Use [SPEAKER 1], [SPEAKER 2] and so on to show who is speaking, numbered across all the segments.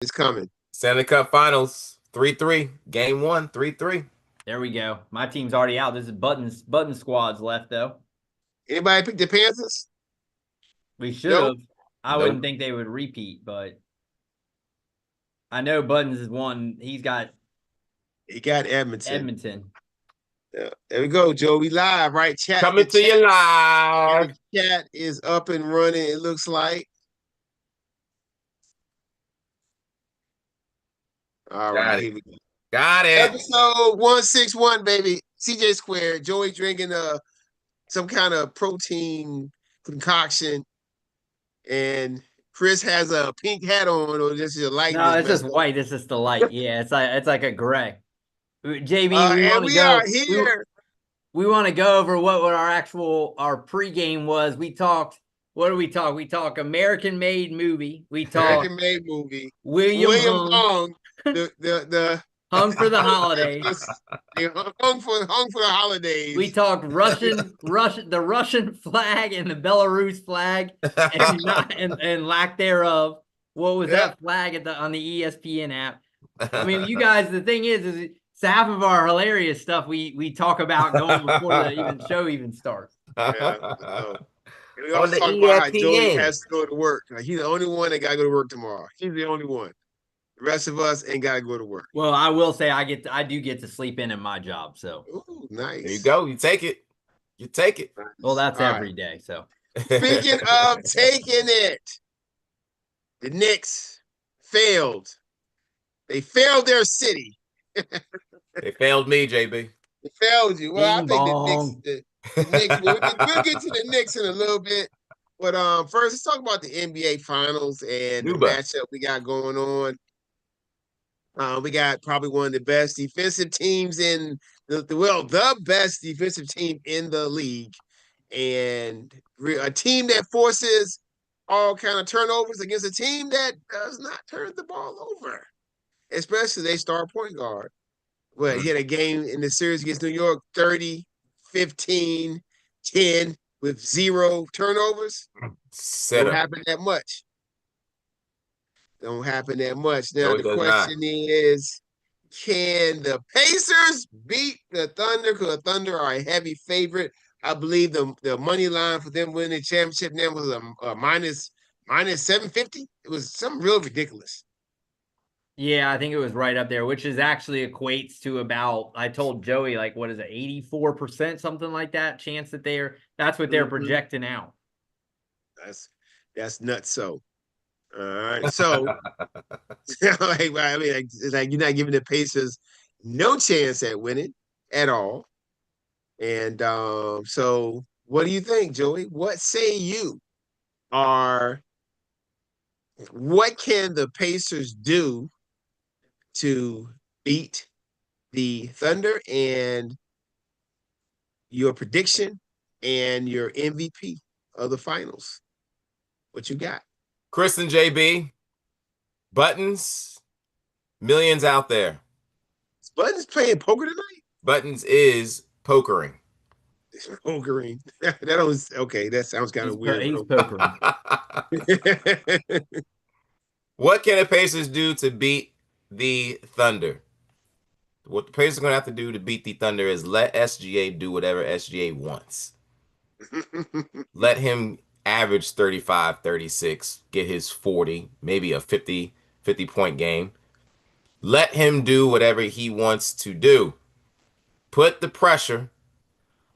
[SPEAKER 1] It's coming.
[SPEAKER 2] Stanley Cup Finals, 3-3. Game 1, 3-3.
[SPEAKER 3] There we go. My team's already out. This is button squads left though.
[SPEAKER 1] Anybody pick the Panthers?
[SPEAKER 3] We should have.
[SPEAKER 1] Nope.
[SPEAKER 3] I wouldn't think they would repeat, but I know Buttons is one. He got
[SPEAKER 1] Edmonton. Yeah. There we go, Joe. We live, right? Chat.
[SPEAKER 2] Coming to you live.
[SPEAKER 1] Chat is up and running, it looks like. All right, here we go.
[SPEAKER 2] Got it.
[SPEAKER 1] Episode 161, baby. CJ Squared. Joey drinking some kind of protein concoction. And Chris has a pink hat on, or just a light.
[SPEAKER 3] No, it's just white. It's just the light. Yeah, it's like a gray. JB,
[SPEAKER 1] we are here.
[SPEAKER 3] We want to go over what our pregame was. We talked. What do we talk? We talk American-made movie. We talk
[SPEAKER 1] American-made movie.
[SPEAKER 3] William Hung.
[SPEAKER 1] The
[SPEAKER 3] hung for the holidays.
[SPEAKER 1] hung for the holidays.
[SPEAKER 3] We talked the Russian flag and the Belarus flag and lack thereof. What was that flag on the ESPN app? I mean, you guys. The thing is half of our hilarious stuff we talk about going before the show even starts.
[SPEAKER 1] Yeah, we always talk about how Joey has to go to work. Like, he's the only one that got to go to work tomorrow. He's the only one. The rest of us ain't got to go to work.
[SPEAKER 3] Well, I will say I do get to sleep in my job. So,
[SPEAKER 1] ooh, nice.
[SPEAKER 2] There you go. You take it. Nice.
[SPEAKER 3] Well, that's every day. So,
[SPEAKER 1] speaking of taking it, the Knicks failed. They failed their city.
[SPEAKER 2] They failed me, JB.
[SPEAKER 1] They failed you. Well, I think the Knicks. We'll get to the Knicks in a little bit. But first, let's talk about the NBA Finals and the matchup we got going on. We got probably one of the best defensive teams in the best defensive team in the league, and a team that forces all kind of turnovers against a team that does not turn the ball over, especially their star point guard. Well, he had a game in the series against New York, 30, 15, 10 with 0 turnovers. Don't happen that much. Now, the question is, can the Pacers beat the Thunder? Because the Thunder are a heavy favorite. I believe the money line for them winning the championship now was a minus 750. It was something real ridiculous.
[SPEAKER 3] Yeah, I think it was right up there, which is actually equates to about, I told Joey, like, what is it, 84%, something like that, chance that that's what they're projecting out.
[SPEAKER 1] That's nuts. So, all right. So, it's like you're not giving the Pacers no chance at winning at all. And so what do you think, Joey? What say you? What can the Pacers do to beat the Thunder, and your prediction and your MVP of the finals? What you got?
[SPEAKER 2] Chris and JB, Buttons, millions out there.
[SPEAKER 1] Is Buttons playing poker tonight?
[SPEAKER 2] Buttons is pokering.
[SPEAKER 1] Pokering. That sounds kind of weird.
[SPEAKER 3] He's pokering.
[SPEAKER 2] What can the Pacers do to beat the Thunder? What the Pacers are going to have to do to beat the Thunder is let SGA do whatever SGA wants. Let him average 35, 36, get his 40, maybe a 50-point game. Let him do whatever he wants to do. Put the pressure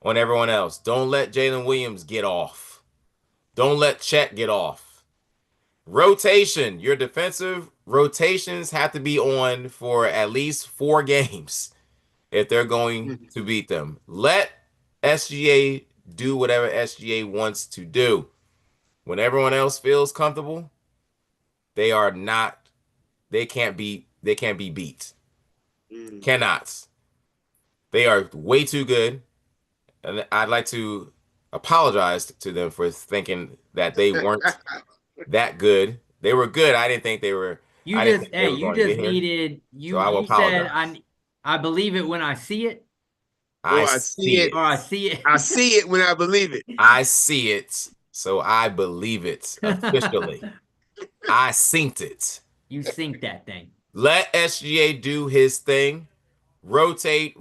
[SPEAKER 2] on everyone else. Don't let Jalen Williams get off. Don't let Chet get off. Rotation. Your defensive rotations have to be on for at least 4 games if they're going to beat them. Let SGA do whatever SGA wants to do. When everyone else feels comfortable, they can't be beat. Cannot. They are way too good. And I'd like to apologize to them for thinking that they weren't that good. They were good. I didn't think they were.
[SPEAKER 3] You just needed. You said, I believe it when I see it.
[SPEAKER 1] I see it when I believe it.
[SPEAKER 2] I see it, so I believe it officially. I synced it.
[SPEAKER 3] You sink that thing.
[SPEAKER 2] Let SGA do his thing. Rotate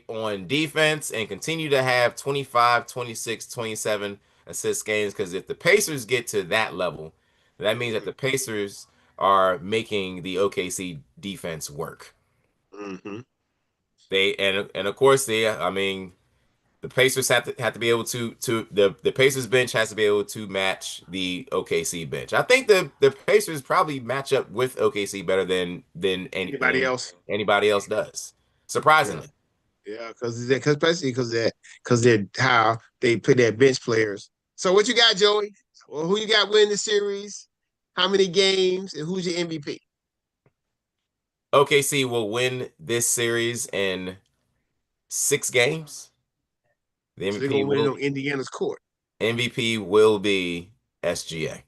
[SPEAKER 2] on defense and continue to have 25, 26, 27 assist games. Because if the Pacers get to that level, that means that the Pacers are making the OKC defense work.
[SPEAKER 1] Mm-hmm.
[SPEAKER 2] And of course the Pacers have to be able to the Pacers bench has to be able to match the OKC bench. I think the Pacers probably match up with OKC better than
[SPEAKER 1] anybody else
[SPEAKER 2] does. Surprisingly.
[SPEAKER 1] Yeah, because they're how they put their bench players. So what you got, Joey? Well, who you got winning the series? How many games? And who's your MVP?
[SPEAKER 2] OKC will win this series in 6 games. The
[SPEAKER 1] MVP so will on Indiana's court.
[SPEAKER 2] MVP will be SGA.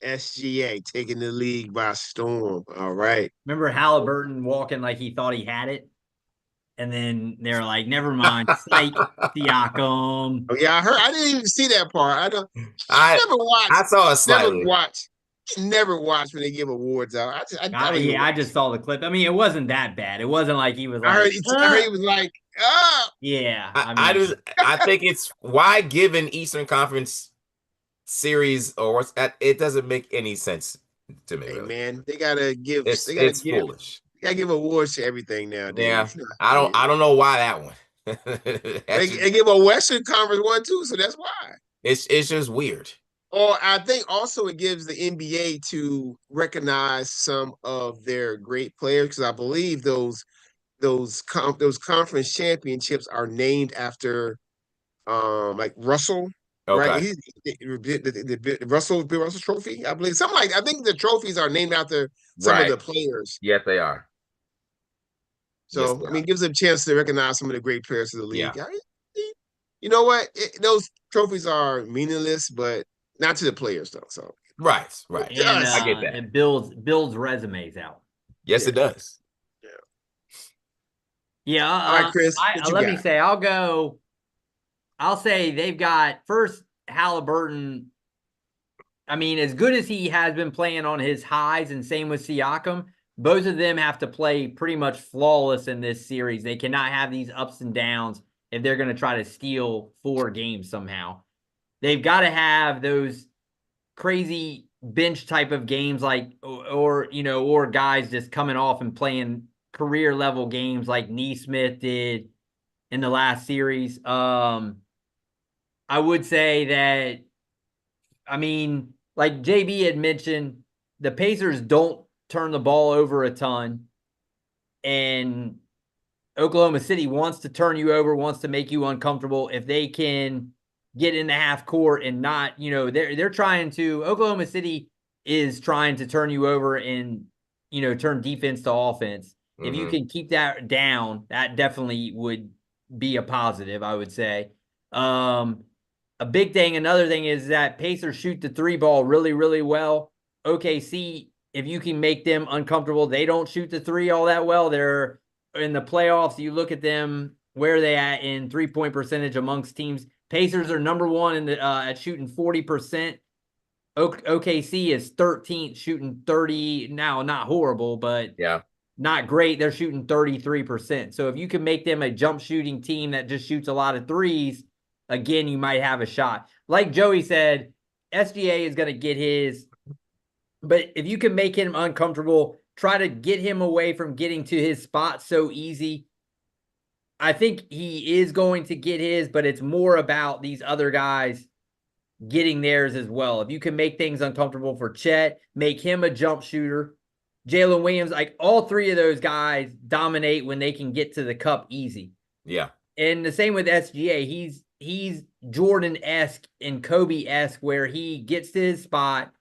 [SPEAKER 1] SGA taking the league by storm. All right.
[SPEAKER 3] Remember Halliburton walking like he thought he had it? And then they're like, never mind. Psych, Siakam.
[SPEAKER 1] Oh, yeah, I heard. I didn't even see that part. I never watched.
[SPEAKER 2] I saw it slightly.
[SPEAKER 1] Never watched when they give awards out.
[SPEAKER 3] I just saw the clip. I mean, it wasn't that bad. It wasn't like he was like,
[SPEAKER 1] I heard he was like,
[SPEAKER 3] yeah.
[SPEAKER 2] I think it's why give an Eastern Conference series or it doesn't make any sense to me.
[SPEAKER 1] Hey,
[SPEAKER 2] really.
[SPEAKER 1] Man, they gotta give.
[SPEAKER 2] It's foolish.
[SPEAKER 1] You gotta give awards to everything now.
[SPEAKER 2] Yeah, I don't know why that one.
[SPEAKER 1] they give a Western Conference one too, so that's why.
[SPEAKER 2] It's just weird.
[SPEAKER 1] Or I think also it gives the NBA to recognize some of their great players because I believe those conference championships are named after like Russell.
[SPEAKER 2] Okay.
[SPEAKER 1] Right, the Russell Trophy, I believe. I think the trophies are named after some of the players.
[SPEAKER 2] Yes, they are.
[SPEAKER 1] So yes, it gives them a chance to recognize some of the great players of the league. Yeah. You know what? Those trophies are meaningless, but not to the players though. So
[SPEAKER 2] right.
[SPEAKER 3] And, I get that. It builds resumes out.
[SPEAKER 2] Yes, it does.
[SPEAKER 3] Yeah.
[SPEAKER 1] All right, Chris.
[SPEAKER 3] Let me say, I'll say they've got first Halliburton. I mean, as good as he has been playing on his highs, and same with Siakam, both of them have to play pretty much flawless in this series. They cannot have these ups and downs if they're going to try to steal 4 games somehow. They've got to have those crazy bench type of games or guys just coming off and playing career level games like Nesmith did in the last series. I would say that, like JB had mentioned, the Pacers don't turn the ball over a ton, and Oklahoma City wants to turn you over, wants to make you uncomfortable. If they can get in the half court and not, they're trying to, Oklahoma City is trying to turn you over and, turn defense to offense. Mm-hmm. If you can keep that down, that definitely would be a positive, I would say. A big thing, another thing is that Pacers shoot the 3 ball really, really well. OKC, if you can make them uncomfortable, they don't shoot the 3 all that well. They're in the playoffs. You look at them, where are they at in 3-point percentage amongst teams? Pacers are number 1 in the at shooting 40%. OKC is 13th, shooting 30. Now, not horrible, but not great. They're shooting 33%. So if you can make them a jump shooting team that just shoots a lot of threes, again, you might have a shot. Like Joey said, SGA is going to get his, but if you can make him uncomfortable, try to get him away from getting to his spot so easy. I think he is going to get his, but it's more about these other guys getting theirs as well. If you can make things uncomfortable for Chet, make him a jump shooter. Jalen Williams, like all 3 of those guys dominate when they can get to the cup easy.
[SPEAKER 2] Yeah.
[SPEAKER 3] And the same with SGA. He's Jordan-esque and Kobe-esque where he gets to his spot.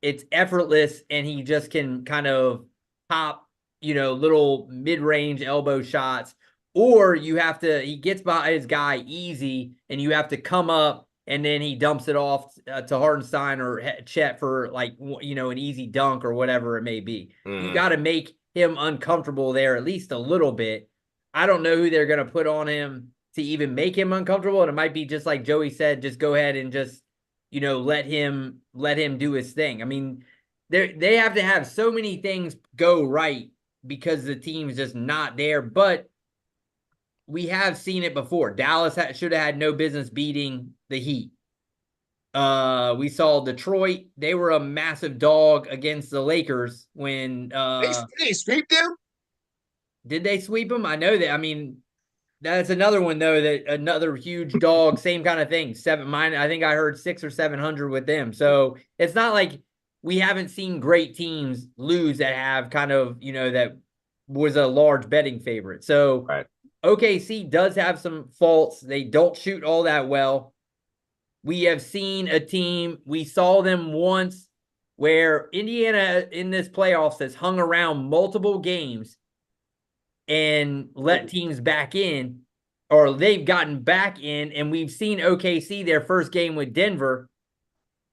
[SPEAKER 3] It's effortless, and he just can kind of pop, little mid-range elbow shots. Or he gets by his guy easy, and you have to come up, and then he dumps it off to Hartenstein or Chet for an easy dunk or whatever it may be. You got to make him uncomfortable there at least a little bit. I don't know who they're going to put on him to even make him uncomfortable. And it might be just like Joey said, just go ahead and just, let him do his thing. I mean, they have to have so many things go right because the team's just not there. But we have seen it before. Dallas should have had no business beating the Heat. We saw Detroit. They were a massive dog against the Lakers when
[SPEAKER 1] they sweep them.
[SPEAKER 3] Did they sweep them? I know that. I mean, that's another one though. That another huge dog, same kind of thing. I think I heard 600 or 700 with them. So it's not like we haven't seen great teams lose that have kind of that was a large betting favorite. So
[SPEAKER 2] right.
[SPEAKER 3] OKC does have some faults. They don't shoot all that well. We have seen a team, we saw them once where Indiana in this playoffs has hung around multiple games and let teams back in, or they've gotten back in, and we've seen OKC their first game with Denver.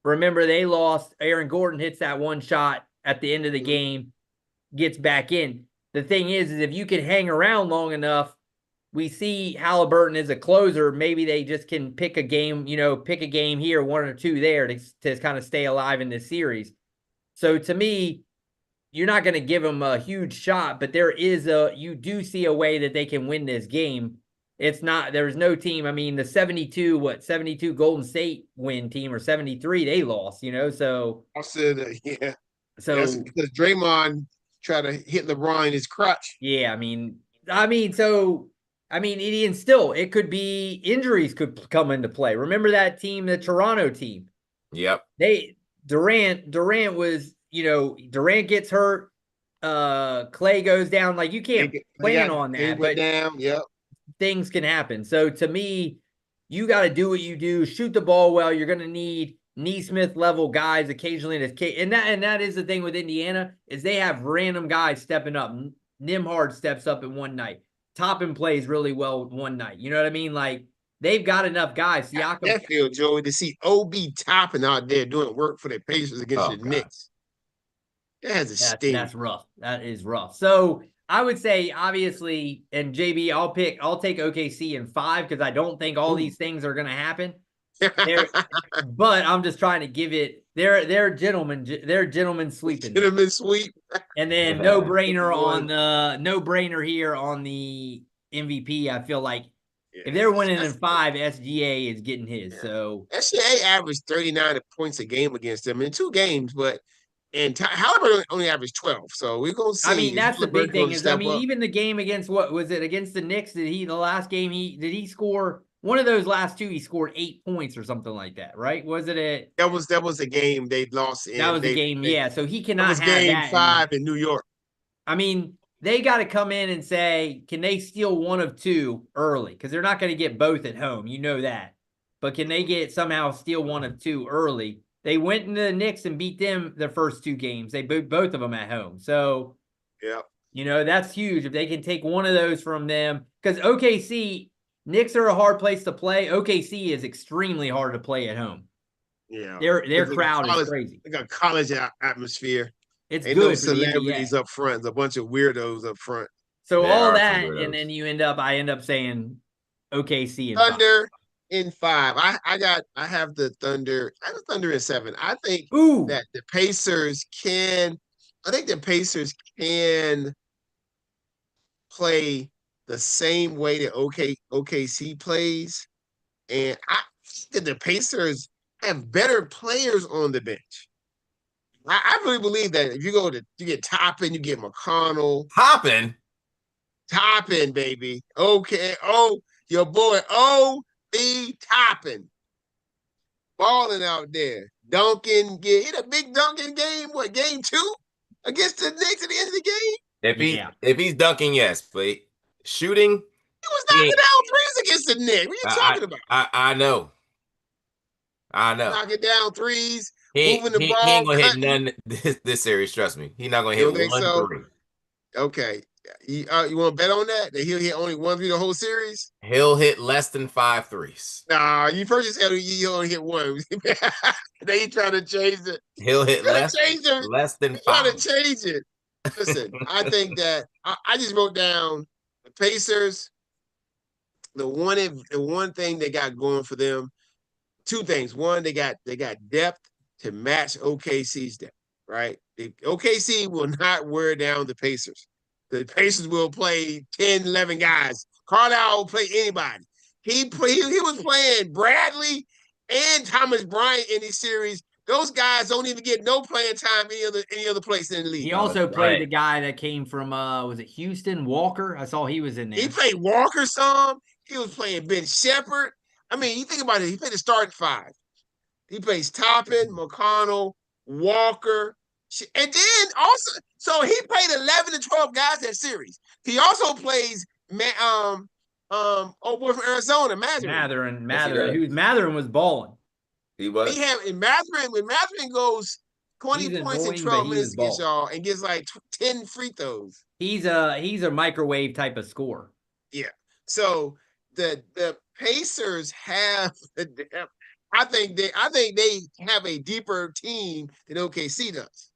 [SPEAKER 3] Remember, they lost. Aaron Gordon hits that one shot at the end of the game, gets back in. The thing is if you can hang around long enough, we see Halliburton as a closer. Maybe they just can pick a game, pick a game here, one or two there to kind of stay alive in this series. So to me, you're not going to give them a huge shot, but you do see a way that they can win this game. There's no team. I mean, the 72 Golden State win team, or 73, they lost, so.
[SPEAKER 1] I said, yeah.
[SPEAKER 3] So.
[SPEAKER 1] That's because Draymond tried to hit LeBron in his crotch.
[SPEAKER 3] Yeah, and still, it could be injuries could come into play. Remember that team, the Toronto team?
[SPEAKER 2] Yep.
[SPEAKER 3] Durant was, Durant gets hurt. Clay goes down. Like, you can't plan on that. But
[SPEAKER 1] down. Yep.
[SPEAKER 3] Things can happen. So to me, you got to do what you do. Shoot the ball well. You're going to need Nesmith level guys occasionally. And that is the thing with Indiana, is they have random guys stepping up. Nembhard steps up in one night. Toppin plays really well one night. You know what I mean? Like, they've got enough guys. Siakam.
[SPEAKER 1] That feel, Joey, to see Obi Toppin out there doing work for the Pacers against the Knicks. That has a sting.
[SPEAKER 3] That's rough. That is rough. So I would say, obviously, and JB, I'll take OKC in 5 because I don't think all these things are going to happen. But I'm just trying to give it. They're gentlemen sweeping.
[SPEAKER 1] Gentlemen sweep.
[SPEAKER 3] And then no brainer here on the MVP. I feel like if they're winning in 5, SGA is getting his. So
[SPEAKER 1] SGA averaged 39 points a game against them in 2 games, but Halliburton only averaged 12. So we're gonna see.
[SPEAKER 3] I mean, that's the big thing. Even the game against against the Knicks? The last game did he score? One of those last 2, he scored 8 points or something like that, right? Was it
[SPEAKER 1] that was a game they lost in.
[SPEAKER 3] That was a game, yeah. So he cannot have
[SPEAKER 1] game 5 in New York.
[SPEAKER 3] I mean, they got to come in and say, can they steal one of 2 early? Because they're not going to get both at home. You know that. But can they somehow steal one of 2 early? They went into the Knicks and beat them their first 2 games. They beat both of them at home. So,
[SPEAKER 1] yeah,
[SPEAKER 3] that's huge if they can take one of those from them. Because OKC, Knicks are a hard place to play. OKC is extremely hard to play at home.
[SPEAKER 1] Yeah,
[SPEAKER 3] their crowd is crazy.
[SPEAKER 1] They got college atmosphere.
[SPEAKER 3] It's
[SPEAKER 1] Ain't
[SPEAKER 3] good.
[SPEAKER 1] No celebrities up front. There's a bunch of weirdos up front.
[SPEAKER 3] So all that, and then I end up saying OKC and
[SPEAKER 1] Thunder in 5. I have the Thunder. I have the Thunder in 7. I think that the Pacers can. I think the Pacers can play the same way that OKC plays, and I think that the Pacers have better players on the bench. I really believe that if you get Toppin, you get McConnell. Toppin, baby. Okay. Oh, your boy O.B. Toppin. Balling out there. Duncan, hit a big Duncan game. What, game 2? Against the Knicks at the end of the game?
[SPEAKER 2] If he's dunking, yes, but shooting.
[SPEAKER 1] He was knocking down threes against the Knicks. What are you talking about?
[SPEAKER 2] I know.
[SPEAKER 1] Knocking down threes, moving the ball.
[SPEAKER 2] He ain't gonna hit none this series. Trust me, he's not gonna hit one 3.
[SPEAKER 1] Okay, you want to bet on that he'll hit only 1 3 the whole series?
[SPEAKER 2] He'll hit less than 5 threes.
[SPEAKER 1] Nah, you first just said you only hit 1. Then you trying to change it.
[SPEAKER 2] He'll hit less than 5.
[SPEAKER 1] Trying to change it. Listen, I think that I just wrote down the Pacers. The one thing they got going for them, 2 things. One, they got depth to match OKC's depth. right? The OKC will not wear down the Pacers. The Pacers will play 10, 11 guys. Carlisle will play anybody. He was playing Bradley and Thomas Bryant in this series. Those guys don't even get no playing time any other place in the league.
[SPEAKER 3] He also played the guy that came from was it Houston, Walker? I saw he was in there.
[SPEAKER 1] He played Walker some. He was playing Ben Shepherd. I mean, you think about it, he played the starting five. He plays Toppin, McConnell, Walker, and then also, so he played 11 to 12 guys that series. He also plays old boy from Arizona, Mathurin.
[SPEAKER 3] Mathurin was balling.
[SPEAKER 2] He was.
[SPEAKER 1] When Mathurin goes 20 points in 12 minutes against y'all and gets like 10 free throws.
[SPEAKER 3] He's a microwave type of scorer.
[SPEAKER 1] Yeah. So the Pacers have I think they have a deeper team than OKC does.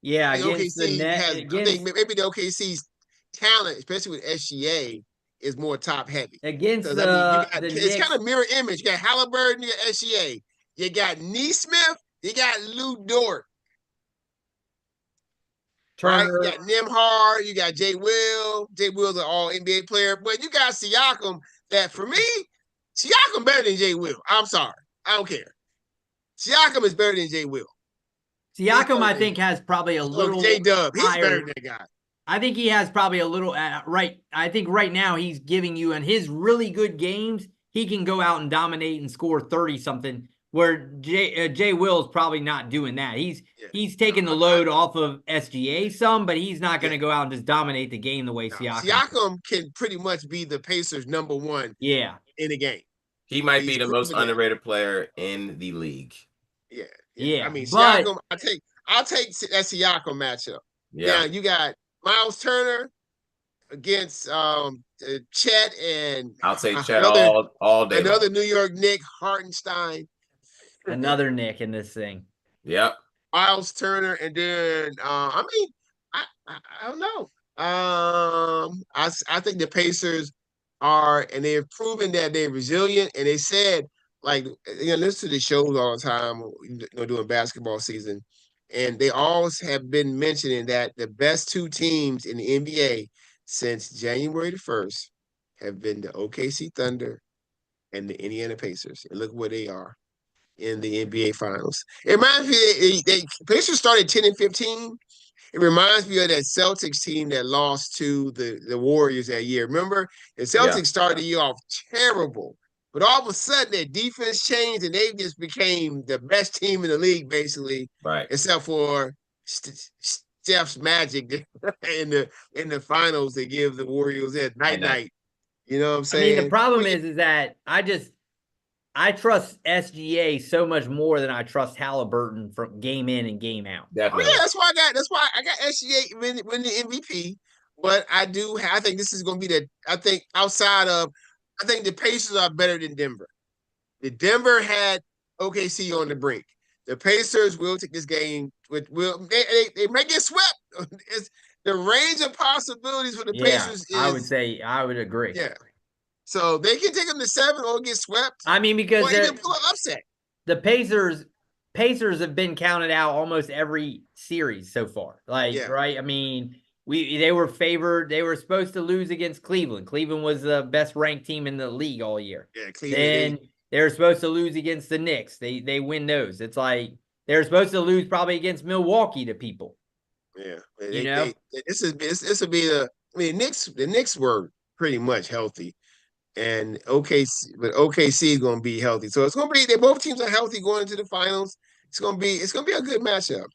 [SPEAKER 3] Yeah,
[SPEAKER 1] I think maybe the OKC's talent, especially with SGA, is more top heavy.
[SPEAKER 3] Against
[SPEAKER 1] it's kind of mirror image. You got Halliburton, you got SGA, you got Neesmith, you got Lou Dort. Right? You got Nembhard, you got Jay Will. Jay Will's an all NBA player, but you got Siakam. That for me, Siakam better than Jay Will. I'm sorry, I don't care. Siakam is better than Jay Will.
[SPEAKER 3] Siakam, I think, has probably a little.
[SPEAKER 1] J-Dub, he's better than that guy.
[SPEAKER 3] I think he has probably a little right. I think right now he's giving you in his really good games, he can go out and dominate and score 30 something. Where Jay Will's probably not doing that. He's taking the load off of SGA some, but he's not going to go out and just dominate the game the way
[SPEAKER 1] Siakam can pretty much be the Pacers' number one.
[SPEAKER 3] Yeah,
[SPEAKER 1] in the game.
[SPEAKER 2] He might be the most underrated player in the league.
[SPEAKER 1] Yeah. I mean, Siakam. I'll take that Siakam matchup.
[SPEAKER 2] Yeah.
[SPEAKER 1] Now you got Miles Turner against Chet, and
[SPEAKER 2] I'll take Chet all day.
[SPEAKER 1] Another New York Knick, Hartenstein.
[SPEAKER 3] Another Nick in this thing.
[SPEAKER 2] Yep.
[SPEAKER 1] Miles Turner, and then I don't know. I think the Pacers are, and they've proven that they're resilient. And they said, like, listen to the shows all the time, during basketball season, and they always have been mentioning that the best two teams in the NBA since January the 1st have been the OKC Thunder and the Indiana Pacers. And look where they are in the NBA Finals. It reminds me, the Pacers started 10-15. It reminds me of that Celtics team that lost to the Warriors that year. Remember, the Celtics started the year off terrible, but all of a sudden their defense changed and they just became the best team in the league, basically.
[SPEAKER 2] Right.
[SPEAKER 1] Except for Steph's magic in the finals. They give the Warriors that night. You know what I'm saying?
[SPEAKER 3] I mean, the problem is that I trust SGA so much more than I trust Halliburton from game in and game out.
[SPEAKER 2] Definitely.
[SPEAKER 1] Oh, yeah, that's why I got SGA win the MVP. But I think this is going to be I think the Pacers are better than Denver. The Denver had OKC on the brink. The Pacers will take this game. They might get swept. It's the range of possibilities for the Pacers.
[SPEAKER 3] I would agree.
[SPEAKER 1] Yeah. So they can take them to 7 or get swept.
[SPEAKER 3] I mean, because
[SPEAKER 1] or even pull an upset.
[SPEAKER 3] The Pacers have been counted out almost every series so far. Right? I mean, they were favored. They were supposed to lose against Cleveland. Cleveland was the best ranked team in the league all year.
[SPEAKER 1] Yeah, Cleveland.
[SPEAKER 3] Then they were supposed to lose against the Knicks. They win those. It's like they're supposed to lose probably against Milwaukee to people.
[SPEAKER 1] Yeah,
[SPEAKER 3] this
[SPEAKER 1] will be the Knicks were pretty much healthy. And OKC is going to be healthy, so it's going to be. Both teams are healthy going into the finals. It's going to be a good matchup.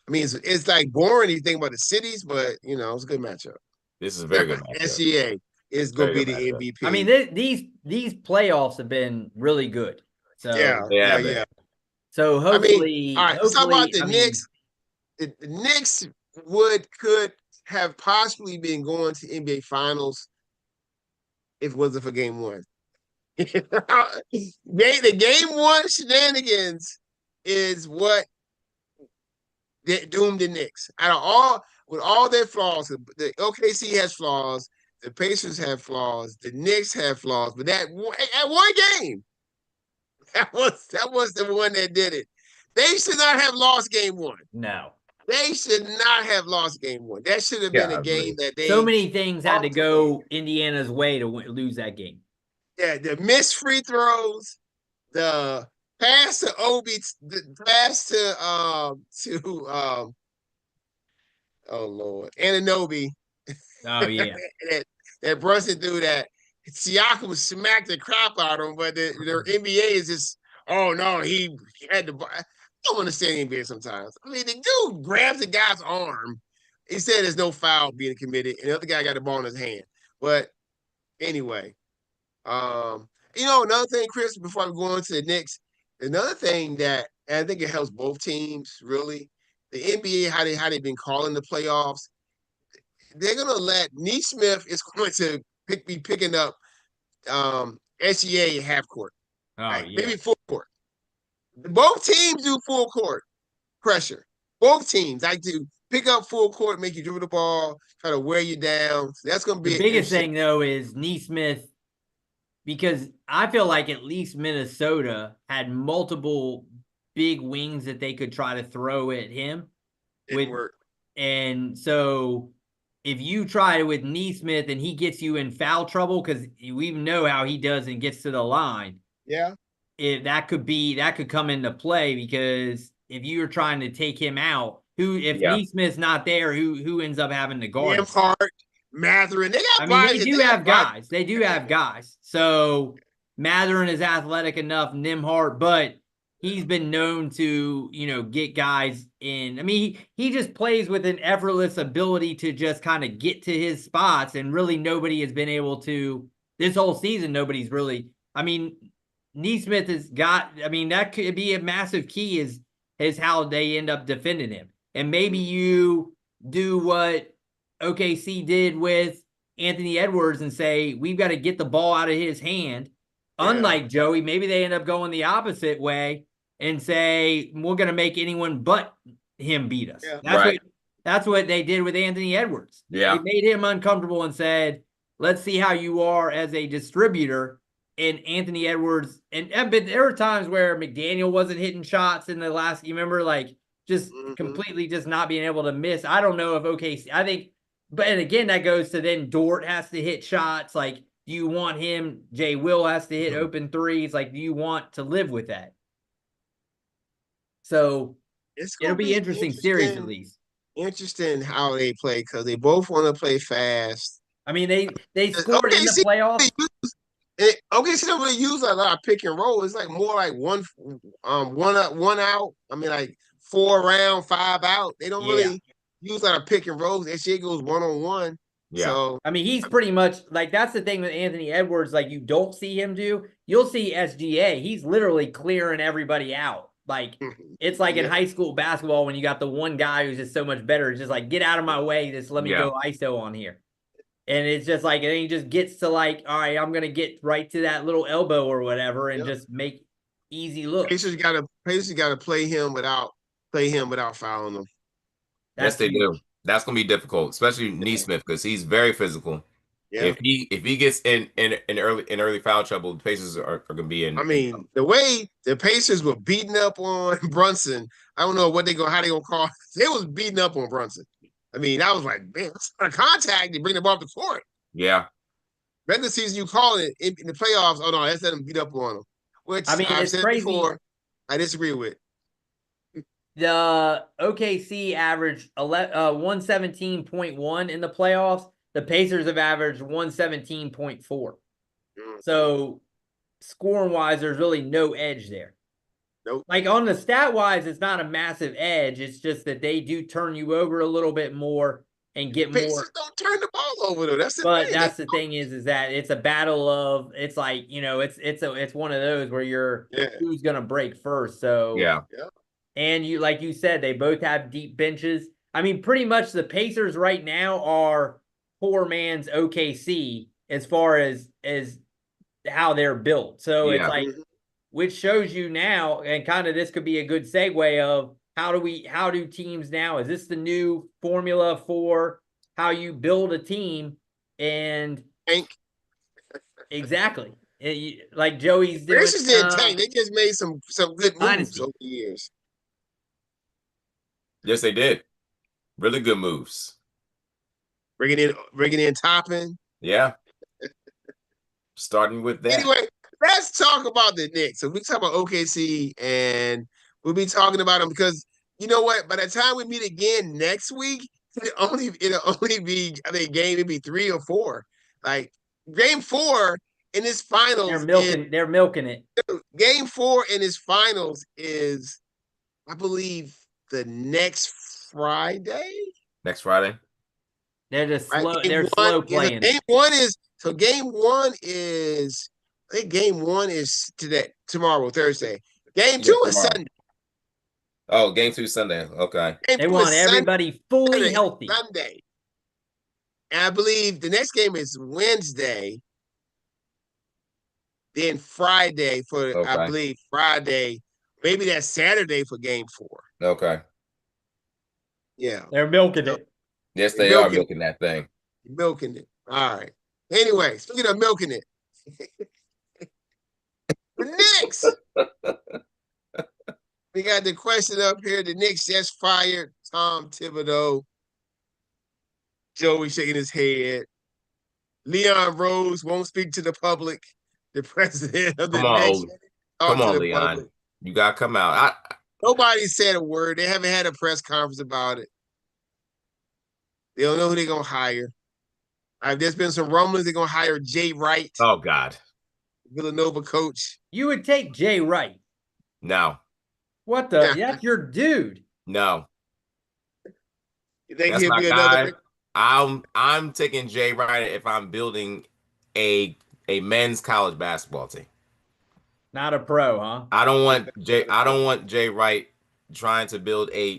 [SPEAKER 1] I mean, it's like boring. You think about the cities, but it's a good matchup.
[SPEAKER 2] This is a very good matchup.
[SPEAKER 1] SGA is going to be the MVP.
[SPEAKER 3] I mean, these playoffs have been really good. So
[SPEAKER 2] yeah.
[SPEAKER 3] So hopefully,
[SPEAKER 1] all right. Let's talk about the Knicks. The Knicks could have possibly been going to NBA Finals if it wasn't for game one. The game one shenanigans is what doomed the Knicks. With all their flaws, the OKC has flaws, the Pacers have flaws, the Knicks have flaws, but at one game, that was the one that did it. They should not have lost game 1.
[SPEAKER 3] No.
[SPEAKER 1] They should not have lost game 1. That should have been a game that they.
[SPEAKER 3] So many things had to go Indiana's way to lose that game.
[SPEAKER 1] Yeah, the missed free throws, the pass to Obi, the pass to oh Lord, Anunoby.
[SPEAKER 3] Oh yeah,
[SPEAKER 1] that Brunson threw that. Siakam smacked the crap out of him, but their NBA is just, oh no, he had to. I don't understand the NBA sometimes. I mean, the dude grabs the guy's arm. He said there's no foul being committed, and the other guy got the ball in his hand. But anyway, another thing, Chris, before I go on to the Knicks, another thing that I think it helps both teams really. The NBA, how they've been calling the playoffs, they're gonna let Neesmith is going to be picking up SGA half court. Maybe full court. Both teams do full court pressure. Both teams like to pick up full court, make you dribble the ball, try to wear you down. So that's gonna be
[SPEAKER 3] the biggest thing though is Neesmith, because I feel like at least Minnesota had multiple big wings that they could try to throw at him.
[SPEAKER 1] Didn't work.
[SPEAKER 3] And so if you try with Neesmith and he gets you in foul trouble, because we know how he does and gets to the line.
[SPEAKER 1] Yeah.
[SPEAKER 3] That could come into play, because if you're trying to take him out, Neesmith's not there, who ends up having to guard?
[SPEAKER 1] Hart, Mathurin.
[SPEAKER 3] They do have guys. They do have guys. So Mathurin is athletic enough, Nembhard, but he's been known to, get guys in. I mean, he just plays with an effortless ability to just kind of get to his spots, and really nobody has been able to, this whole season, nobody's really, Neesmith has got, that could be a massive key is how they end up defending him. And maybe you do what OKC did with Anthony Edwards and say, we've got to get the ball out of his hand. Yeah. Unlike Joey, maybe they end up going the opposite way and say, we're going to make anyone but him beat us. Yeah. That's what they did with Anthony Edwards.
[SPEAKER 2] Yeah.
[SPEAKER 3] They made him uncomfortable and said, let's see how you are as a distributor. And Anthony Edwards, but there were times where McDaniel wasn't hitting shots in the last, you remember, like just completely just not being able to miss. I don't know if OKC, I think, and again, that goes to then Dort has to hit shots. Like, do you want him? Jay Will has to hit open threes. Like, do you want to live with that? So it'll be interesting series at least.
[SPEAKER 1] Interesting how they play, because they both want to play fast.
[SPEAKER 3] I mean, they scored in the playoffs.
[SPEAKER 1] OKC don't really use a lot of pick and roll. It's like more like one up, one out. I mean, like 4 around, 5 out. They don't really use a lot of pick and rolls. SGA goes 1-on-1. Yeah. So
[SPEAKER 3] he's pretty much like, that's the thing with Anthony Edwards. Like, you don't see him do. You'll see SGA. He's literally clearing everybody out. Like, it's like in high school basketball when you got the one guy who's just so much better. It's just like, get out of my way. Just let me go ISO on here. And it's just like, and then he just gets to like, all right, I'm going to get right to that little elbow or whatever and just make easy looks.
[SPEAKER 1] Pacers got to play him without fouling him.
[SPEAKER 2] Yes, they do. That's going to be difficult, especially Neesmith, because he's very physical. Yeah. If he gets in early foul trouble, the Pacers are going to be in.
[SPEAKER 1] The way the Pacers were beating up on Brunson, I don't know how they going to call. They was beating up on Brunson. I was like, man, that's not a contact to bring the ball up the court.
[SPEAKER 2] Yeah.
[SPEAKER 1] Regular season, you call it in the playoffs. Oh no, let's let them beat up on them. Which I've said crazy. Before, I disagree with.
[SPEAKER 3] The OKC averaged 117.1 in the playoffs. The Pacers have averaged 117.4. So scoring wise, there's really no edge there.
[SPEAKER 1] Nope.
[SPEAKER 3] Like on the stat wise, it's not a massive edge. It's just that they do turn you over a little bit more and get more.
[SPEAKER 1] Don't turn the ball over though. That's the
[SPEAKER 3] thing. That's the thing is that it's a battle of. It's like, it's one of those where who's gonna break first. So
[SPEAKER 2] yeah.
[SPEAKER 3] And you, like you said, they both have deep benches. Pretty much the Pacers right now are poor man's OKC as far as how they're built. So it's like, which shows you now, and kind of this could be a good segue of how do teams now, is this the new formula for how you build a team? And exactly. Like Joey's doing.
[SPEAKER 1] Pacers didn't tank. They just made some good moves over the years.
[SPEAKER 2] Yes, they did. Really good moves.
[SPEAKER 1] Bringing in Toppin.
[SPEAKER 2] Yeah. Starting with that.
[SPEAKER 1] Anyway, let's talk about the Knicks. So we talk about OKC, and we'll be talking about them because you know what? By the time we meet again next week, it'll only be, I think, maybe 3 or 4. Like game 4 in this finals.
[SPEAKER 3] They're milking it.
[SPEAKER 1] Game 4 in his finals is, I believe, the next Friday.
[SPEAKER 2] Next Friday.
[SPEAKER 3] They're just slow. Right? They're slow playing.
[SPEAKER 1] Game 1 is so. Game 1 is. I think game 1 is tomorrow, Thursday. Game 2 is Sunday.
[SPEAKER 2] Oh, game 2 Sunday. Okay.
[SPEAKER 3] They want everybody fully healthy.
[SPEAKER 1] Sunday. And I believe the next game is Wednesday. Then Friday I believe Friday. Maybe that's Saturday for game 4.
[SPEAKER 2] Okay.
[SPEAKER 1] Yeah.
[SPEAKER 3] They're milking it.
[SPEAKER 2] Yes, they are milking that thing.
[SPEAKER 1] Milking it. All right. Anyway, speaking of milking it. The Knicks. We got the question up here. The Knicks just fired Tom Thibodeau. Joey shaking his head. Leon Rose won't speak to the public. The president of the Knicks.
[SPEAKER 2] Come on, Leon. Public. You got to come out.
[SPEAKER 1] Nobody said a word. They haven't had a press conference about it. They don't know who they're going to hire. There's been some rumblings they're going to hire Jay Wright.
[SPEAKER 2] Oh, God.
[SPEAKER 1] Villanova coach.
[SPEAKER 3] You would take Jay Wright.
[SPEAKER 2] No.
[SPEAKER 3] What the? That's your dude.
[SPEAKER 2] No.
[SPEAKER 1] You think he'll be another?
[SPEAKER 2] I'm taking Jay Wright if I'm building a men's college basketball team.
[SPEAKER 3] Not a pro, huh?
[SPEAKER 2] I don't want Jay Wright trying to build a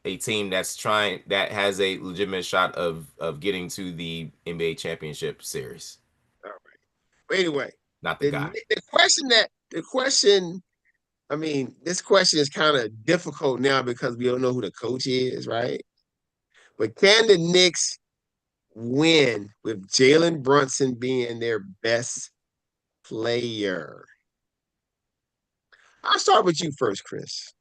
[SPEAKER 2] team that has a legitimate shot of getting to the NBA championship series.
[SPEAKER 1] All right. But anyway,
[SPEAKER 2] not the guy.
[SPEAKER 1] The question. I mean, this question is kind of difficult now because we don't know who the coach is, right? But can the Knicks win with Jalen Brunson being their best player? I'll start with you first, Chris.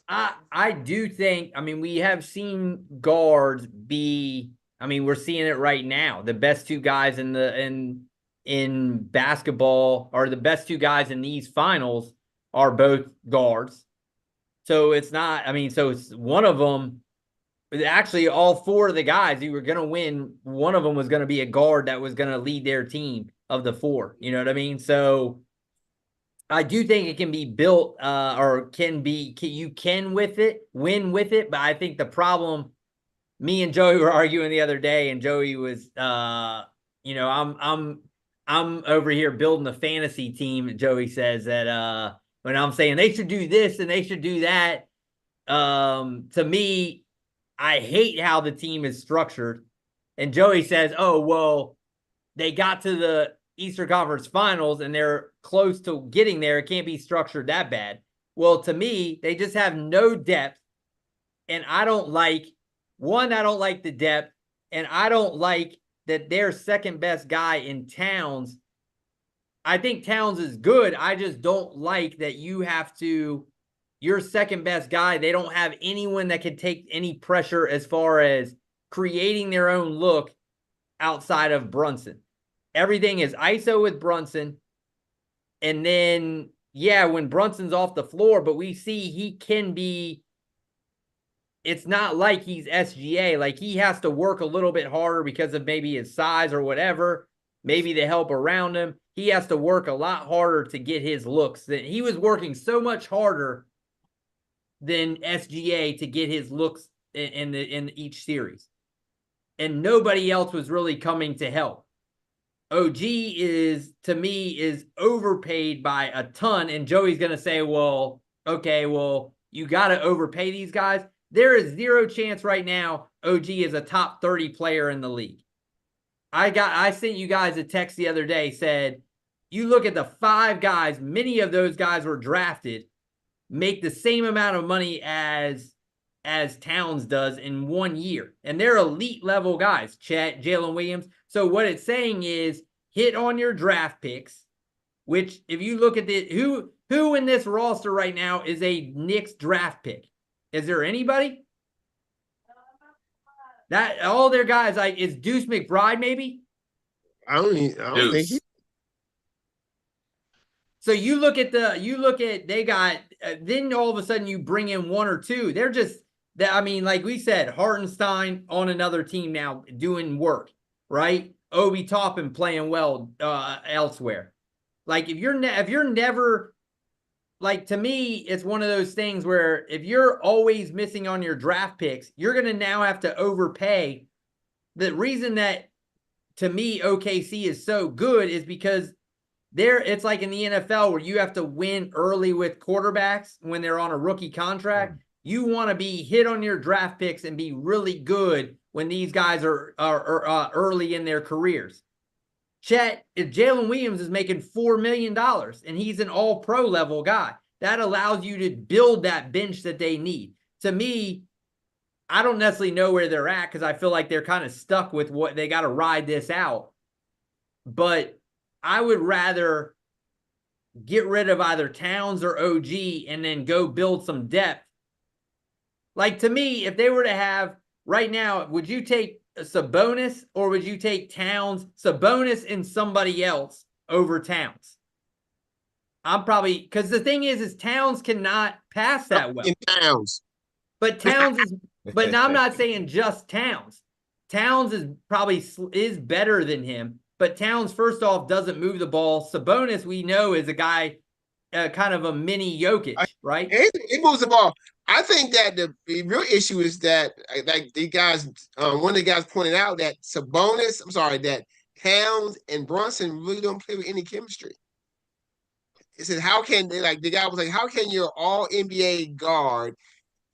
[SPEAKER 3] I do think, I mean, we have seen guards be, I mean, we're seeing it right now. The best two guys in basketball, or the best two guys in these finals, are both guards. So it's not, I mean, so it's one of them, actually all 4 of the guys who were going to win, one of them was going to be a guard that was going to lead their team of the 4. You know what I mean? So I do think it can be built, or you can win with it. But I think the problem, me and Joey were arguing the other day, and Joey was, I'm over here building a fantasy team. Joey says that, when I'm saying they should do this and they should do that, to me, I hate how the team is structured. And Joey says, oh, well, they got to the Eastern Conference Finals and they're close to getting there. It can't be structured that bad. Well, to me, they just have no depth. And I don't like the depth. And I don't like that their second best guy in Towns. I think Towns is good. I just don't like that your second best guy, they don't have anyone that can take any pressure as far as creating their own look outside of Brunson. Everything is ISO with Brunson. And then, when Brunson's off the floor, but we see he can be, it's not like he's SGA. Like, he has to work a little bit harder because of maybe his size or whatever, maybe the help around him. He has to work a lot harder to get his looks. That he was working so much harder than SGA to get his looks in each series. And nobody else was really coming to help. OG to me is overpaid by a ton. And Joey's going to say, well, okay, well, you got to overpay these guys. There is zero chance right now OG is a top 30 player in the league. I sent you guys a text the other day, said, you look at the 5 guys, many of those guys were drafted, make the same amount of money as Towns does in 1 year. And they're elite level guys, Chet, Jalen Williams. So what it's saying is hit on your draft picks, which if you look at who in this roster right now is a Knicks draft pick? Is there anybody? That all their guys like is Deuce McBride maybe?
[SPEAKER 1] I don't think he.
[SPEAKER 3] So you look at they got then all of a sudden you bring in one or two. They're just that I mean, like we said, Hartenstein on another team now doing work, right? Obi Toppin playing well elsewhere. Like if you're never like to me, it's one of those things where if you're always missing on your draft picks, you're gonna now have to overpay. The reason that to me OKC is so good is because it's like in the NFL where you have to win early with quarterbacks when they're on a rookie contract. You want to be hit on your draft picks and be really good when these guys are early in their careers. Chet, if Jalen Williams is making $4 million and he's an all-pro level guy, that allows you to build that bench that they need. To me, I don't necessarily know where they're at because I feel like they're kind of stuck with what they got to ride this out. But I would rather get rid of either Towns or OG and then go build some depth. Like to me, if they were to have right now, would you take Sabonis or would you take Towns, Sabonis and somebody else over Towns? I'm probably because the thing is Towns cannot pass that well.
[SPEAKER 1] In Towns.
[SPEAKER 3] But Towns is but now I'm not saying just Towns. Towns is probably is better than him. But Towns, first off, doesn't move the ball. Sabonis, we know, is a guy, kind of a mini Jokic, right?
[SPEAKER 1] He moves the ball. I think that the real issue is that, like the guys, one of the guys pointed out that that Towns and Brunson really don't play with any chemistry. He said, how can they, like, the guy was like, how can your all NBA guard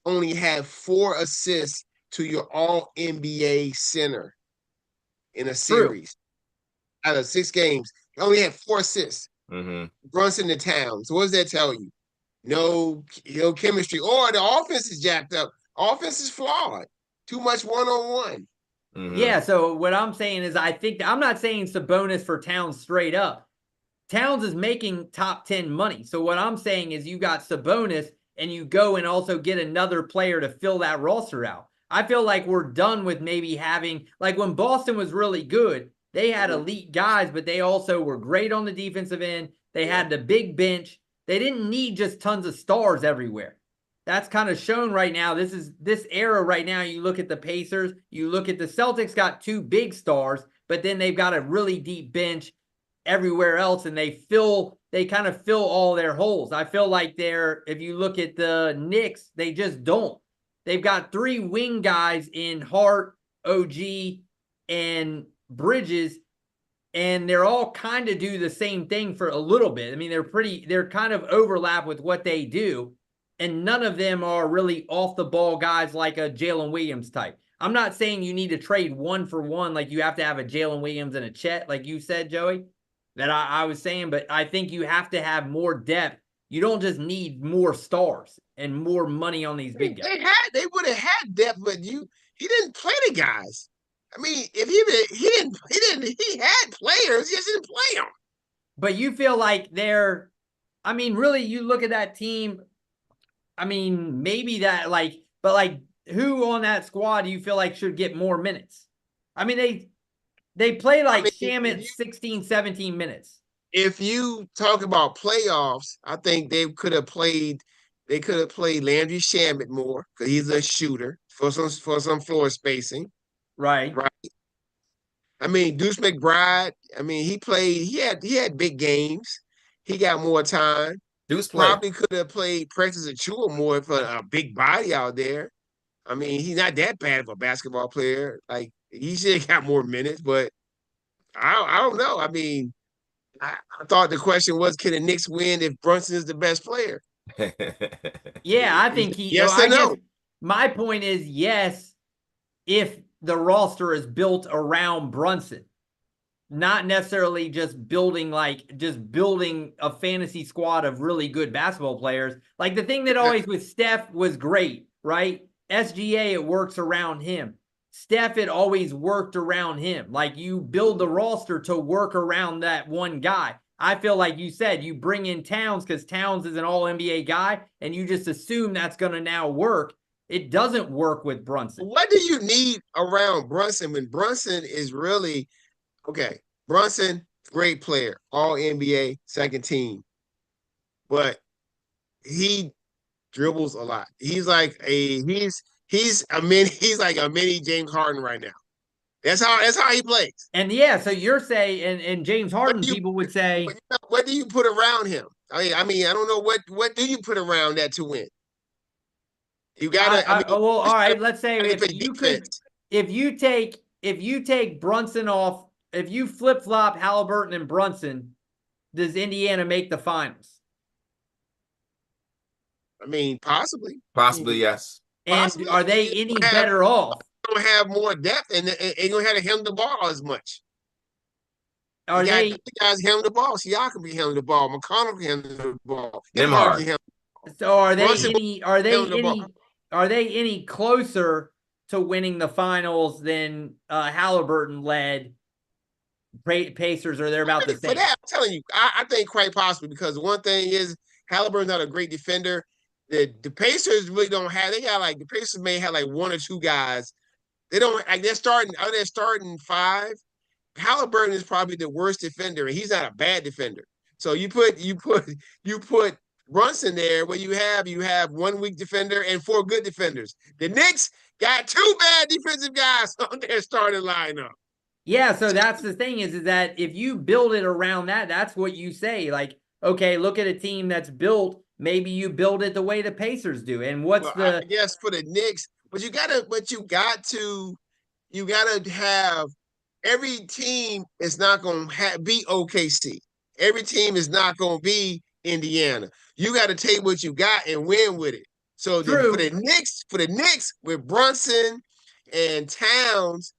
[SPEAKER 1] only have 4 assists to your all NBA center in a series? Out of 6 games, he only had 4 assists. Brunson and Towns. So what does that tell you? No chemistry, or the offense is jacked up. Offense is flawed. Too much one-on-one.
[SPEAKER 3] Yeah. So what I'm saying is, I think I'm not saying Sabonis for Towns straight up. Towns is making top 10 money. So what I'm saying is, you got Sabonis, and you go and also get another player to fill that roster out. I feel like we're done with maybe having like when Boston was really good. They had elite guys, but they also were great on the defensive end. They had the big bench. They didn't need just tons of stars everywhere. That's kind of shown right now. This era right now. You look at the Pacers, you look at the Celtics got 2 big stars, but then they've got a really deep bench everywhere else, and they kind of fill all their holes. I feel like if you look at the Knicks, they just don't. They've got 3 wing guys in Hart, OG, and Bridges, and they're all kind of do the same thing for a little bit. I mean, they're kind of overlap with what they do, and none of them are really off the ball guys like a Jalen Williams type. I'm not saying you need to trade 1 for 1, like you have to have a Jalen Williams and a Chet, like you said, Joey, that I was saying, but I think you have to have more depth. You don't just need more stars and more money on these big guys.
[SPEAKER 1] They would have had depth, but he didn't play the guys. I mean, if he had players, he just didn't play them.
[SPEAKER 3] But you feel like I mean, really, you look at that team. I mean, maybe that but who on that squad do you feel like should get more minutes? I mean, they play Shamet 16, 17 minutes.
[SPEAKER 1] If you talk about playoffs, I think they could have played Landry Shamet more because he's a shooter for some floor spacing.
[SPEAKER 3] Right.
[SPEAKER 1] I mean, Deuce McBride, I mean, he had big games. He got more time.
[SPEAKER 2] Deuce
[SPEAKER 1] probably could have played Precious Achiuwa more for a big body out there. I mean, he's not that bad of a basketball player. Like, he should have got more minutes, but I don't know. I mean, I thought the question was, can the Knicks win if Brunson is the best player?
[SPEAKER 3] Yeah, I think
[SPEAKER 1] yes or no.
[SPEAKER 3] My point is yes, if the roster is built around Brunson, not necessarily just building a fantasy squad of really good basketball players. Like the thing that always with Steph was great, right? SGA, it works around him. Steph, it always worked around him. Like you build the roster to work around that one guy. I feel like you said you bring in Towns because Towns is an all-NBA guy, and you just assume that's going to now work. It doesn't work with Brunson.
[SPEAKER 1] What do you need around Brunson when Brunson is really okay? Brunson, great player, all NBA, second team, but he dribbles a lot. He's like a he's like a mini James Harden right now. That's how he plays.
[SPEAKER 3] And yeah, so you're saying, and James Harden, people would say,
[SPEAKER 1] what do you put around him? I mean, I don't know what do you put around that to win? You gotta.
[SPEAKER 3] well, all right. Let's say if you take Brunson off, if you flip flop Halliburton and Brunson, does Indiana make the finals?
[SPEAKER 1] I mean, possibly.
[SPEAKER 2] Possibly, yes.
[SPEAKER 3] And possibly. Are they any better off?
[SPEAKER 1] Don't have more depth, and you don't have to handle the ball as much.
[SPEAKER 3] Are they
[SPEAKER 1] guys handle the ball? Siakam can handle the ball. McConnell can handle the ball.
[SPEAKER 3] So are they any closer to winning the finals than Halliburton led Pacers, or they're about the same?
[SPEAKER 1] For that, I'm telling you, I think quite possibly, because one thing is Halliburton's not a great defender. The Pacers really don't have. They got the Pacers may have one or two guys. They don't they're starting five. Halliburton is probably the worst defender, and he's not a bad defender. So you put Brunson there, where you have one weak defender and four good defenders. The Knicks got two bad defensive guys on their starting lineup.
[SPEAKER 3] Yeah, so that's the thing is that if you build it around that, that's what you say. Okay, look at a team that's built. Maybe you build it the way the Pacers do. And I
[SPEAKER 1] guess for the Knicks, but you got to have every team is not going to be OKC. Every team is not going to be Indiana. You got to take what you got and win with it. So for the Knicks with Brunson and Towns,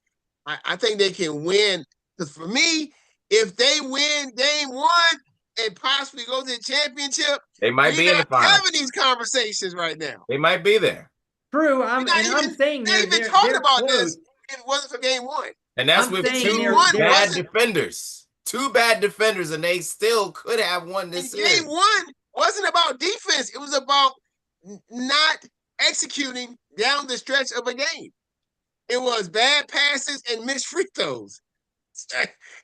[SPEAKER 1] I think they can win. Because for me, if they win game one and possibly go to the championship,
[SPEAKER 2] they might be in the finals.
[SPEAKER 1] Having these conversations right now.
[SPEAKER 2] They might be there.
[SPEAKER 3] True. I'm saying
[SPEAKER 1] they're even talking about this. It wasn't for game one.
[SPEAKER 2] And that's with two bad defenders. Two bad defenders, and they still could have won this series.
[SPEAKER 1] Game one wasn't about defense. It was about not executing down the stretch of a game. It was bad passes and missed free throws.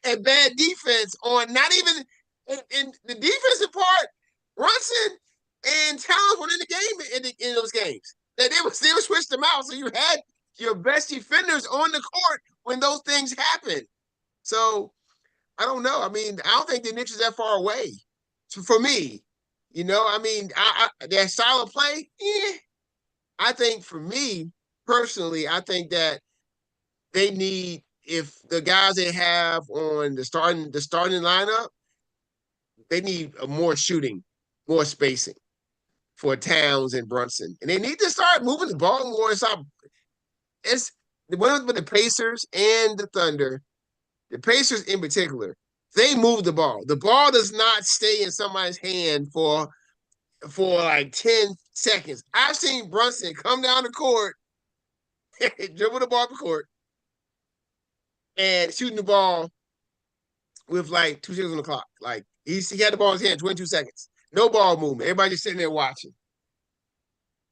[SPEAKER 1] And bad defense on not even in the defensive part. Brunson and Towns were in the game in those games. They would switch them out. So you had your best defenders on the court when those things happen. So I don't know. I mean, I don't think the Knicks is that far away. So for me, I mean, their style of play, I think for me personally, I think that they need, if the guys they have on the starting lineup, they need more shooting, more spacing for Towns and Brunson. And they need to start moving the ball more. It's one with the Pacers and the Thunder. The Pacers in particular, they move the ball. The ball does not stay in somebody's hand for 10 seconds. I've seen Brunson come down the court, dribble the ball up the court, and shooting the ball with 2 seconds on the clock. He had the ball in his hand, 22 seconds. No ball movement. Everybody just sitting there watching.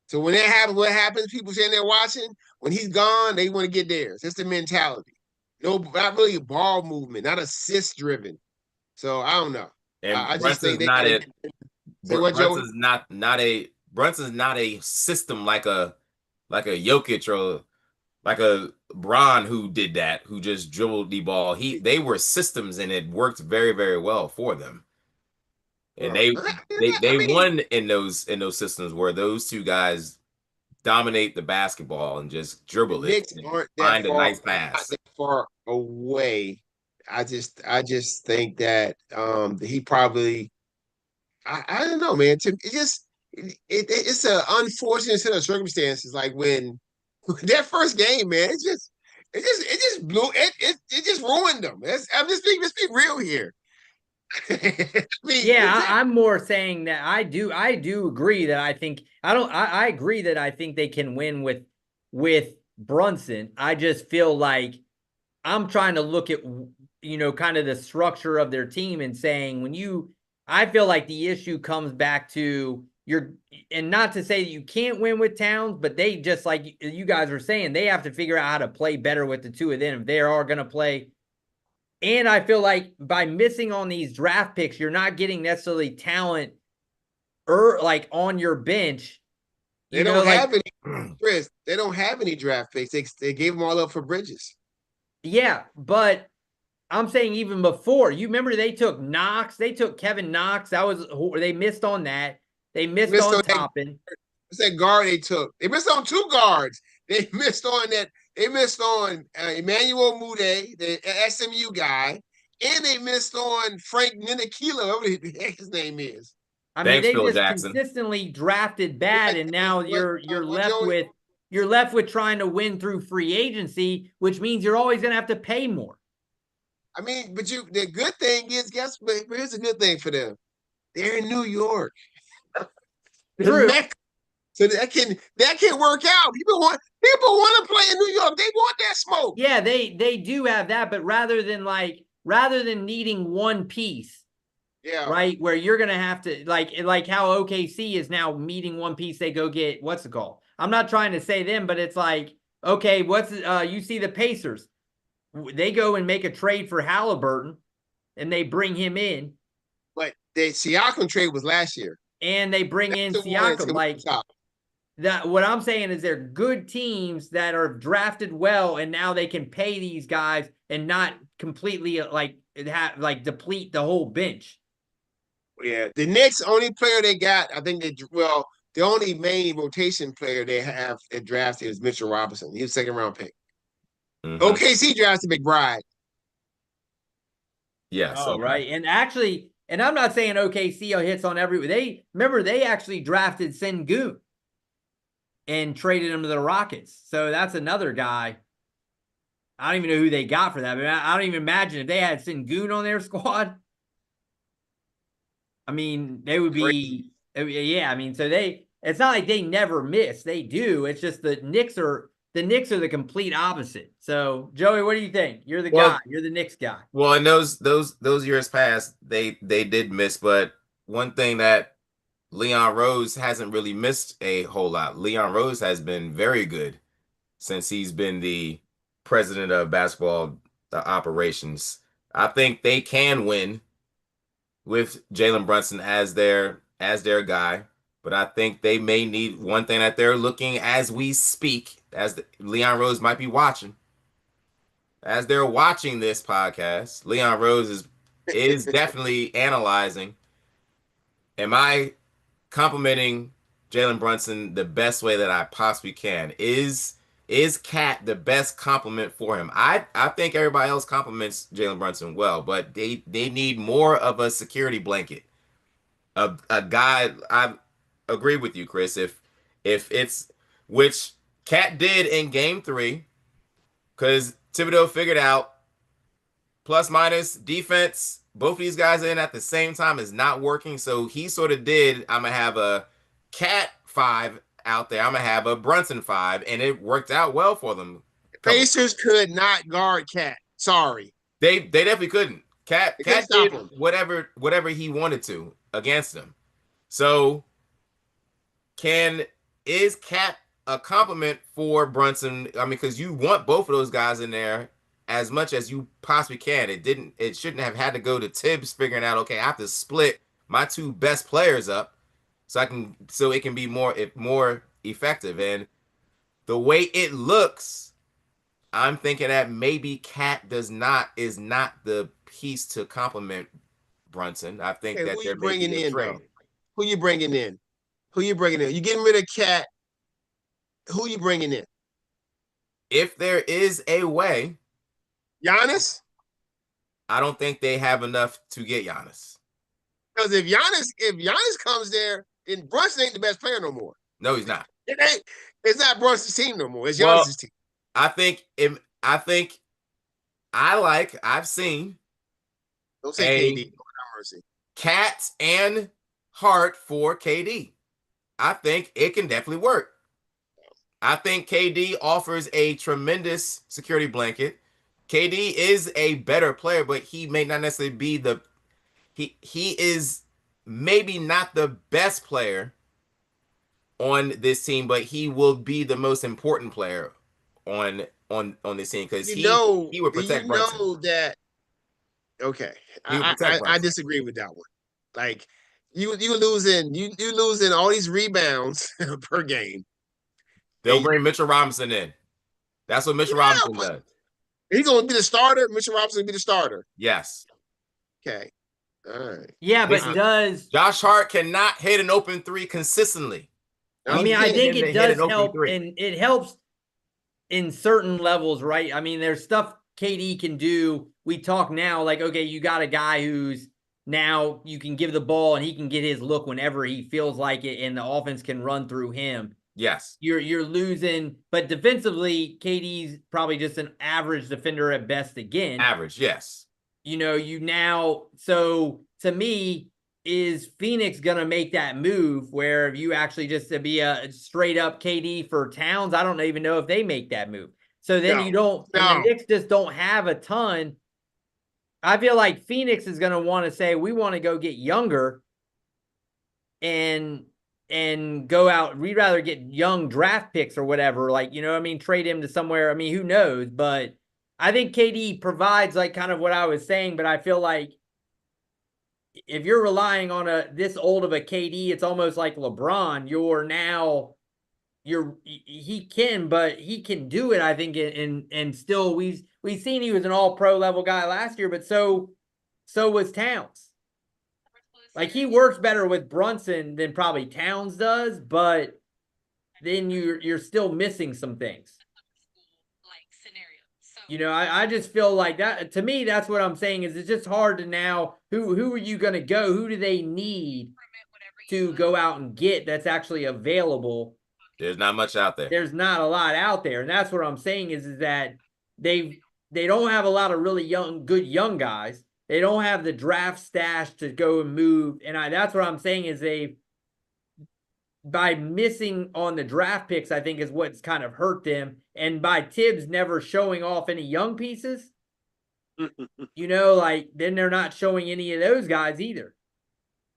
[SPEAKER 1] So when that happens, what happens? People sitting there watching. When he's gone, they want to get theirs. That's the mentality. No, not really ball movement, not assist driven. So I don't know.
[SPEAKER 2] And I just think Brunson's not a system like a Jokic or like a Bron who did that, who just dribbled the ball. They were systems, and it worked very, very well for them. And they won in those systems where those two guys dominate the basketball and just dribble it and find a nice pass.
[SPEAKER 1] Not that far away. I just think that he probably I don't know, man. It's an unfortunate set of circumstances. Like when that first game, man, it just blew it just ruined them. Let's be real here.
[SPEAKER 3] I'm more saying that I do agree that I agree that I think they can win with Brunson. I just feel like I'm trying to look at kind of the structure of their team and saying I feel like the issue comes back to and not to say that you can't win with Towns, but they just, like you guys were saying, they have to figure out how to play better with the two of them if they are going to play. And I feel like by missing on these draft picks, you're not getting necessarily talent like on your bench.
[SPEAKER 1] They don't have any, Chris. They don't have any draft picks. They gave them all up for Bridges.
[SPEAKER 3] Yeah, but I'm saying even before, you remember they took Knox, they took Kevin Knox. They missed on that. They missed on Toppin.
[SPEAKER 1] What's that guard they took? They missed on two guards. They missed on that. They missed on Emmanuel Mude, the SMU guy, and they missed on Frank Ninikila, whatever the heck his name is.
[SPEAKER 3] I mean, they just consistently drafted bad, and now you're left with trying to win through free agency, which means you're always going to have to pay more.
[SPEAKER 1] I mean, but the good thing is, here's a good thing for them. They're in New York.
[SPEAKER 3] True.
[SPEAKER 1] So that can work out. People want to play in New York. They want that smoke.
[SPEAKER 3] Yeah, they do have that, but rather than needing one piece,
[SPEAKER 1] yeah,
[SPEAKER 3] right, where you're gonna have to like how OKC is now meeting one piece, they go get what's it called? I'm not trying to say them, but it's like, okay, you see the Pacers, they go and make a trade for Halliburton, and they bring him in.
[SPEAKER 1] But the Siakam trade was last year.
[SPEAKER 3] And they bring in Siakam. Like that. What I'm saying is they're good teams that are drafted well, and now they can pay these guys and not completely deplete the whole bench.
[SPEAKER 1] Yeah, the Knicks only player they got, I think the only main rotation player they have at drafted is Mitchell Robinson. He was second round pick. Mm-hmm. OKC drafted McBride.
[SPEAKER 2] Yes.
[SPEAKER 3] Oh, okay. Right. And actually. And I'm not saying OKC hits on they actually drafted Sengun and traded him to the Rockets. So that's another guy. I don't even know who they got for that. But I don't even imagine if they had Sengun on their squad. I mean, they would be, yeah. I mean, so it's not like they never miss. They do. It's just the Knicks are the complete opposite. So, Joey, what do you think? You're the guy. You're the Knicks guy.
[SPEAKER 2] Well, in those years past, they did miss, but one thing that Leon Rose hasn't really missed a whole lot. Leon Rose has been very good since he's been the president of basketball operations. I think they can win with Jalen Brunson as their guy. But I think they may need one thing that they're looking as we speak, Leon Rose might be watching. As they're watching this podcast, Leon Rose is definitely analyzing. Am I complimenting Jalen Brunson the best way that I possibly can? Is Cat the best compliment for him? I think everybody else compliments Jalen Brunson well, but they need more of a security blanket. A guy, I agree with you, Chris. If it's, which Cat did in game 3, because Thibodeau figured out plus minus defense, both of these guys in at the same time is not working. So he sort of did, I'm going to have a Cat 5 out there. I'm going to have a Brunson 5, and it worked out well for them.
[SPEAKER 1] Pacers could not guard Cat. Sorry.
[SPEAKER 2] They definitely couldn't. Cat did whatever he wanted to against them. So is Cat a compliment for Brunson? I mean, because you want both of those guys in there as much as you possibly can. It shouldn't have had to go to Tibbs figuring out, okay, I have to split my two best players up so it can be more effective. And the way it looks, I'm thinking that maybe Cat is not the piece to complement Brunson. I think that they're bringing in.
[SPEAKER 1] Who you bringing in? You getting rid of Cat? Who you bringing in?
[SPEAKER 2] If there is a way,
[SPEAKER 1] Giannis.
[SPEAKER 2] I don't think they have enough to get Giannis.
[SPEAKER 1] Because if Giannis comes there, then Brunson ain't the best player no more.
[SPEAKER 2] No, he's not.
[SPEAKER 1] It's not Brunson's team no more. It's Giannis's team.
[SPEAKER 2] I've seen.
[SPEAKER 1] Don't say KD.
[SPEAKER 2] Cat and Hart for KD. I think it can definitely work. I think KD offers a tremendous security blanket. KD is a better player, but he may not necessarily be he is maybe not the best player on this team, but he will be the most important player on this team because he would protect Brunson.
[SPEAKER 1] You know that. Okay, I disagree with that one. Like you losing all these rebounds per game.
[SPEAKER 2] They'll bring Mitchell Robinson in. That's what Mitchell Robinson does.
[SPEAKER 1] He's gonna be the starter. Mitchell Robinson will be the starter.
[SPEAKER 2] Yes.
[SPEAKER 1] Okay. All right.
[SPEAKER 3] Yeah, but does
[SPEAKER 2] Josh Hart cannot hit an open three consistently?
[SPEAKER 3] I mean, I think it does help, and it helps in certain levels, right? I mean, there's stuff KD can do. We talk now like, okay, you got a guy who's now you can give the ball and he can get his look whenever he feels like it, and the offense can run through him.
[SPEAKER 2] Yes.
[SPEAKER 3] You're losing, but defensively, KD's probably just an average defender at best again.
[SPEAKER 2] Average, yes.
[SPEAKER 3] You know, so to me, is Phoenix going to make that move where you actually just to be a straight up KD for Towns? I don't even know if they make that move. So then the Knicks just don't have a ton. I feel like Phoenix is going to want to say, we want to go get younger and go out. We'd rather get young draft picks or whatever. Like, you know what I mean? Trade him to somewhere. I mean, who knows? But I think KD provides like kind of what I was saying, but I feel like if you're relying on this old of a KD, it's almost like LeBron. He can do it, I think, and still we've seen he was an all-pro level guy last year, but so was Towns. Like he works better with Brunson than probably Towns does, but then you're still missing some things. You know, I just feel like that. To me, that's what I'm saying is it's just hard to now. Who are you going to go? Who do they need to go out and get that's actually available?
[SPEAKER 2] There's not much out there.
[SPEAKER 3] There's not a lot out there, and that's what I'm saying is that they don't have a lot of really good young guys. They don't have the draft stash to go and move, and that's what I'm saying is by missing on the draft picks, I think is what's kind of hurt them. And by Tibbs never showing off any young pieces, you know, like then they're not showing any of those guys either.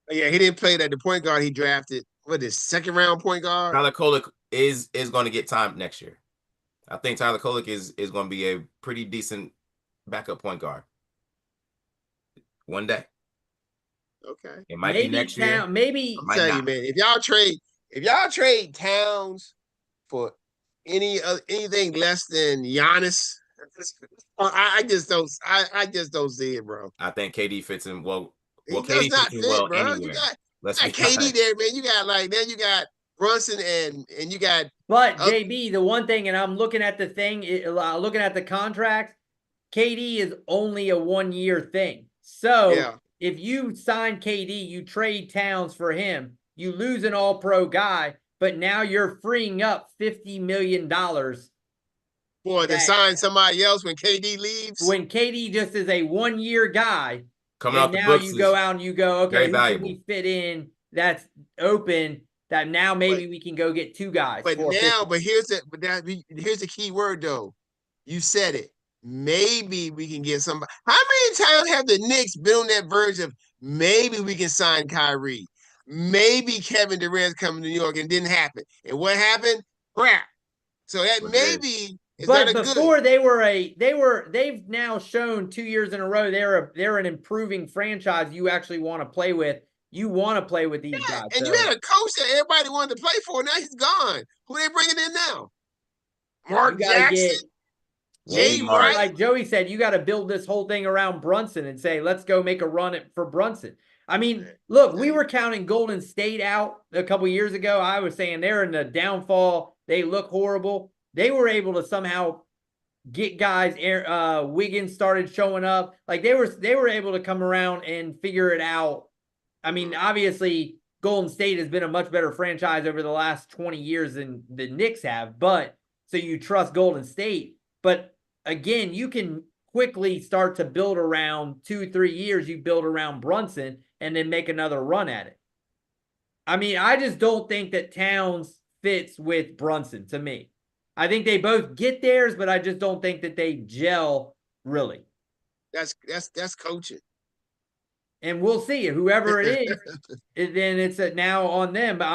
[SPEAKER 1] Yeah, he didn't play that. The point guard he drafted, second round point guard?
[SPEAKER 2] Tyler Kolek is going to get time next year. I think Tyler Kolek is going to be a pretty decent backup point guard. One day.
[SPEAKER 1] Okay.
[SPEAKER 2] It might be next year.
[SPEAKER 3] Maybe.
[SPEAKER 1] I'll tell you, man, if y'all trade Towns for anything less than Giannis, I just don't see it, bro.
[SPEAKER 2] I think KD fits in well.
[SPEAKER 1] KD fits in well anywhere. You got KD there, man. You got Brunson and you got.
[SPEAKER 3] But JB, the one thing, and I'm looking at the thing, looking at the contracts, KD is only a 1-year thing. So if you sign KD, you trade Towns for him, you lose an all-pro guy, but now you're freeing up $50 million.
[SPEAKER 1] Boy, to sign somebody else when KD leaves?
[SPEAKER 3] When KD just is a 1-year guy,
[SPEAKER 2] coming out
[SPEAKER 3] now you go out and you go, okay, who can we fit in that's open that now maybe we can go get 2 guys.
[SPEAKER 1] But here's the key word though. You said it. Maybe we can get somebody. How many times have the Knicks been on that verge of maybe we can sign Kyrie? Maybe Kevin Durant's coming to New York and it didn't happen. And what happened? Crap. So that maybe is
[SPEAKER 3] but
[SPEAKER 1] not a
[SPEAKER 3] before
[SPEAKER 1] good.
[SPEAKER 3] they've now shown 2 years in a row they're an improving franchise you actually want to play with. You want to play with these guys.
[SPEAKER 1] And you had a coach that everybody wanted to play for. Now he's gone. Who they bringing in now? Mark Jackson.
[SPEAKER 3] Like Joey said, you got to build this whole thing around Brunson and say, let's go make a run for Brunson. I mean, look, we were counting Golden State out a couple years ago. I was saying they're in the downfall. They look horrible. They were able to somehow get guys. Wiggins started showing up. Like they were able to come around and figure it out. I mean, obviously, Golden State has been a much better franchise over the last 20 years than the Knicks have. But so you trust Golden State. But again, you can quickly start to build around 2-3 years. You build around Brunson and then make another run at it. I mean, I just don't think that Towns fits with Brunson to me. I think they both get theirs, but I just don't think that they gel really.
[SPEAKER 1] That's coaching.
[SPEAKER 3] And we'll see. Whoever it is, then it's now on them. But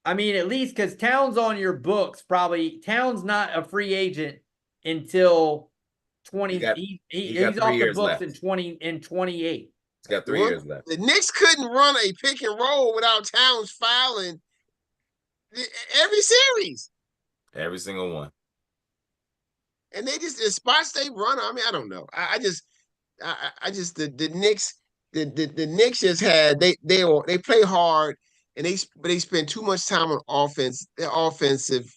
[SPEAKER 3] I mean, at least because Towns on your books probably Towns not a free agent until 20. He's off the books in 28.
[SPEAKER 2] He's got 3 years left.
[SPEAKER 1] The Knicks couldn't run a pick and roll without Towns fouling every series.
[SPEAKER 2] Every single one.
[SPEAKER 1] And they just the spots they run. I mean, I don't know. I just the Knicks the Knicks just had they play hard and they spend too much time on offense. Their offensive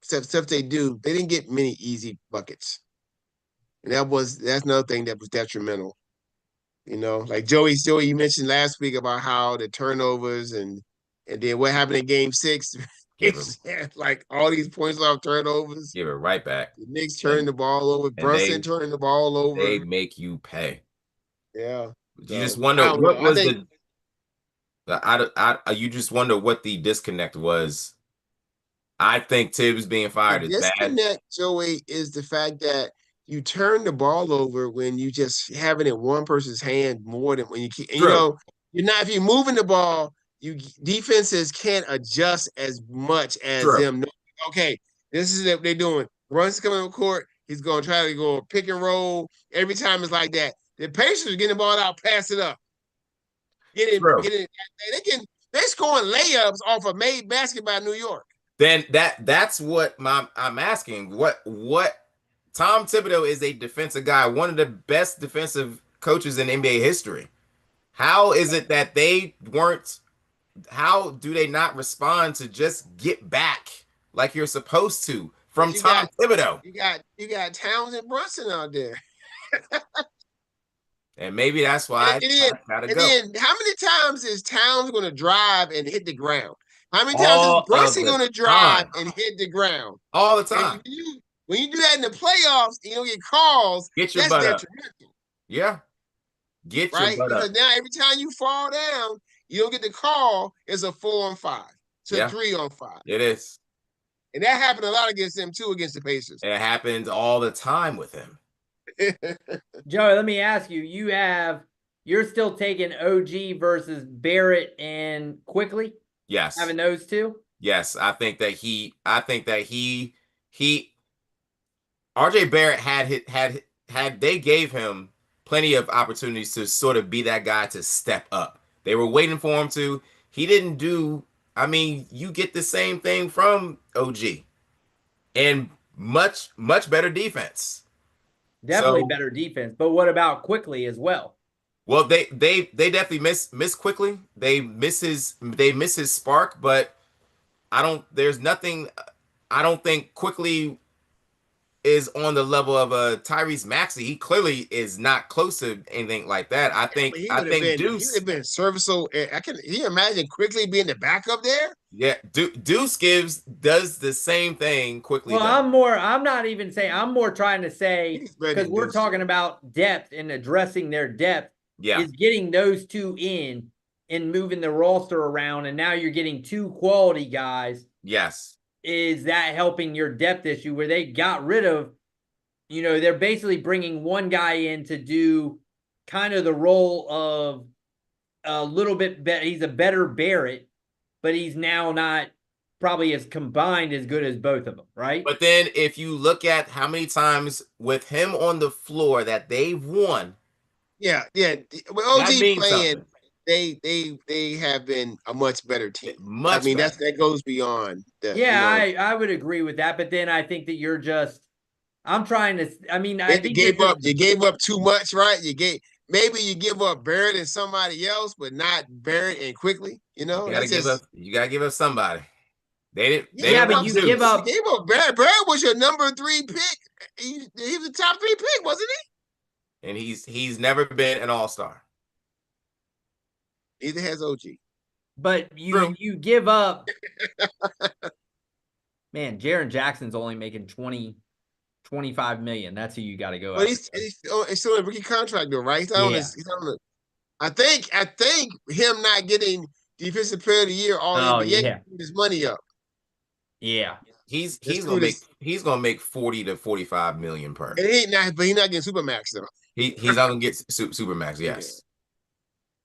[SPEAKER 1] stuff they do. They didn't get many easy buckets, and that's another thing that was detrimental. You know, like Joey, you mentioned last week about how the turnovers and then what happened in Game 6. Like all these points off turnovers.
[SPEAKER 2] Give it right back.
[SPEAKER 1] The Knicks turning the ball over. Brunson turning the ball over.
[SPEAKER 2] They make you pay.
[SPEAKER 1] Yeah.
[SPEAKER 2] You just wonder what was you just wonder what the disconnect was. I think Tibbs being fired is bad. The disconnect,
[SPEAKER 1] Joey, is the fact that you turn the ball over when you just have it in one person's hand more than when you keep. You know, if you're moving the ball. Defenses can't adjust as much as them. Okay, this is what they're doing. Runs coming on court. He's going to try to go pick and roll. Every time it's like that. The Pacers are getting the ball out, pass it up. They're scoring layups off of made basket by New York.
[SPEAKER 2] Then that's what I'm asking. What Tom Thibodeau is a defensive guy, one of the best defensive coaches in NBA history. How is it that they weren't? How do they not respond to just get back like you're supposed to from Tom Thibodeau?
[SPEAKER 1] You got Towns and Brunson out there.
[SPEAKER 2] And maybe that's why
[SPEAKER 1] then how many times is Towns going to drive and hit the ground? How many times is Brunson going to drive and hit the ground?
[SPEAKER 2] All the time.
[SPEAKER 1] When you do that in the playoffs, you don't get calls.
[SPEAKER 2] Get your butt up. Yeah. Get your butt up.
[SPEAKER 1] Because now every time you fall down, you don't get the call. It's a 4-on-5 to 3-on-5.
[SPEAKER 2] It is.
[SPEAKER 1] And that happened a lot against them, too, against the Pacers.
[SPEAKER 2] It happens all the time with him.
[SPEAKER 3] Joey, let me ask you. You're still taking OG versus Barrett and Quickly?
[SPEAKER 2] Yes.
[SPEAKER 3] Having those two?
[SPEAKER 2] Yes. I think that he RJ Barrett they gave him plenty of opportunities to sort of be that guy to step up. They were waiting for him to. He didn't do. I mean, you get the same thing from OG, and much better defense.
[SPEAKER 3] Definitely better defense. But what about Quickly as well?
[SPEAKER 2] Well, they definitely miss Quickly. They miss his spark, but there's nothing. I don't think Quickly is on the level of Tyrese Maxey. He clearly is not close to anything like that. I think Deuce
[SPEAKER 1] he would have been serviceable. Can you imagine Quickly being the backup there?
[SPEAKER 2] Yeah, Deuce does the same thing Quickly.
[SPEAKER 3] Well, I'm not even saying. I'm more trying to say because we're talking about depth and addressing their depth.
[SPEAKER 2] Yeah,
[SPEAKER 3] is getting those two in and moving the roster around, and now you're getting two quality guys.
[SPEAKER 2] Yes.
[SPEAKER 3] Is that helping your depth issue where they got rid of, they're basically bringing one guy in to do kind of the role of a little bit better. He's a better Barrett, but he's now not probably as combined as good as both of them, right?
[SPEAKER 2] But then if you look at how many times with him on the floor that they've won.
[SPEAKER 1] Yeah. With OG playing, something. They have been a much better team. That goes beyond that.
[SPEAKER 3] Yeah, I would agree with that. But then I think that you're just I'm trying to I think
[SPEAKER 1] you gave up too much, right? Maybe you give up Barrett and somebody else, but not Barrett and Quickly. You
[SPEAKER 2] gotta give up somebody. They
[SPEAKER 3] but you gave up
[SPEAKER 1] Barrett. Barrett was your number 3 pick. He was the top 3 pick, wasn't he?
[SPEAKER 2] And he's never been an all-star.
[SPEAKER 1] Neither has OG.
[SPEAKER 3] But you give up. Man, Jaren Jackson's only making 25 million. That's who you got to go.
[SPEAKER 1] But he's still a rookie contract though, right? I think him not getting defensive player of the year NBA his money up.
[SPEAKER 3] Yeah.
[SPEAKER 2] He's gonna make 40 to 45 million per.
[SPEAKER 1] And he's not getting Supermax though.
[SPEAKER 2] He's not gonna get Supermax, yes.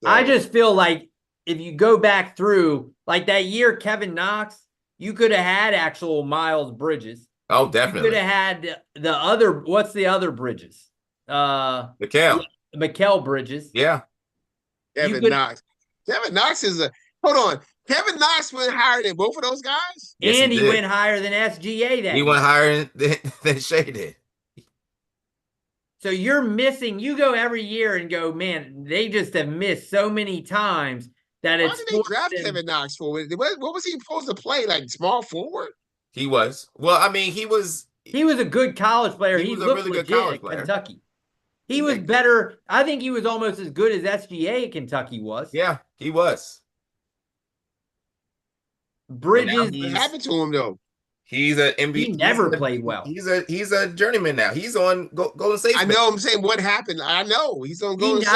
[SPEAKER 3] I just feel like if you go back through, like that year, Kevin Knox, you could have had actual Miles Bridges.
[SPEAKER 2] Oh, definitely.
[SPEAKER 3] You could have had the other, what's the other Bridges? Mikal Bridges.
[SPEAKER 2] Yeah.
[SPEAKER 1] Kevin Knox. Kevin Knox is hold on. Kevin Knox went higher than both of those guys?
[SPEAKER 3] Yes, and he went higher than SGA
[SPEAKER 2] He went higher than Shea did.
[SPEAKER 3] So you're missing, you go every year and go, man, they just have missed so many times that it's.
[SPEAKER 1] Why did they draft Kevin Knox for? What was he supposed to play? Like small forward?
[SPEAKER 2] He was. Well, I mean, he was
[SPEAKER 3] a good college player. He
[SPEAKER 2] was a really good college player.
[SPEAKER 3] Kentucky. He was better. I think he was almost as good as SGA at Kentucky was.
[SPEAKER 2] Yeah, he was.
[SPEAKER 1] Bridges. What happened to him though?
[SPEAKER 2] He's an NBA.
[SPEAKER 3] He never played well.
[SPEAKER 2] He's a journeyman now. He's on Golden State.
[SPEAKER 1] I know. I'm saying what happened. I know he's on Golden State.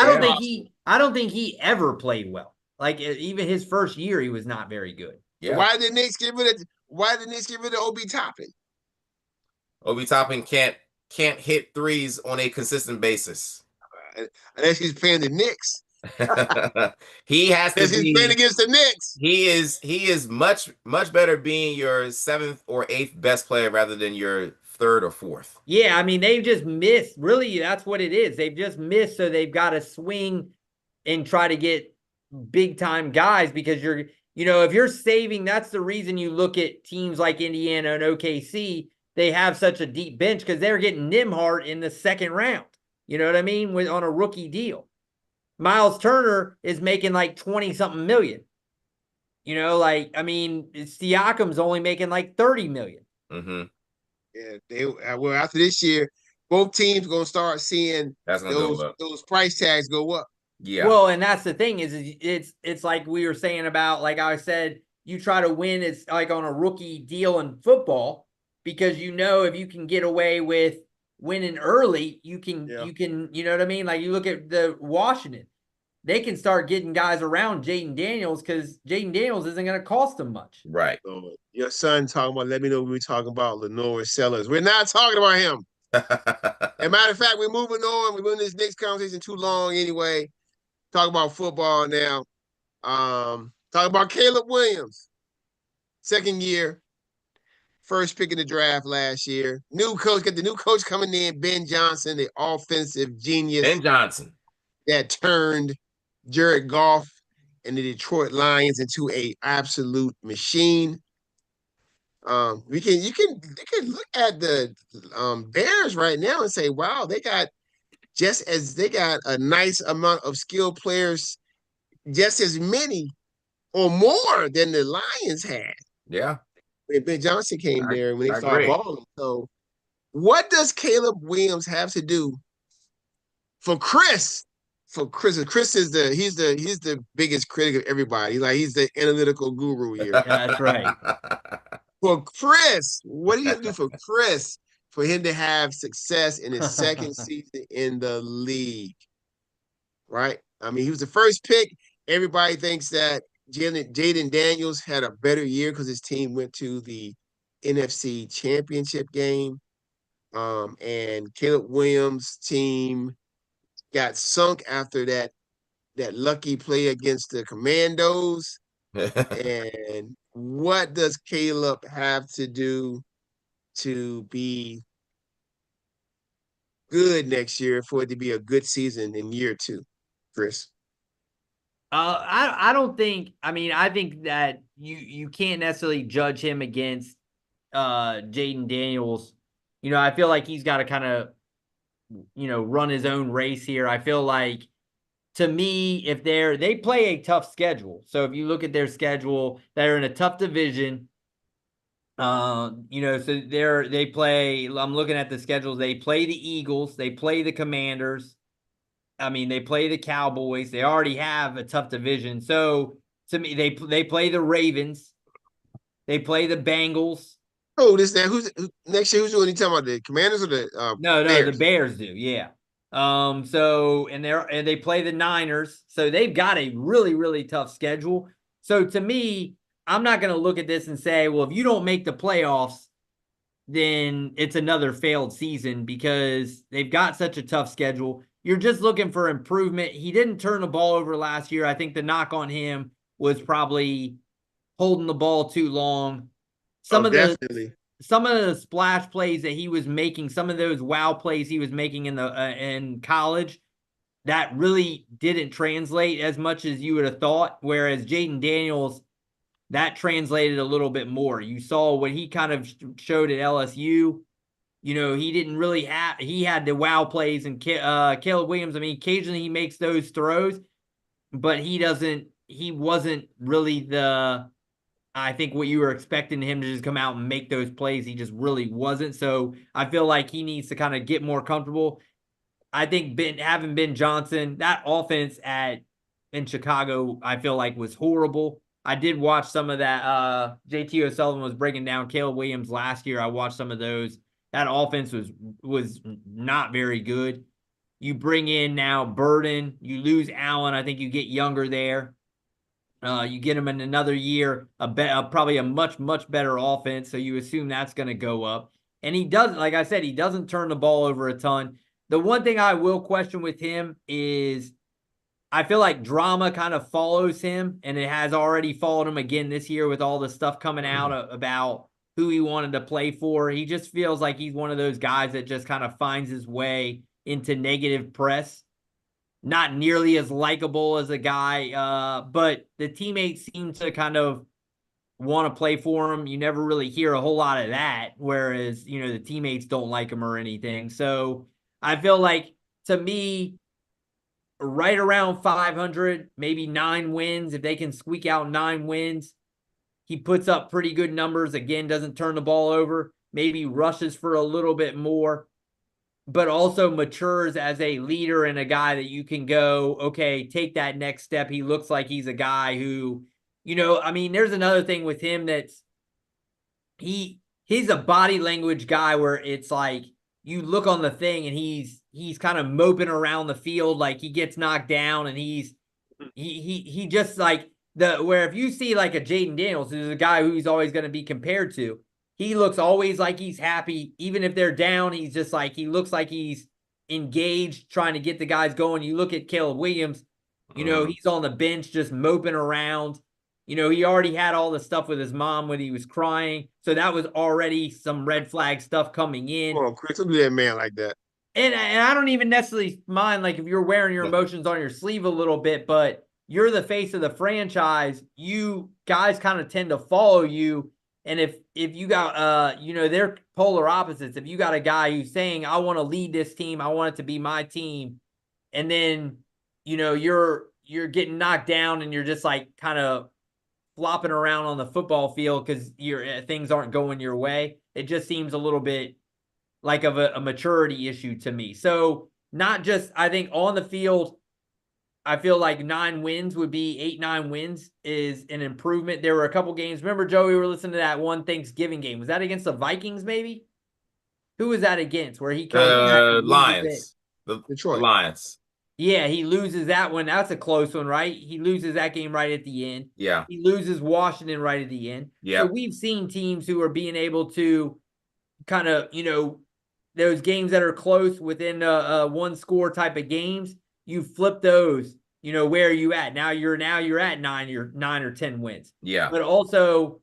[SPEAKER 3] I don't think he ever played well. Like even his first year, he was not very good.
[SPEAKER 1] Yeah. Why did the Knicks get rid of Obi Toppin?
[SPEAKER 2] Obi Toppin can't hit threes on a consistent basis.
[SPEAKER 1] Unless he's playing the Knicks.
[SPEAKER 2] He has to be.
[SPEAKER 1] He's playing against the Knicks.
[SPEAKER 2] He is much better being your 7th or 8th best player rather than your 3rd or 4th.
[SPEAKER 3] Yeah, I mean they've just missed. Really, that's what it is. They've just missed, so they've got to swing and try to get big time guys because if you're saving, that's the reason you look at teams like Indiana and OKC. They have such a deep bench because they're getting Nembhard in the 2nd round. You know what I mean? On a rookie deal. Miles Turner is making like 20-something million. Siakam's only making like 30 million.
[SPEAKER 2] Mm-hmm.
[SPEAKER 1] Yeah, after this year, both teams are gonna start seeing those price tags go up.
[SPEAKER 3] Yeah. Well, and that's the thing is it's like we were saying about, like I said, you try to win, it's like on a rookie deal in football, because if you can get away with winning early, you can, you know what I mean? Like you look at the Washington, they can start getting guys around Jaden Daniels because Jaden Daniels isn't going to cost them much.
[SPEAKER 2] Right.
[SPEAKER 1] So your son talking about, let me know when we're talking about Lenore Sellers. We're not talking about him. As a matter of fact, we're moving on. We're moving this next conversation too long anyway. Talk about football now. Talk about Caleb Williams. 2nd year. First pick in the draft last year. Got the new coach coming in, Ben Johnson, the offensive genius.
[SPEAKER 2] Ben Johnson.
[SPEAKER 1] That turned Jared Goff and the Detroit Lions into an absolute machine. You can look at the Bears right now and say, wow, they got a nice amount of skilled players, just as many or more than the Lions had.
[SPEAKER 2] Yeah.
[SPEAKER 1] When Ben Johnson came there when they started balling. So what does Caleb Williams have to do for Chris? Chris is the biggest critic of everybody. Like he's the analytical guru here.
[SPEAKER 3] Yeah, that's right.
[SPEAKER 1] For Chris, what do you have to do for Chris for him to have success in his 2nd season in the league? Right? I mean, he was the first pick. Everybody thinks that Jaden Daniels had a better year because his team went to the NFC Championship game. And Caleb Williams' team got sunk after that lucky play against the Commandos. And what does Caleb have to do to be good next year for it to be a good season in year 2, Chris?
[SPEAKER 3] I don't think. I mean, I think that you can't necessarily judge him against Jaden Daniels. I feel like he's got to kind of run his own race here. I feel like, to me, if they play a tough schedule. So if you look at their schedule, they're in a tough division. So they play. I'm looking at the schedules. They play the Eagles. They play the Commanders. I mean, they play the Cowboys. They already have a tough division. So to me, they play the Ravens. They play the Bengals.
[SPEAKER 1] Oh, who's next year? Who's doing? You talking about the Commanders or the
[SPEAKER 3] No, the Bears do. Yeah. So they play the Niners. So they've got a really, really tough schedule. So to me, I'm not going to look at this and say, well, if you don't make the playoffs, then it's another failed season because they've got such a tough schedule. You're just looking for improvement. He didn't turn the ball over last year. I think the knock on him was probably holding the ball too long. Some of
[SPEAKER 1] definitely.
[SPEAKER 3] some of the splash plays that he was making, some of those wow plays he was making in college, that really didn't translate as much as you would have thought. Whereas Jayden Daniels, that translated a little bit more. You saw what he kind of showed at LSU. You know, he didn't really have, he had the wow plays, and Caleb Williams, I mean, occasionally he makes those throws, but he wasn't really I think what you were expecting him to just come out and make those plays. He just really wasn't. So I feel like he needs to kind of get more comfortable. I think having Ben Johnson, that offense in Chicago, I feel like was horrible. I did watch some of that. JT O'Sullivan was breaking down Caleb Williams last year. I watched some of those. That offense was not very good. You bring in now Burden. You lose Allen. I think you get younger there. You get him in another year, probably a much, much better offense. So you assume that's going to go up. And he doesn't, like I said, he doesn't turn the ball over a ton. The one thing I will question with him is I feel like drama kind of follows him, and it has already followed him again this year with all the stuff coming out about who he wanted to play for. He just feels like he's one of those guys that just kind of finds his way into negative press. Not nearly as likable as a guy, but the teammates seem to kind of want to play for him. You never really hear a whole lot of that, whereas, you know, the teammates don't like him or anything. So I feel like, to me, right around 500, maybe 9 wins. If they can squeak out 9 wins, he puts up pretty good numbers. Again, doesn't turn the ball over, maybe rushes for a little bit more, but also matures as a leader and a guy that you can go, okay, take that next step. He looks like he's a guy who, you know, I mean, there's another thing with him that's he's a body language guy where it's like you look on the thing and he's kind of moping around the field like he gets knocked down, and he just like where if you see like a Jayden Daniels, who's a guy who he's always going to be compared to, he looks always like he's happy. Even if they're down, he's just like, he looks like he's engaged, trying to get the guys going. You look at Caleb Williams, you know, he's on the bench just moping around. You know, he already had all the stuff with his mom when he was crying. So that was already some red flag stuff coming in.
[SPEAKER 1] Come on, Chris, don't do that man like that.
[SPEAKER 3] And I don't even necessarily mind, like, if you're wearing your emotions on your sleeve a little bit, but you're the face of the franchise. You guys kind of tend to follow you. And if you got, you know, they're polar opposites. If you got a guy who's saying, I want to lead this team, I want it to be my team, and then, you know, you're getting knocked down and you're just like kind of flopping around on the football field because things aren't going your way, it just seems a little bit like of a maturity issue to me. So not just, I think on the field, I feel like 9 wins would be 8-9 wins is an improvement. There were a couple games. Remember, Joe, we were listening to that one Thanksgiving game. Was that against the Vikings, maybe? Who was that against? Where he
[SPEAKER 2] comes Lions. The
[SPEAKER 1] Detroit
[SPEAKER 2] Lions.
[SPEAKER 3] Yeah, he loses that one. That's a close one, right? He loses that game right at the end.
[SPEAKER 2] Yeah.
[SPEAKER 3] He loses Washington right at the end.
[SPEAKER 2] Yeah.
[SPEAKER 3] So we've seen teams who are being able to kind of, you know, those games that are close within a one score type of games, you flip those, you know, where are you at? Now you're at 9 or 10 wins.
[SPEAKER 2] Yeah.
[SPEAKER 3] But also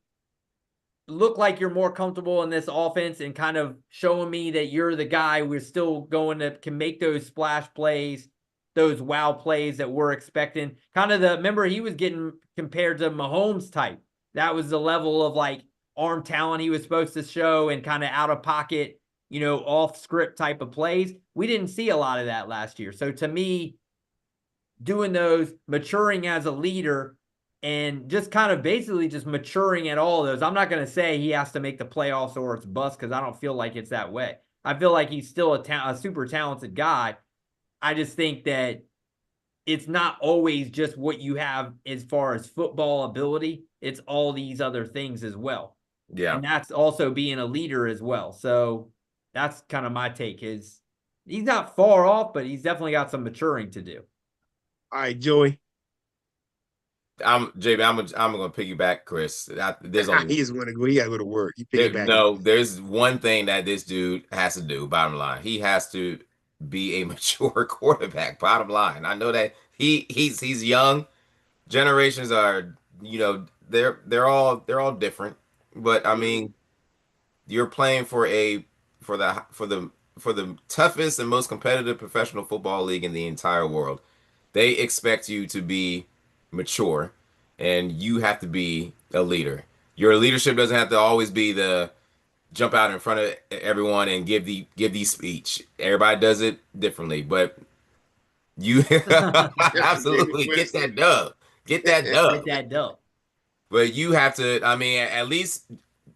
[SPEAKER 3] look like you're more comfortable in this offense and kind of showing me that you're the guy we're still going to can make those splash plays, those wow plays that we're expecting. Kind of remember he was getting compared to Mahomes type. That was the level of like arm talent he was supposed to show and kind of out of pocket, you know, off script type of plays. We didn't see a lot of that last year. So to me, doing those, maturing as a leader, and just kind of basically just maturing at all of those. I'm not going to say he has to make the playoffs or it's bust, because I don't feel like it's that way. I feel like he's still a super talented guy. I just think that it's not always just what you have as far as football ability. It's all these other things as well.
[SPEAKER 2] Yeah.
[SPEAKER 3] And that's also being a leader as well. So that's kind of my take. He's not far off, but he's definitely got some maturing to do.
[SPEAKER 1] All right, Joey.
[SPEAKER 2] I'm gonna piggyback Chris. There's only
[SPEAKER 1] he just want to go. He gotta go to work.
[SPEAKER 2] There's one thing that this dude has to do. Bottom line, he has to be a mature quarterback. Bottom line, I know that he's young. Generations are they're all different. But I mean, you're playing for the toughest and most competitive professional football league in the entire world. They expect you to be mature, and you have to be a leader. Your leadership doesn't have to always be the jump out in front of everyone and give the speech. Everybody does it differently, but you absolutely get that dub. Get that dub.
[SPEAKER 3] Get that dub.
[SPEAKER 2] But you have to, I mean, at least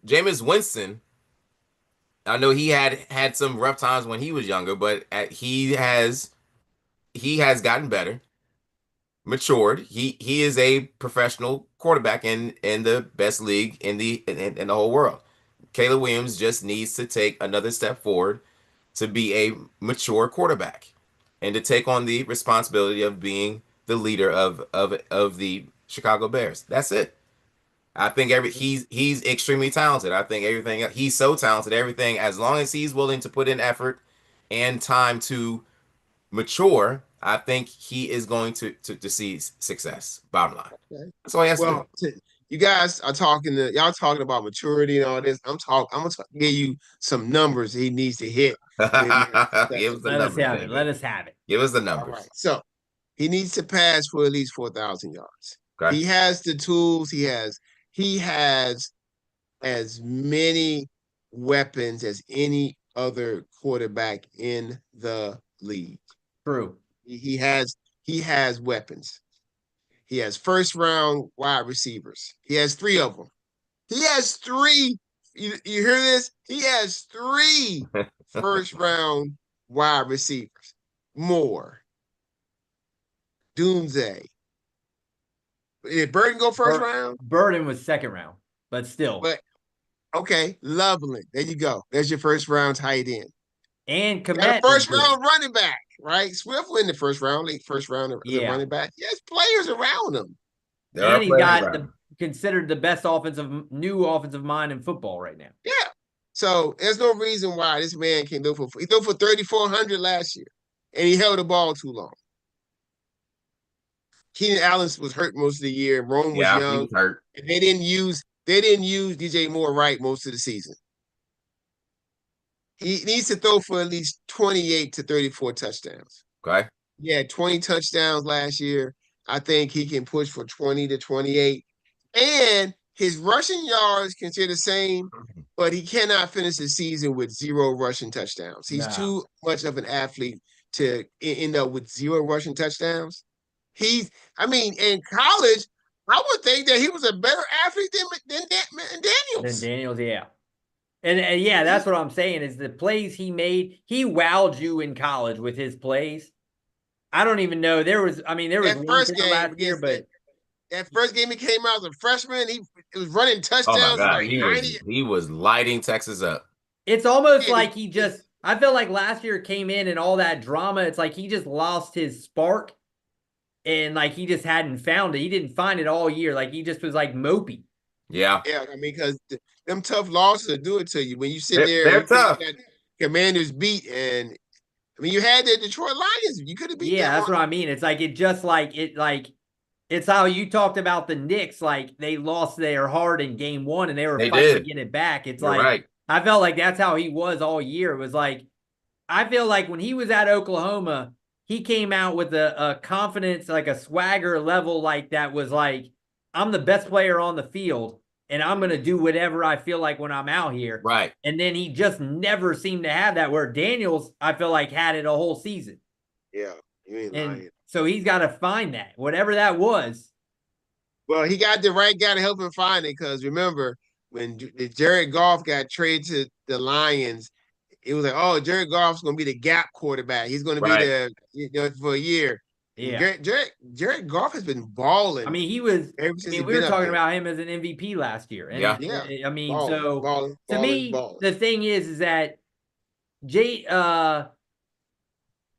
[SPEAKER 2] Jameis Winston, I know he had some rough times when he was younger, but he has gotten better, matured. He is a professional quarterback in the best league in the whole world. Caleb Williams just needs to take another step forward to be a mature quarterback and to take on the responsibility of being the leader of the Chicago Bears. That's it. I think he's extremely talented. I think everything, he's so talented. Everything, as long as he's willing to put in effort and time to mature, I think he is going to see success. Bottom line. Okay. That's all he has to do.
[SPEAKER 1] You guys are y'all talking about maturity and all this. I'm gonna give you some numbers he needs to hit.
[SPEAKER 2] Let us
[SPEAKER 3] have it.
[SPEAKER 2] Give us the numbers.
[SPEAKER 1] All right. So he needs to pass for at least 4,000 yards. Okay. He has the tools. He has as many weapons as any other quarterback in the league.
[SPEAKER 3] True.
[SPEAKER 1] He has weapons. He has first-round wide receivers. He has 3 of them. He has 3. You hear this? He has 3 first-round wide receivers. More. Doomsday. Did Burden go first round?
[SPEAKER 3] Burden was second round, but still.
[SPEAKER 1] But okay, Loveland. There you go. There's your first round tight end.
[SPEAKER 3] And Kmet.
[SPEAKER 1] First round running back, right? Swift in the first round, late first round as a running back. He has players around him.
[SPEAKER 3] And he got considered the best new offensive mind in football right now.
[SPEAKER 1] Yeah. So there's no reason why this man can't do he threw for 3,400 last year, and he held the ball too long. Keenan Allen was hurt most of the year. Rome was young. He was hurt. And they didn't use DJ Moore right most of the season. He needs to throw for at least 28 to 34 touchdowns.
[SPEAKER 2] Okay.
[SPEAKER 1] He had 20 touchdowns last year. I think he can push for 20 to 28. And his rushing yards can stay the same, but he cannot finish the season with 0 rushing touchdowns. He's too much of an athlete to end up with 0 rushing touchdowns. In college, I would think that he was a better athlete than Daniels.
[SPEAKER 3] Than Daniels, yeah. And yeah, that's what I'm saying is the plays he made, he wowed you in college with his plays. I don't even know. There was one
[SPEAKER 1] first game last year, but that first game he came out as a freshman, he was running touchdowns.
[SPEAKER 2] Oh my God, he was lighting Texas up.
[SPEAKER 3] It's almost like I felt like last year came in and all that drama, it's like he just lost his spark. And like he just hadn't found it. He didn't find it all year. Like he just was like mopey.
[SPEAKER 2] Yeah.
[SPEAKER 1] Yeah, I mean, because them tough losses will do it to you. When you sit there,
[SPEAKER 2] they're tough.
[SPEAKER 1] Commanders beat, and I mean, you had the Detroit Lions. You could have beat.
[SPEAKER 3] Yeah, that's what I mean. It's like it's how you talked about the Knicks. Like they lost their heart in game 1, and they were fighting to get it back. It's right. I felt like that's how he was all year. It was like I feel like when he was at Oklahoma, he came out with a confidence, like a swagger level, like that was like, I'm the best player on the field, and I'm going to do whatever I feel like when I'm out here.
[SPEAKER 2] Right.
[SPEAKER 3] And then he just never seemed to have that, where Daniels, I feel like, had it a whole season.
[SPEAKER 1] Yeah. You ain't lying.
[SPEAKER 3] So he's got to find that, whatever that was.
[SPEAKER 1] Well, he got the right guy to help him find it, because remember, when Jared Goff got traded to the Lions, it was like, oh, Jared Goff's going to be the gap quarterback. He's going to be for a year.
[SPEAKER 3] Yeah.
[SPEAKER 1] Jared Goff has been balling.
[SPEAKER 3] I mean, we were talking about him as an MVP last year. And I mean, balling, to me, the thing is that Jaden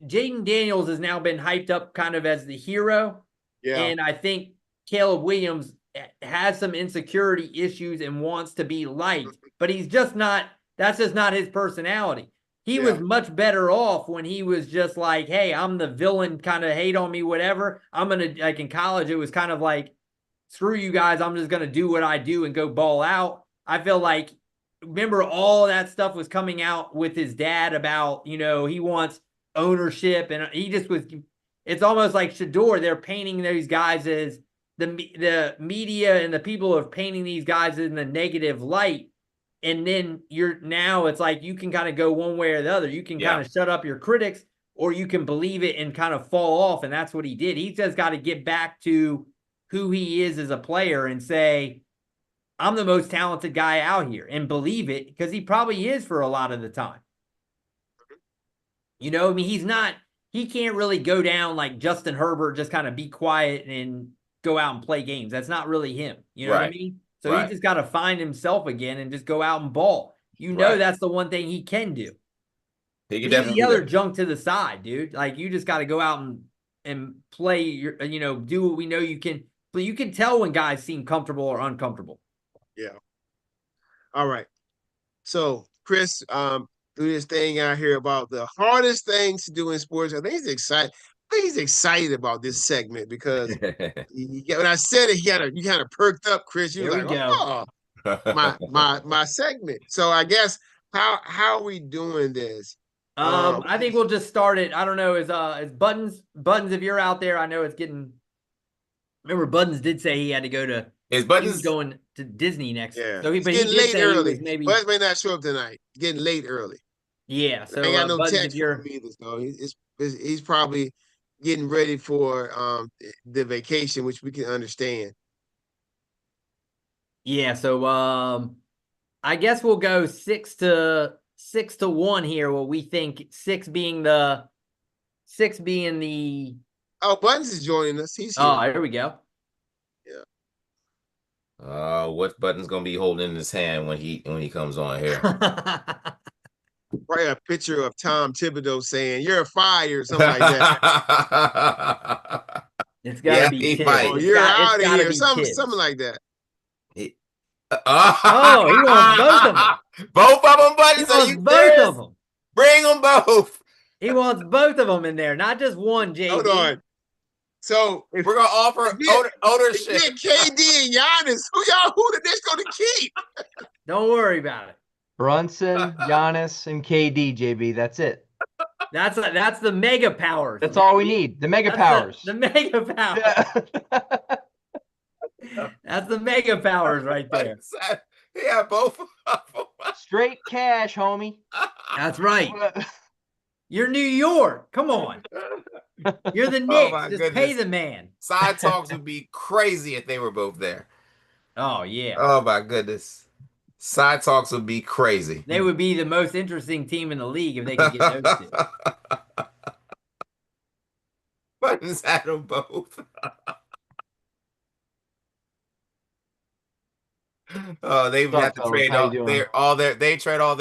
[SPEAKER 3] Daniels has now been hyped up kind of as the hero. Yeah. And I think Caleb Williams has some insecurity issues and wants to be liked, but he's just not. That's just not his personality. He was much better off when he was just like, hey, I'm the villain, kind of hate on me, whatever. I'm going to, like in college, it was kind of like screw you guys, I'm just going to do what I do and go ball out. I feel like, remember all that stuff was coming out with his dad about, he wants ownership, and he just was, it's almost like Shedeur, they're painting these guys as the media and the people are painting these guys in the negative light. And then it's like you can kind of go one way or the other. You can kind of shut up your critics, or you can believe it and kind of fall off. And that's what he did. He just got to get back to who he is as a player and say, I'm the most talented guy out here, and believe it, because he probably is for a lot of the time. I mean, he can't really go down like Justin Herbert, just kind of be quiet and go out and play games. That's not really him. You know what I mean? So he just got to find himself again and just go out and ball. That's the one thing he can do.
[SPEAKER 2] He can
[SPEAKER 3] definitely the other junk to the side, dude. Like, you just got to go out and play your, do what we know you can. But you can tell when guys seem comfortable or uncomfortable.
[SPEAKER 1] Yeah. All right. So, Chris, do this thing out here about the hardest things to do in sports. I think he's excited. He's excited about this segment because when I said it, you kind of perked up, Chris. You was like, "Oh, my segment." So I guess how are we doing this?
[SPEAKER 3] I think we'll just start it. I don't know. Is Buttons? If you're out there, I know it's getting. Remember, Buttons did say he had to go to.
[SPEAKER 2] Is Buttons
[SPEAKER 3] he's going to Disney next?
[SPEAKER 1] Yeah.
[SPEAKER 3] So
[SPEAKER 1] he did say early. Maybe Buttons may not show up tonight. Getting late early.
[SPEAKER 3] Yeah. So
[SPEAKER 1] I ain't got no
[SPEAKER 3] Buttons,
[SPEAKER 1] text from him either. So he's probably getting ready for the vacation, which we can understand.
[SPEAKER 3] Yeah, so I guess we'll go 6-1 here. What we think, 6 being the.
[SPEAKER 1] Oh, Buttons is joining us. He's here.
[SPEAKER 3] Oh, here we go.
[SPEAKER 2] Yeah. What Buttons gonna be holding in his hand when he comes on here?
[SPEAKER 1] Probably a picture of Tom Thibodeau saying "You're fired" or something like that.
[SPEAKER 3] It's gotta be kids.
[SPEAKER 1] Oh, you're out of here, something like that.
[SPEAKER 3] He wants both of them.
[SPEAKER 2] Both of them, Buttons.
[SPEAKER 3] He wants both of them.
[SPEAKER 2] Bring them both.
[SPEAKER 3] He wants both of them in there, not just one. JB.
[SPEAKER 1] Hold on. So
[SPEAKER 2] if we're gonna offer ownership,
[SPEAKER 1] KD and Giannis, who the Knicks gonna keep?
[SPEAKER 3] Don't worry about it.
[SPEAKER 4] Brunson, Giannis, and KD, JB. That's it.
[SPEAKER 3] That's the mega powers.
[SPEAKER 4] That's all we need. The mega powers.
[SPEAKER 3] The mega powers. That's the mega powers right there.
[SPEAKER 2] Yeah, both.
[SPEAKER 4] Straight cash, homie.
[SPEAKER 3] That's right. You're New York. Come on. You're the Knicks. Just pay the man.
[SPEAKER 2] Side talks would be crazy if they were both there.
[SPEAKER 3] Oh, yeah.
[SPEAKER 2] Oh, my goodness. Side talks would be crazy.
[SPEAKER 3] They would be the most interesting team in the league if they could get those two.
[SPEAKER 2] Buttons had them both. Oh, they have to trade they trade all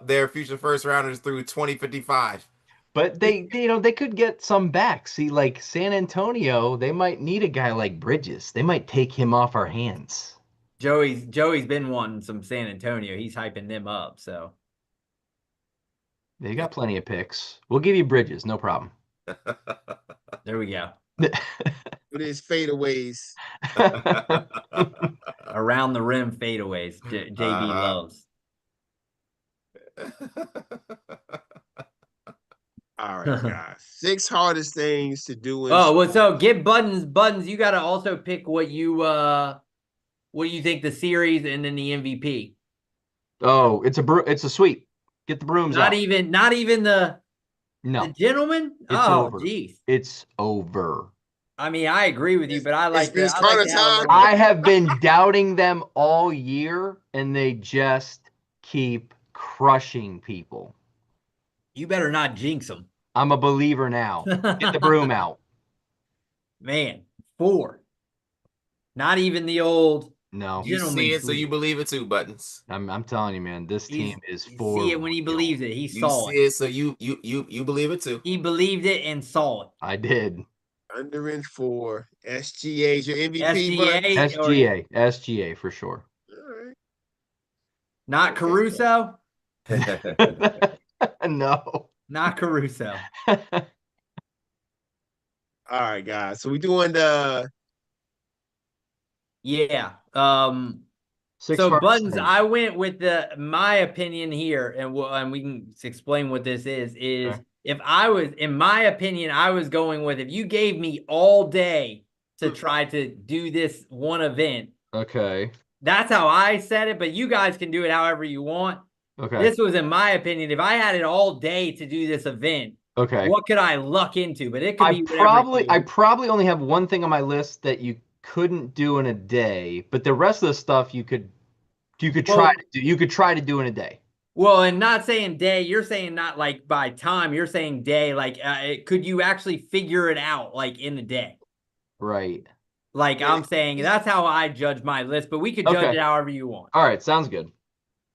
[SPEAKER 2] their future first rounders through 2055.
[SPEAKER 4] But they could get some back. See, like San Antonio, they might need a guy like Bridges. They might take him off our hands.
[SPEAKER 3] Joey's been wanting some San Antonio. He's hyping them up. So
[SPEAKER 4] they got plenty of picks. We'll give you Bridges, no problem.
[SPEAKER 3] There we go.
[SPEAKER 1] With his fadeaways.
[SPEAKER 3] Around the rim fadeaways. JB loves.
[SPEAKER 1] All right, guys. 6 hardest things to do.
[SPEAKER 3] So get Buttons. You got to also pick what you think the series and then the MVP.
[SPEAKER 4] Oh, it's a sweep. Get the brooms out.
[SPEAKER 3] Not even the gentleman.
[SPEAKER 4] Geez. It's over.
[SPEAKER 3] I mean, I agree with you, but I like this.
[SPEAKER 4] I have been doubting them all year, and they just keep crushing people.
[SPEAKER 3] You better not jinx them.
[SPEAKER 4] I'm a believer now. Get the broom out.
[SPEAKER 3] Man, 4. Not even the old.
[SPEAKER 4] No.
[SPEAKER 2] You see it, so you believe it too, Buttons.
[SPEAKER 4] I'm telling you, man. This team is for.
[SPEAKER 3] See it when he believes it. He saw it.
[SPEAKER 2] You see it, so you believe it too.
[SPEAKER 3] He believed it and saw it.
[SPEAKER 4] I did.
[SPEAKER 1] Under and 4. SGA is your MVP.
[SPEAKER 4] SGA for sure.
[SPEAKER 1] All right.
[SPEAKER 3] Not Caruso.
[SPEAKER 4] No.
[SPEAKER 3] Not Caruso.
[SPEAKER 1] All right, guys. So we're doing the
[SPEAKER 3] Yeah.
[SPEAKER 4] Six
[SPEAKER 3] So
[SPEAKER 4] far
[SPEAKER 3] Buttons,
[SPEAKER 4] same.
[SPEAKER 3] I went with my opinion here, and we can explain what this is.
[SPEAKER 4] Okay.
[SPEAKER 3] If I was, in my opinion, I was going with, if you gave me all day to try to do this one event.
[SPEAKER 4] Okay.
[SPEAKER 3] That's how I said it, but you guys can do it however you want.
[SPEAKER 4] Okay.
[SPEAKER 3] This was, in my opinion, if I had it all day to do this event,
[SPEAKER 4] okay.
[SPEAKER 3] what could I luck into? But it could be
[SPEAKER 4] I probably only have one thing on my list that you couldn't do in a day, but the rest of the stuff you could try to do. You could try to do in a day.
[SPEAKER 3] Well, and not saying day, you're saying not like by time, you're saying day, like could you actually figure it out like in a day?
[SPEAKER 4] Right.
[SPEAKER 3] Like I'm saying, that's how I judge my list, but we could judge it however you want.
[SPEAKER 4] All right, sounds good.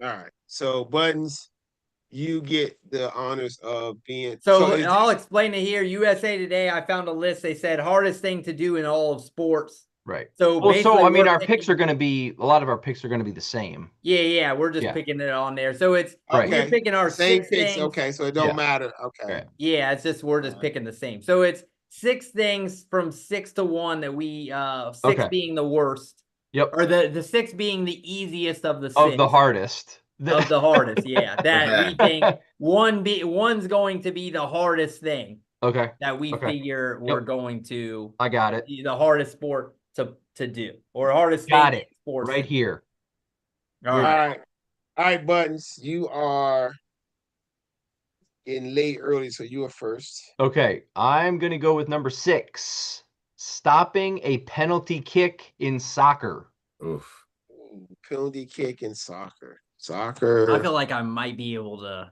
[SPEAKER 1] All right. So Buttons, you get the honors of being.
[SPEAKER 3] So I'll explain it here. USA Today, I found a list. They said hardest thing to do in all of sports.
[SPEAKER 4] Right.
[SPEAKER 3] So
[SPEAKER 4] I mean, our picks are going to be, a lot of our picks are going to be the same.
[SPEAKER 3] Yeah. We're just picking it on there. So it's we're picking our
[SPEAKER 1] same
[SPEAKER 3] 6
[SPEAKER 1] picks.
[SPEAKER 3] things.
[SPEAKER 1] Okay, so it don't matter. Okay.
[SPEAKER 3] Yeah, it's just we're just picking the same. So it's 6 things from 6 to 1 that we 6 being the worst.
[SPEAKER 4] Yep.
[SPEAKER 3] Or the 6 being the easiest of the 6.
[SPEAKER 4] Of the hardest.
[SPEAKER 3] Of the hardest, yeah. That we think one's going to be the hardest thing.
[SPEAKER 4] Okay.
[SPEAKER 3] That we figure we're going to.
[SPEAKER 4] I got it.
[SPEAKER 3] The hardest sport to do, or hardest
[SPEAKER 4] got
[SPEAKER 3] thing
[SPEAKER 4] it.
[SPEAKER 3] Sports
[SPEAKER 4] right here.
[SPEAKER 1] All right, Buttons. You are in late early, so you are first.
[SPEAKER 4] Okay, I'm gonna go with number 6. Stopping a penalty kick in soccer.
[SPEAKER 2] Oof.
[SPEAKER 1] Penalty kick in soccer.
[SPEAKER 3] I feel like I might be able to.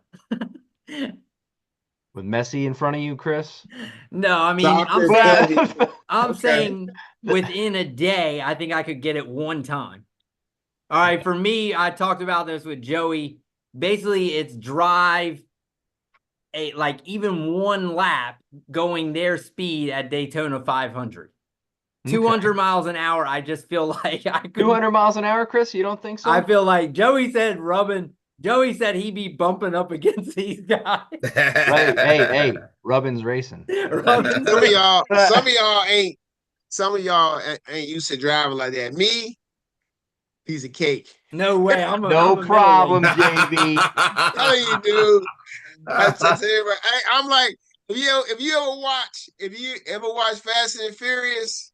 [SPEAKER 4] With Messi in front of you, Chris?
[SPEAKER 3] No, I mean, I'm saying within a day, I think I could get it one time. All right, for me, I talked about this with Joey. Basically, it's drive like even one lap going their speed at Daytona 500. 200 miles an hour, I just feel like I could.
[SPEAKER 4] 200 miles an hour, Chris? You don't think so?
[SPEAKER 3] I feel like Joey said he'd be bumping up against these guys.
[SPEAKER 4] Right. Hey, Rubbin's racing.
[SPEAKER 1] Some of y'all ain't used to driving like that. Me, piece of cake.
[SPEAKER 3] No way.
[SPEAKER 4] No problem, JB.
[SPEAKER 1] I'm telling you, dude. I'm like, if you ever watch Fast and Furious,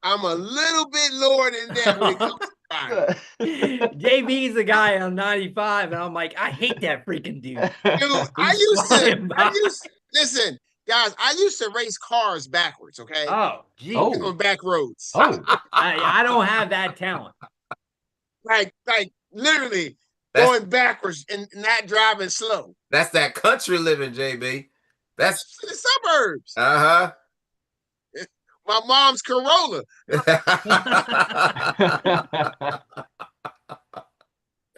[SPEAKER 1] I'm a little bit lower than that when it comes to driving.
[SPEAKER 3] JB's the guy on 95, and I'm like, I hate that freaking dude.
[SPEAKER 1] Dude, listen, guys, I used to race cars backwards, okay?
[SPEAKER 3] Oh, geez.
[SPEAKER 1] On back roads.
[SPEAKER 4] Oh.
[SPEAKER 3] I don't have that talent.
[SPEAKER 1] Like literally going backwards and not driving slow.
[SPEAKER 2] That's that country living, JB. That's
[SPEAKER 1] the suburbs.
[SPEAKER 2] Uh-huh.
[SPEAKER 1] My mom's Corolla.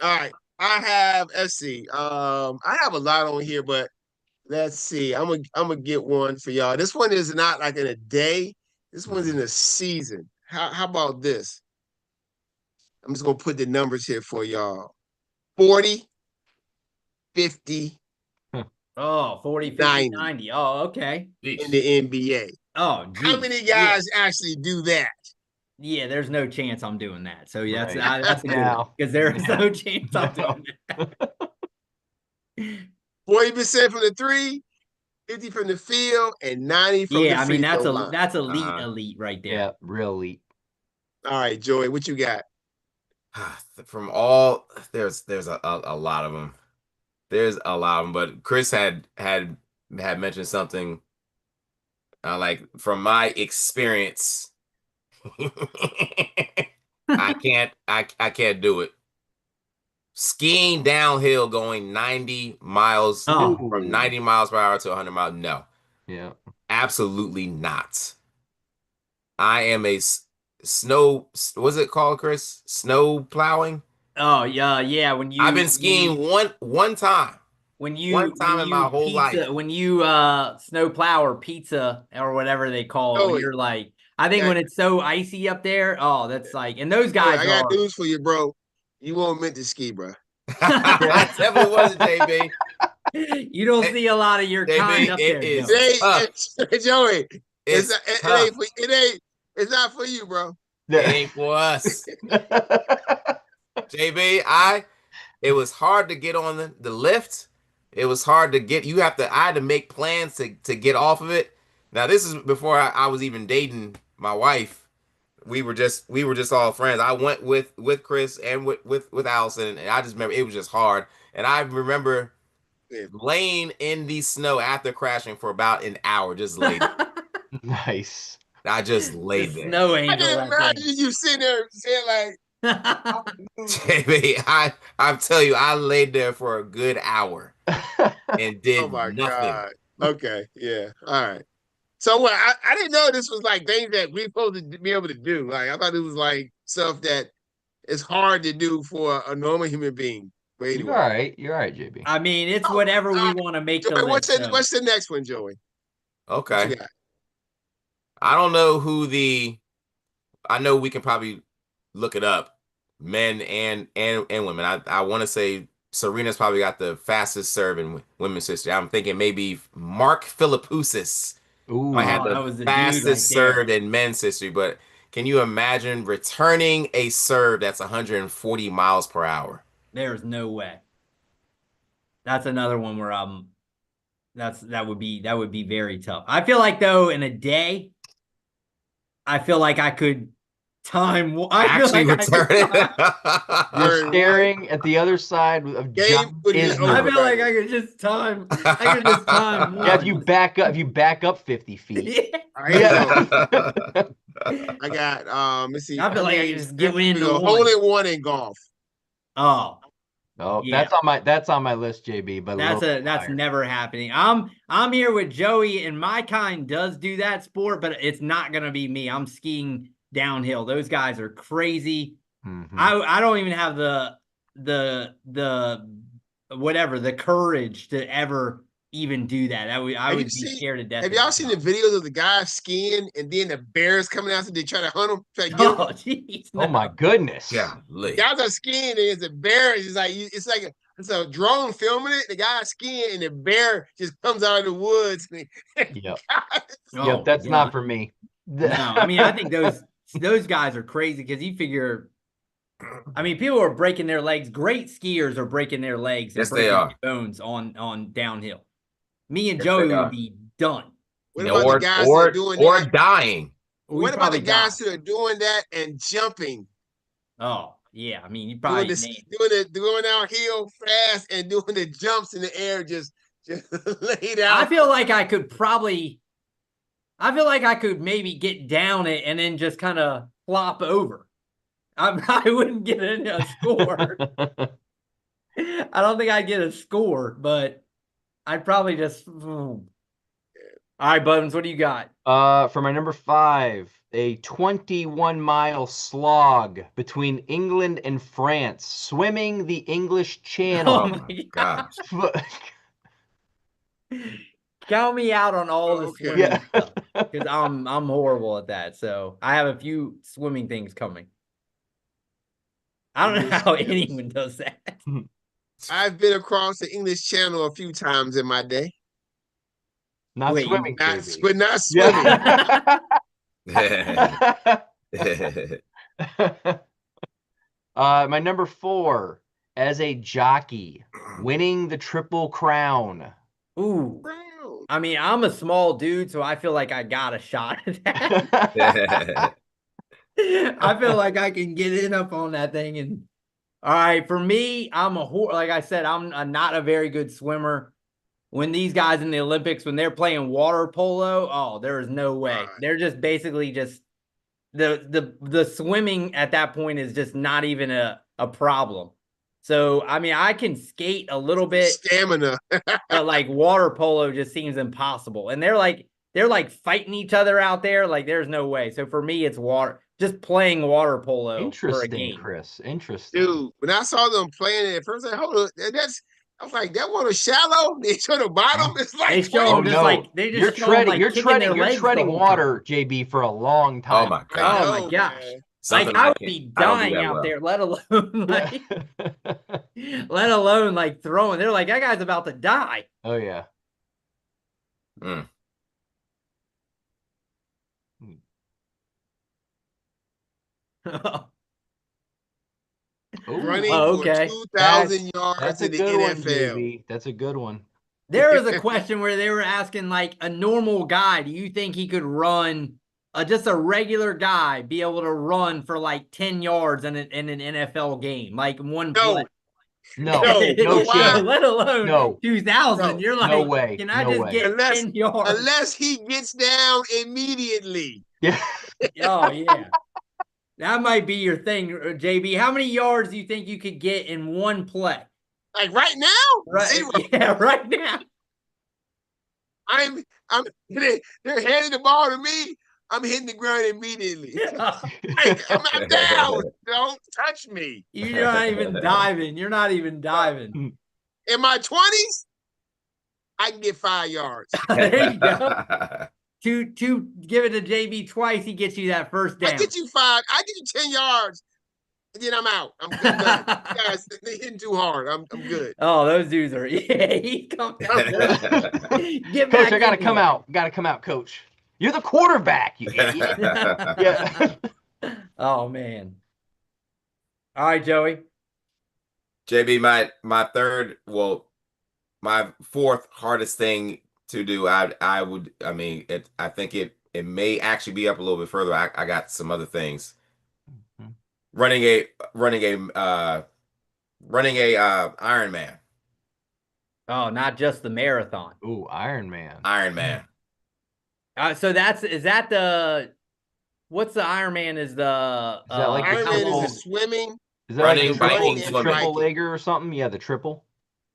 [SPEAKER 1] All right. Let's see. I have a lot on here, but let's see. I'm gonna get one for y'all. This one is not like in a day. This one's in a season. How about this? I'm just gonna put the numbers here for y'all. 40, 50.
[SPEAKER 3] Oh, 40, 50, 90. Oh, okay.
[SPEAKER 1] In the NBA.
[SPEAKER 3] Oh, geez.
[SPEAKER 1] How many guys actually do that?
[SPEAKER 3] Yeah, there's no chance I'm doing that. So that's a good one, because there is no chance I'm doing that.
[SPEAKER 1] 40% from the 3, 50 from the field, and 90 from the free throw line.
[SPEAKER 3] That's elite right there.
[SPEAKER 4] Yeah, real elite.
[SPEAKER 1] All right, Joey, what you got?
[SPEAKER 2] From all, there's a lot of them. There's a lot of them, but Chris had mentioned something like from my experience. I can't do it. Skiing downhill going 90 miles from 90 miles per hour to 100 miles. No.
[SPEAKER 4] Yeah.
[SPEAKER 2] Absolutely not. I am a snow, what's it called, Chris? Snow plowing?
[SPEAKER 3] Oh, yeah. When
[SPEAKER 2] I've been skiing one time. One time in my whole life.
[SPEAKER 3] When you snow plow or pizza or whatever they call it, when you're like, I think when it's so icy up there, that's like, and those guys
[SPEAKER 1] I got news for you, bro. You weren't meant to ski, bro.
[SPEAKER 2] I definitely wasn't, JB.
[SPEAKER 3] You don't see a lot of your kind up there.
[SPEAKER 1] Joey, it's not for you, bro.
[SPEAKER 2] It ain't for us. JB, it was hard to get on the lift. It was hard to get. I had to make plans to get off of it. Now this is before I was even dating my wife. We were just all friends. I went with Chris and with Allison, and I just remember it was just hard. And I remember laying in the snow after crashing for about an hour, just laid.
[SPEAKER 4] Nice.
[SPEAKER 2] I just laid there.
[SPEAKER 3] Snow
[SPEAKER 1] I
[SPEAKER 3] angel.
[SPEAKER 1] can imagine you sitting there saying like,
[SPEAKER 2] JB, I'm telling you, I laid there for a good hour and did
[SPEAKER 1] oh my
[SPEAKER 2] nothing.
[SPEAKER 1] God. Okay, yeah, all right. So what? I didn't know this was like things that we're supposed to be able to do. Like I thought it was like stuff that is hard to do for a normal human being. But anyway.
[SPEAKER 4] You're all right, JB.
[SPEAKER 3] I mean, it's whatever we want to make
[SPEAKER 1] Joey,
[SPEAKER 3] the list.
[SPEAKER 1] What's the next one, Joey?
[SPEAKER 2] Okay. I don't know I know we can probably look it up, men and women. I want to say Serena's probably got the fastest serve in women's history. I'm thinking maybe Mark Philippoussis might have the fastest serve in men's history. But can you imagine returning a serve that's 140 miles per hour?
[SPEAKER 3] There's no way. That's another one where that would be very tough. I feel like though in a day, I feel like I could time.
[SPEAKER 2] You're
[SPEAKER 4] staring at the other side of
[SPEAKER 1] Game.
[SPEAKER 3] I feel like I could just time. I could just time.
[SPEAKER 4] Yeah, if you back up 50 feet.
[SPEAKER 1] Yeah. I got let's see.
[SPEAKER 3] I feel like I could just get into
[SPEAKER 1] hole-in-one in golf.
[SPEAKER 3] Oh,
[SPEAKER 4] yeah. That's on my list, JB. But
[SPEAKER 3] that's never happening. I'm here with Joey, and my kind does do that sport, but it's not gonna be me. I'm skiing downhill. Those guys are crazy.
[SPEAKER 4] Mm-hmm.
[SPEAKER 3] I don't even have the courage to ever even do that. I would be scared to death.
[SPEAKER 1] Have y'all seen the videos of the guys skiing and then the bears coming out and they try to hunt them?
[SPEAKER 3] Oh, jeez.
[SPEAKER 4] No. Oh my goodness.
[SPEAKER 2] Yeah.
[SPEAKER 1] Guys are skiing and it's a bear. It's like it's a drone filming it. The guy's skiing and the bear just comes out of the woods.
[SPEAKER 4] Yep, that's not for me.
[SPEAKER 3] No, I mean I think those guys are crazy because you figure. I mean, people are breaking their legs. Great skiers are breaking their legs and breaking their bones on downhill. Me and Joey would be done.
[SPEAKER 1] What about the guys that are doing
[SPEAKER 2] or dying?
[SPEAKER 1] What about the guys who are doing that and jumping?
[SPEAKER 3] Oh, yeah. I mean, you probably
[SPEAKER 1] doing downhill fast and doing the jumps in the air just laid out.
[SPEAKER 3] I feel like I could maybe get down it and then just kind of flop over. I wouldn't get a score. I don't think I'd get a score, but I'd probably just. All right, Buttons, what do you got?
[SPEAKER 4] For my number 5, a 21-mile slog between England and France, swimming the English Channel.
[SPEAKER 3] Oh my gosh. Count me out on all the swimming stuff because I'm horrible at that. So I have a few swimming things coming. I don't know how anyone does that.
[SPEAKER 1] I've been across the English Channel a few times in my day.
[SPEAKER 4] Not swimming.
[SPEAKER 1] But not swimming.
[SPEAKER 4] My number 4, as a jockey, winning the Triple Crown.
[SPEAKER 3] Ooh. I mean, I'm a small dude, so I feel like I got a shot at that. I feel like I can get in up on that thing. And all right, for me, like I said, I'm not a very good swimmer. When these guys in the Olympics, when they're playing water polo, there is no way. They're just basically just the swimming at that point is just not even a problem. So I mean, I can skate a little bit,
[SPEAKER 1] stamina,
[SPEAKER 3] but like water polo just seems impossible. And they're like fighting each other out there. Like there's no way. So for me, it's just playing water polo.
[SPEAKER 4] Interesting, Chris. Interesting.
[SPEAKER 1] Dude, when I saw them playing it at first, I hold on, I was like, that water shallow. They show the bottom. It's like
[SPEAKER 3] they show them
[SPEAKER 4] you're treading water, JB, for a long time.
[SPEAKER 2] Oh my god.
[SPEAKER 3] Oh my gosh. Like I would be dying out there, let alone throwing. They're like, that guy's about to die.
[SPEAKER 4] Oh yeah.
[SPEAKER 1] Running
[SPEAKER 3] for
[SPEAKER 1] 2,000 yards
[SPEAKER 4] That's
[SPEAKER 1] in
[SPEAKER 4] a
[SPEAKER 1] the
[SPEAKER 4] good one,
[SPEAKER 1] NFL.
[SPEAKER 4] JB. That's a good one.
[SPEAKER 3] There was a question where they were asking, like, a normal guy, do you think he could run, just a regular guy, be able to run for like 10 yards in an NFL game, like one play?
[SPEAKER 4] No,
[SPEAKER 1] no
[SPEAKER 4] chance.
[SPEAKER 3] Let alone
[SPEAKER 4] No.
[SPEAKER 3] 2,000.
[SPEAKER 1] No.
[SPEAKER 3] You're like,
[SPEAKER 4] No way.
[SPEAKER 3] can I
[SPEAKER 4] No
[SPEAKER 3] just
[SPEAKER 4] way.
[SPEAKER 3] get 10 yards?
[SPEAKER 1] Unless he gets down immediately.
[SPEAKER 4] Yeah.
[SPEAKER 3] Oh, yeah. That might be your thing, JB. How many yards do you think you could get in one play?
[SPEAKER 1] Like right now?
[SPEAKER 3] Right.
[SPEAKER 1] 0.
[SPEAKER 3] Yeah, right now.
[SPEAKER 1] They're handing the ball to me. I'm hitting the ground immediately. I'm down. Don't touch me.
[SPEAKER 3] You're not even diving. You're not even diving.
[SPEAKER 1] In my 20s, I can get 5 yards.
[SPEAKER 3] There you go. Two, give it to JB twice. He gets you that first down.
[SPEAKER 1] I get you 5. I get you 10 yards, and then I'm out. I'm done. Guys, they're hitting too hard. I'm good.
[SPEAKER 3] Oh, those dudes are. Yeah, he comes out. Get
[SPEAKER 4] Coach,
[SPEAKER 3] back
[SPEAKER 4] I gotta
[SPEAKER 3] in
[SPEAKER 4] come
[SPEAKER 3] there.
[SPEAKER 4] out. Gotta come out, Coach. You're the quarterback, you idiot. Yeah.
[SPEAKER 3] Oh man. All right, Joey.
[SPEAKER 2] JB, my fourth hardest thing to do. I think it may actually be up a little bit further. I got some other things. Running a Ironman.
[SPEAKER 3] Oh, not just the marathon.
[SPEAKER 4] Ooh, Ironman.
[SPEAKER 2] Ironman.
[SPEAKER 3] So is that the what's the Ironman? Is the
[SPEAKER 4] Is that like the
[SPEAKER 1] Ironman
[SPEAKER 4] triple-
[SPEAKER 1] is swimming.
[SPEAKER 4] Is that
[SPEAKER 2] Running,
[SPEAKER 4] like the triple,
[SPEAKER 2] biking, swimming.
[SPEAKER 4] triple legger or something? Yeah, the triple.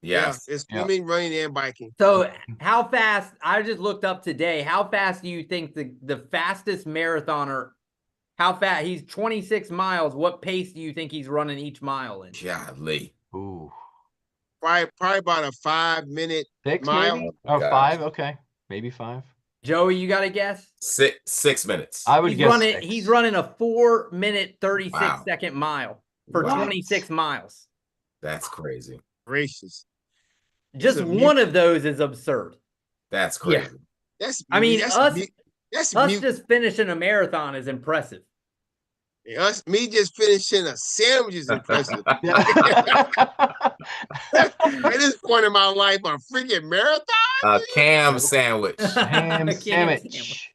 [SPEAKER 2] Yes.
[SPEAKER 1] Yeah, it's swimming, running, and biking.
[SPEAKER 3] So how fast? I just looked up today. How fast do you think the fastest marathoner? How fast? He's 26 miles. What pace do you think he's running each mile in?
[SPEAKER 2] Golly.
[SPEAKER 4] Ooh.
[SPEAKER 1] Probably about a 5-minute
[SPEAKER 4] 6
[SPEAKER 1] mile.
[SPEAKER 4] maybe? Oh,
[SPEAKER 2] Gosh.
[SPEAKER 4] 5? Okay. Maybe 5.
[SPEAKER 3] Joey, you got to guess?
[SPEAKER 2] 6 minutes.
[SPEAKER 4] I would guess
[SPEAKER 3] He's running a 4-minute 36-second
[SPEAKER 2] Wow.
[SPEAKER 3] mile for
[SPEAKER 2] Wow.
[SPEAKER 3] 26 miles.
[SPEAKER 2] That's crazy.
[SPEAKER 1] Gracious.
[SPEAKER 3] Just one of those is absurd.
[SPEAKER 2] That's crazy.
[SPEAKER 1] That's
[SPEAKER 3] I mean,
[SPEAKER 1] that's
[SPEAKER 3] us
[SPEAKER 1] mute.
[SPEAKER 3] just finishing a marathon is impressive.
[SPEAKER 1] Me just finishing a sandwich is impressive. At this point in my life, a freaking marathon.
[SPEAKER 2] A cam sandwich.
[SPEAKER 4] Ham
[SPEAKER 3] A cam
[SPEAKER 4] sandwich.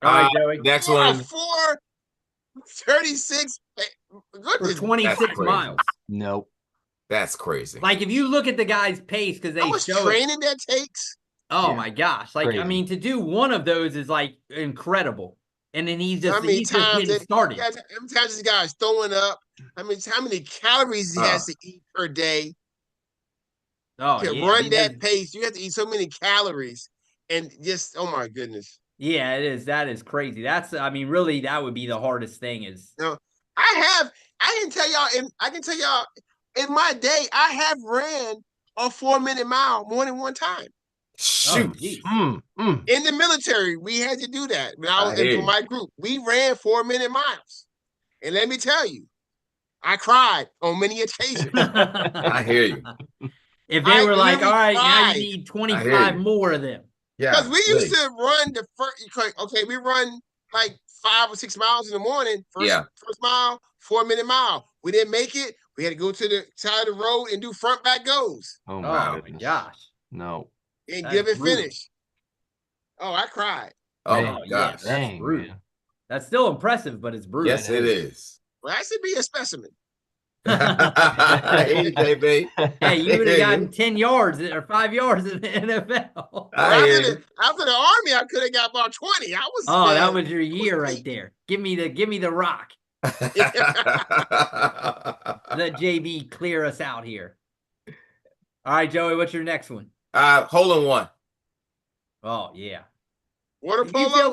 [SPEAKER 3] All right, Joey.
[SPEAKER 2] Next one.
[SPEAKER 1] 4:36.
[SPEAKER 3] For
[SPEAKER 1] Goodness,
[SPEAKER 3] 26
[SPEAKER 2] That's crazy.
[SPEAKER 3] miles.
[SPEAKER 4] Nope.
[SPEAKER 2] That's crazy.
[SPEAKER 3] Like, if you look at the guy's pace, because
[SPEAKER 1] how
[SPEAKER 3] they
[SPEAKER 1] much
[SPEAKER 3] show it.
[SPEAKER 1] training that takes?
[SPEAKER 3] Oh,
[SPEAKER 4] Yeah.
[SPEAKER 3] my gosh. Like,
[SPEAKER 4] Crazy.
[SPEAKER 3] I mean, to do one of those is, like, incredible. And then he's
[SPEAKER 1] How
[SPEAKER 3] just,
[SPEAKER 1] many
[SPEAKER 3] he's just
[SPEAKER 1] times
[SPEAKER 3] getting started.
[SPEAKER 1] how many times this guy's throwing up? How many calories he has to eat per day
[SPEAKER 3] Oh,
[SPEAKER 1] to
[SPEAKER 3] yeah.
[SPEAKER 1] run that pace? You have to eat so many calories, and just oh my goodness.
[SPEAKER 3] Yeah, it is. That is crazy. That's, I mean, really, that would be the hardest thing is.
[SPEAKER 1] I can tell y'all in my day, I have ran a 4-minute mile more than one time.
[SPEAKER 2] Shoot.
[SPEAKER 3] geez.
[SPEAKER 1] In the military, we had to do that. When I was
[SPEAKER 2] I hear
[SPEAKER 1] for
[SPEAKER 2] you.
[SPEAKER 1] my group, we ran 4-minute miles. And let me tell you, I cried on many occasions.
[SPEAKER 2] I hear you.
[SPEAKER 3] If they
[SPEAKER 1] I
[SPEAKER 3] were like,
[SPEAKER 1] really
[SPEAKER 3] all right, now
[SPEAKER 1] tried.
[SPEAKER 3] you need
[SPEAKER 2] I
[SPEAKER 3] 25
[SPEAKER 2] hear you.
[SPEAKER 3] more of them.
[SPEAKER 2] Yeah.
[SPEAKER 1] Because we used to run the first, okay, we run like 5 or 6 miles in the morning. First mile, 4-minute mile. We didn't make it. We had to go to the side of the road and do front back goes
[SPEAKER 4] Oh
[SPEAKER 3] Oh,
[SPEAKER 4] my
[SPEAKER 3] my
[SPEAKER 4] goodness.
[SPEAKER 3] gosh.
[SPEAKER 4] No.
[SPEAKER 1] and
[SPEAKER 3] That's
[SPEAKER 1] give it
[SPEAKER 3] brutal.
[SPEAKER 1] finish. Oh, I cried.
[SPEAKER 2] Oh
[SPEAKER 4] Man,
[SPEAKER 2] my
[SPEAKER 3] yeah,
[SPEAKER 2] gosh.
[SPEAKER 3] that's
[SPEAKER 4] Dang,
[SPEAKER 3] brutal.
[SPEAKER 4] man.
[SPEAKER 3] That's still impressive, but it's brutal.
[SPEAKER 2] Yes, it is.
[SPEAKER 1] Well, I should be a specimen.
[SPEAKER 2] Hey, JB.
[SPEAKER 3] Hey, you would
[SPEAKER 2] I
[SPEAKER 3] have
[SPEAKER 2] hear
[SPEAKER 3] gotten
[SPEAKER 2] you.
[SPEAKER 3] 10 yards or 5 yards in the NFL.
[SPEAKER 2] I hear you.
[SPEAKER 1] After the army, I could have got about 20. I was
[SPEAKER 3] Oh, that was your year right there. Give me the rock. Let JB clear us out here. All right, Joey, what's your next one?
[SPEAKER 2] Hole in one.
[SPEAKER 3] Oh, yeah.
[SPEAKER 1] water
[SPEAKER 3] You
[SPEAKER 1] polo.
[SPEAKER 3] feel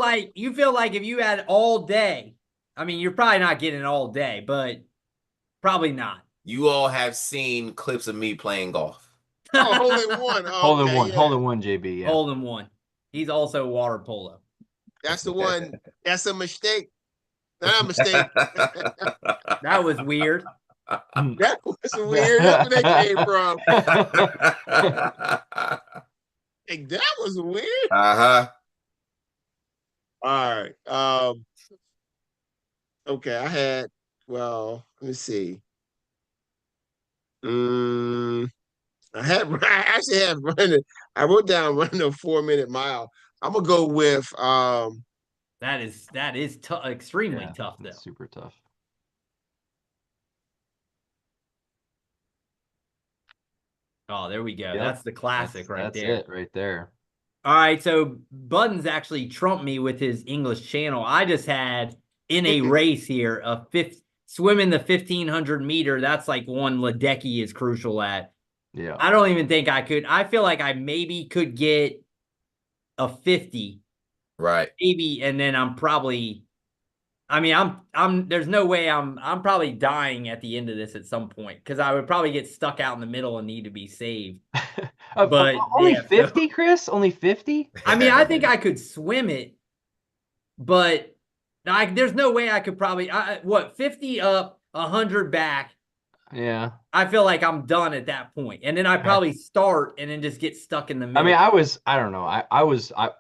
[SPEAKER 3] like if you had all day, I mean, you're probably not getting it all day, but probably not.
[SPEAKER 2] You all have seen clips of me playing golf.
[SPEAKER 1] Oh, hole in one. Oh,
[SPEAKER 4] Hold in
[SPEAKER 1] okay,
[SPEAKER 4] one.
[SPEAKER 1] yeah.
[SPEAKER 4] Hold in one, JB. Yeah.
[SPEAKER 3] Hole in one. He's also water polo.
[SPEAKER 1] That's the one. That's a mistake. Not a mistake.
[SPEAKER 3] That was weird.
[SPEAKER 1] That was weird. That's where that came from. Like, that was weird.
[SPEAKER 2] Uh-huh.
[SPEAKER 1] All right. Okay, well, let me see. I actually had running. I wrote down running a 4-minute mile. I'm gonna go with
[SPEAKER 3] That is tough, extremely tough though.
[SPEAKER 4] Super tough.
[SPEAKER 3] Oh, there we go.
[SPEAKER 4] Yep.
[SPEAKER 3] That's the classic right there.
[SPEAKER 4] That's it right there.
[SPEAKER 3] All right, so Buttons actually trumped me with his English channel. I just had in a race here swimming the 1500 meter. That's like one Ledecky is crucial at.
[SPEAKER 4] Yeah.
[SPEAKER 3] I don't even think I could. I feel like I maybe could get a 50.
[SPEAKER 2] Right.
[SPEAKER 3] Maybe, and then I'm probably. I mean, I'm. There's no way I'm probably dying at the end of this at some point because I would probably get stuck out in the middle and need to be saved. But
[SPEAKER 4] only 50, Chris? Only 50?
[SPEAKER 3] I mean, I think I could swim it, but there's no way I could probably 50 up, 100 back.
[SPEAKER 4] Yeah.
[SPEAKER 3] I feel like I'm done at that point. And then I probably start and then just get stuck in the middle.
[SPEAKER 4] I mean, I don't know.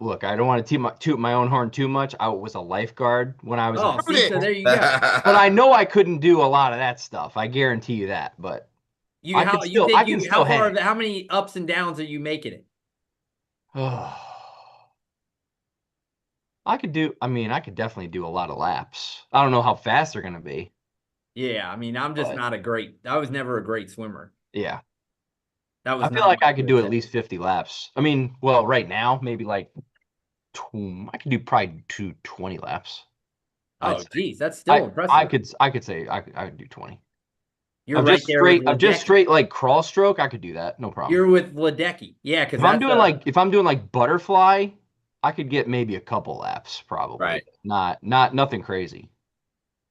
[SPEAKER 4] Look, I don't want to toot my own horn too much. I was a lifeguard when I was
[SPEAKER 3] so there you go.
[SPEAKER 4] But I know I couldn't do a lot of that stuff. I guarantee you that. But how many
[SPEAKER 3] ups and downs are you making it?
[SPEAKER 4] I could definitely do a lot of laps. I don't know how fast they're gonna be.
[SPEAKER 3] Yeah, I mean, I was never a great swimmer.
[SPEAKER 4] Yeah.
[SPEAKER 3] I
[SPEAKER 4] feel like I could do at least 50 laps. I mean, well, right now, maybe like I could do probably 20 laps.
[SPEAKER 3] Oh, geez, that's still impressive.
[SPEAKER 4] I could say I could do 20.
[SPEAKER 3] You're right there.
[SPEAKER 4] I'm just straight like crawl stroke. I could do that, no problem.
[SPEAKER 3] You're with Ledecky, yeah. Because
[SPEAKER 4] if I'm doing like butterfly, I could get maybe a couple laps, probably.
[SPEAKER 2] Right.
[SPEAKER 4] Nothing crazy.